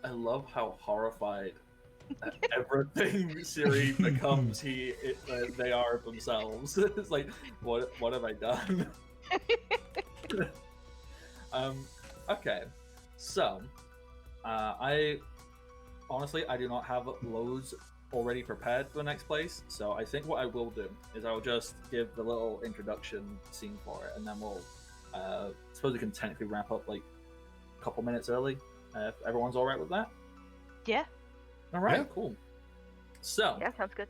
I love how horrified at everything Siri becomes they are themselves. It's like, what have I done? Okay, so I honestly do not have loads already prepared for the next place, so I think what I will do is I'll just give the little introduction scene for it, and then we'll suppose we can technically wrap up like a couple minutes early, if everyone's all right with that. Yeah. All right, Yeah. cool. So, Yeah, sounds good.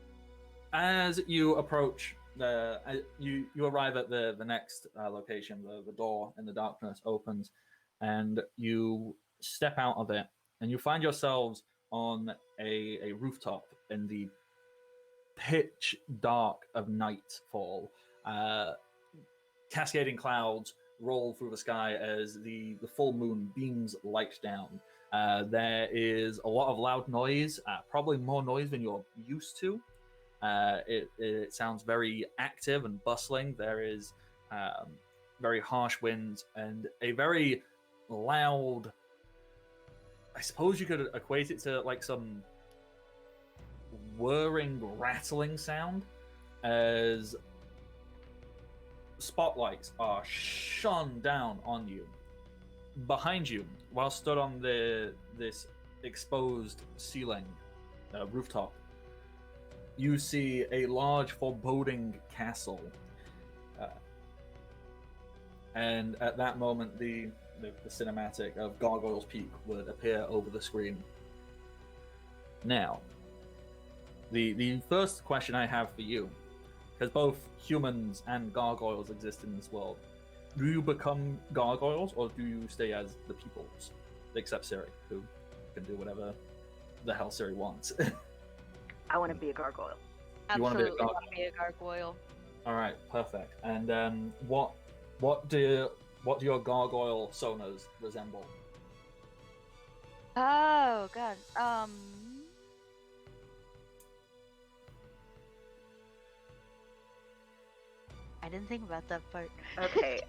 as you approach you arrive at the next location, the door in the darkness opens, and you step out of it, and you find yourselves on a rooftop in the pitch dark of nightfall. Cascading clouds roll through the sky as the full moon beams light down. There is a lot of loud noise, probably more noise than you're used to. It sounds very active and bustling. There is very harsh winds and a very loud, I suppose you could equate it to like some whirring, rattling sound as spotlights are shone down on you. Behind you, while stood on this exposed ceiling, rooftop, you see a large, foreboding castle. And at that moment, the cinematic of Gargoyle's Peak would appear over the screen. Now, the first question I have for you, because both humans and gargoyles exist in this world, do you become gargoyles, or do you stay as the peoples, except Siri, who can do whatever the hell Siri wants? I want to be a gargoyle. You wanna be a Absolutely want to be a gargoyle. All right, perfect. And what do your gargoyle sonas resemble? Oh god. I didn't think about that part. Okay,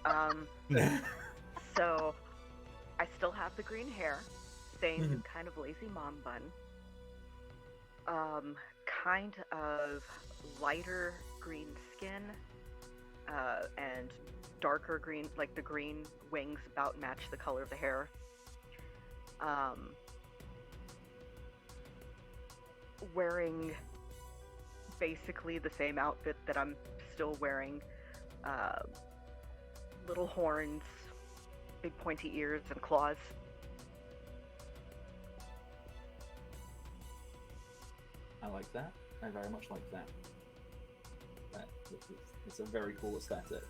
so I still have the green hair, same kind of lazy mom bun. Kind of lighter green skin, and darker green, like the green wings about match the color of the hair. Wearing basically the same outfit that I'm still wearing. Little horns, big pointy ears, and claws. I like that. I very much like that. It's a very cool aesthetic.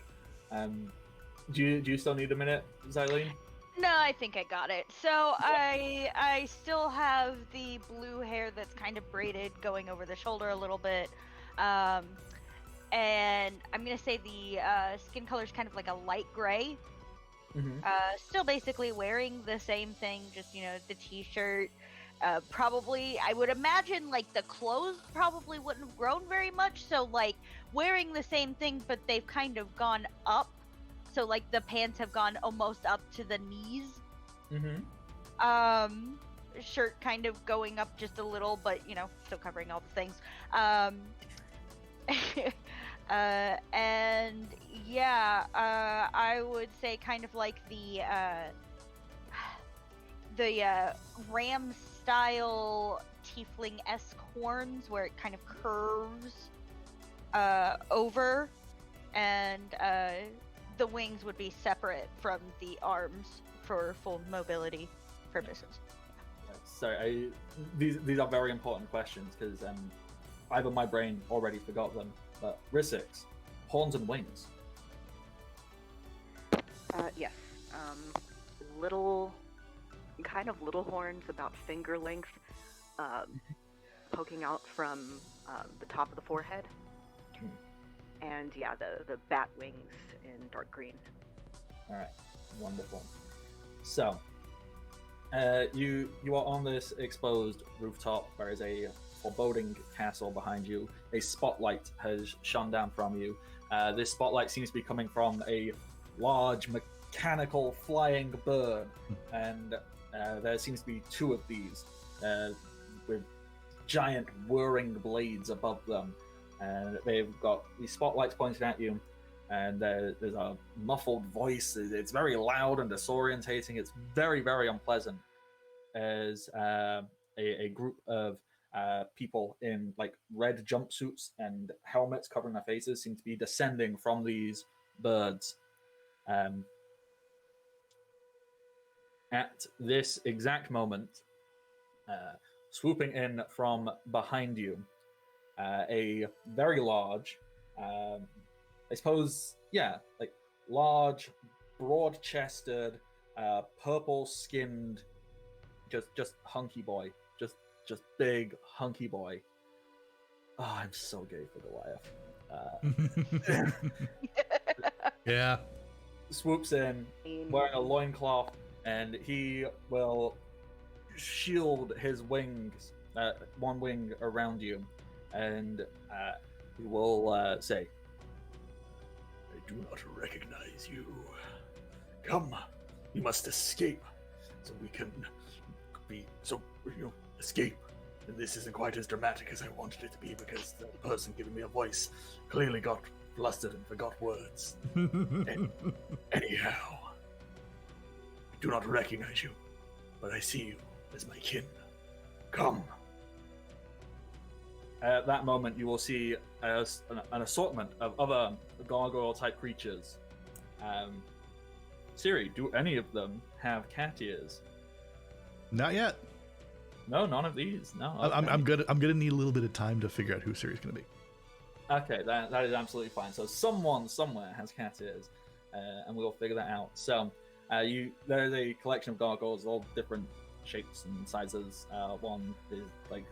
Do you still need a minute, Xylene? No, I think I got it. So I still have the blue hair that's kind of braided going over the shoulder a little bit. And I'm gonna say the skin color is kind of like a light gray. Still basically wearing the same thing, just the t-shirt. Probably, I would imagine like the clothes probably wouldn't have grown very much. So like wearing the same thing, but they've kind of gone up. So like the pants have gone almost up to the knees. Shirt kind of going up just a little, but still covering all the things. And yeah, I would say kind of like the ram style tiefling-esque horns, where it kind of curves over, and the wings would be separate from the arms for full mobility purposes. Sorry, these are very important questions because either my brain already forgot them. But Rissix, horns and wings. Yes. Little horns about finger length, poking out from the top of the forehead. And yeah, the bat wings in dark green. All right, wonderful. So, you are on this exposed rooftop. There is a foreboding castle behind you. A spotlight has shone down from you. This spotlight seems to be coming from a large mechanical flying bird, and there seems to be two of these with giant whirring blades above them. And they've got these spotlights pointed at you, and there's a muffled voice. It's very loud and disorientating. It's very, very unpleasant as a group of people in like red jumpsuits and helmets covering their faces seem to be descending from these birds. At this exact moment, swooping in from behind you, a very large, I suppose, like large, broad-chested, purple-skinned, just hunky boy, just big hunky boy. Oh, I'm so gay for Goliath. Yeah. Swoops in, wearing a loincloth, and he will shield his wings, one wing around you, and he will say, "I do not recognize you. Come, you must escape, so we can escape. And this isn't quite as dramatic as I wanted it to be, because the person giving me a voice clearly got flustered and forgot words. Anyhow, I do not recognize you, but I see you as my kin. Come." At that moment, you will see an assortment of other gargoyle-type creatures. Siri, do any of them have cat ears? Not yet. No, none of these. No. Okay. I'm gonna need a little bit of time to figure out who Siri's gonna be. Okay, that is absolutely fine. So someone somewhere has cat ears, and we'll figure that out. So there's a collection of gargoyles, all different shapes and sizes. One is like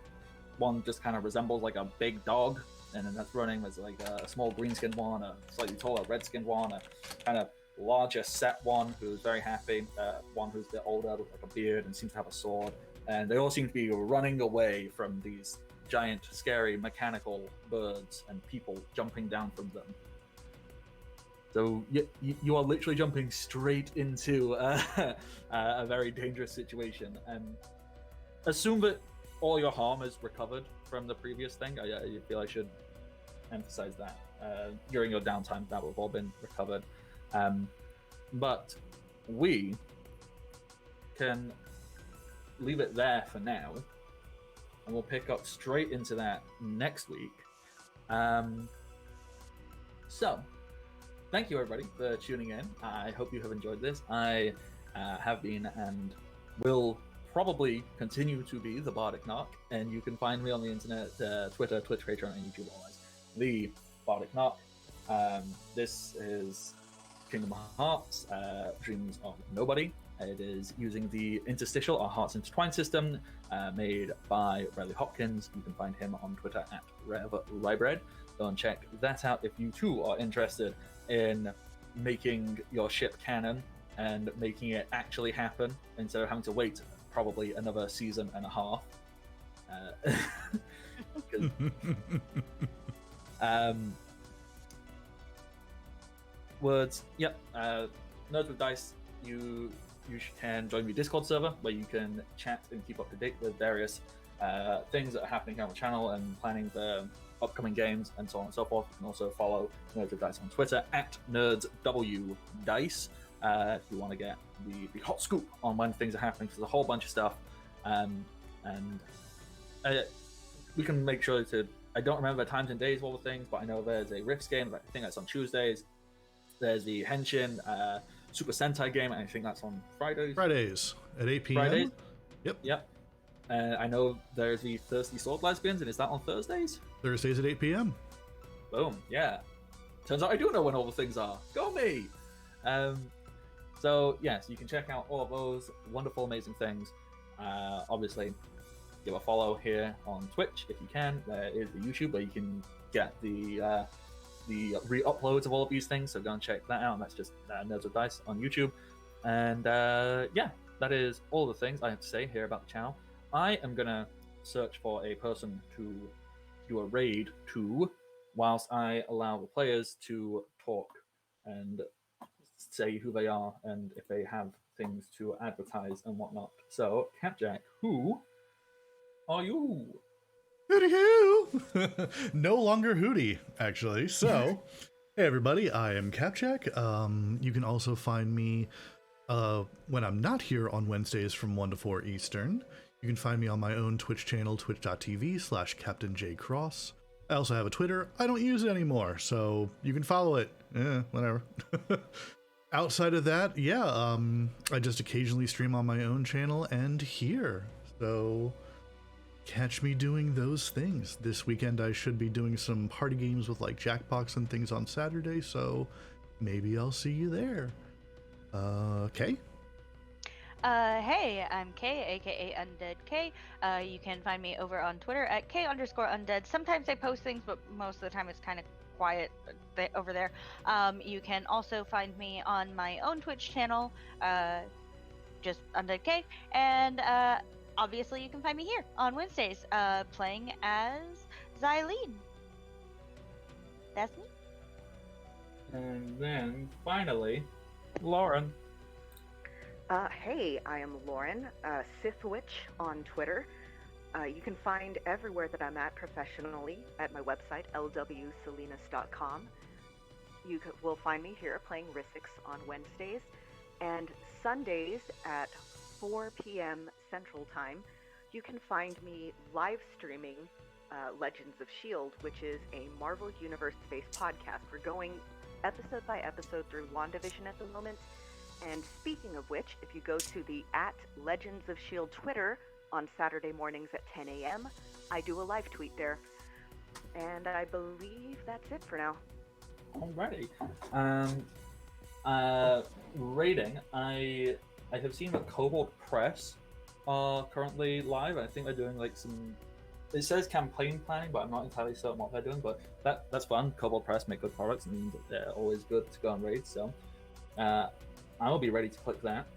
one just kind of resembles like a big dog, and then that's running. There's like a small green-skinned one, a slightly taller red-skinned one, a kind of larger set one who's very happy, one who's a bit older with like a beard and seems to have a sword, and they all seem to be running away from these giant, scary, mechanical birds and people jumping down from them. So you are literally jumping straight into a very dangerous situation, and assume that all your harm is recovered from the previous thing. I feel I should emphasize that. During your downtime, that would have all been recovered. But we can leave it there for now, and we'll pick up straight into that next week. So, thank you everybody for tuning in. I hope you have enjoyed this. I have been and will probably continue to be the Bardic Knock, and you can find me on the internet, Twitter, Twitch, Patreon, and YouTube always. The Bardic Knock. This is Kingdom Hearts, Dreams of Nobody. It is using the interstitial, our Hearts Intertwined system, made by Riley Hopkins. You can find him on Twitter at RevLibred. Go and check that out if you too are interested in making your ship canon and making it actually happen instead of having to wait probably another season and a half. Words. Yep. Nerds with Dice. You can join the Discord server where you can chat and keep up to date with various things that are happening here on the channel and planning the upcoming games and so on and so forth. You can also follow Nerds with Dice on Twitter at NerdsWDice if you want to get the hot scoop on when things are happening. There's a whole bunch of stuff, and we can make sure to. I don't remember the times and days of all the things, but I know there's a Rifts game. I think that's on Tuesdays. There's the Henshin Super Sentai game, and I think that's on Fridays. Fridays at 8 p.m. Fridays? Yep. I know there's the Thirsty Sword Lesbians, and is that on Thursdays? Thursdays at 8 p.m. Boom, yeah. Turns out I do know when all the things are. Go me! So, yes, you can check out all of those wonderful, amazing things. Obviously, give a follow here on Twitch if you can. There is the YouTube where you can get the re-uploads of all of these things, so go and check that out. That's just Nerds with Dice on YouTube. And yeah, that is all the things I have to say here about the channel. I am gonna search for a person to do a raid to, whilst I allow the players to talk and say who they are and if they have things to advertise and whatnot. So, Capjack, who are you? Hooty hoo! No longer Hooty, actually. So, hey everybody, I am Capjack. You can also find me when I'm not here on Wednesdays from 1 to 4 Eastern. You can find me on my own Twitch channel, twitch.tv/CaptainJCross. I also have a Twitter. I don't use it anymore, so you can follow it. Whatever. Outside of that, yeah, I just occasionally stream on my own channel and here. So catch me doing those things. This weekend I should be doing some party games with like Jackbox and things on Saturday, so maybe I'll see you there. Kay? Hey, I'm Kay, aka Undead Kay. You can find me over on Twitter at K_Undead. Sometimes I post things, but most of the time it's kind of quiet over there. You can also find me on my own Twitch channel, just Undead K, and obviously you can find me here on Wednesdays, playing as Xylene. That's me. And then, finally, Lauren. Hey, I am Lauren, Sith Witch on Twitter. You can find everywhere that I'm at professionally at my website, lwsalinas.com. You will find me here playing Rissix on Wednesdays, and Sundays at 4 p.m. Central Time. You can find me live streaming Legends of S.H.I.E.L.D., which is a Marvel Universe-based podcast. We're going episode by episode through WandaVision at the moment. And speaking of which, if you go to the @Legends of S.H.I.E.L.D. Twitter on Saturday mornings at 10 a.m., I do a live tweet there. And I believe that's it for now. Alrighty. Rating. I have seen that Kobold Press are currently live. I think they're doing like some it says campaign planning, but I'm not entirely certain what they're doing. But that's fun. Kobold Press make good products, and they're always good to go on raids. So I will be ready to click that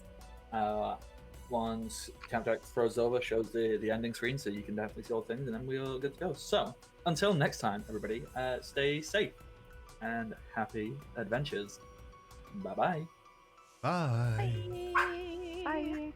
once Capjack throws over, shows the ending screen, so you can definitely see all things, and then we're good to go. So until next time, everybody, stay safe and happy adventures. Bye-bye. Bye. Bye. Bye.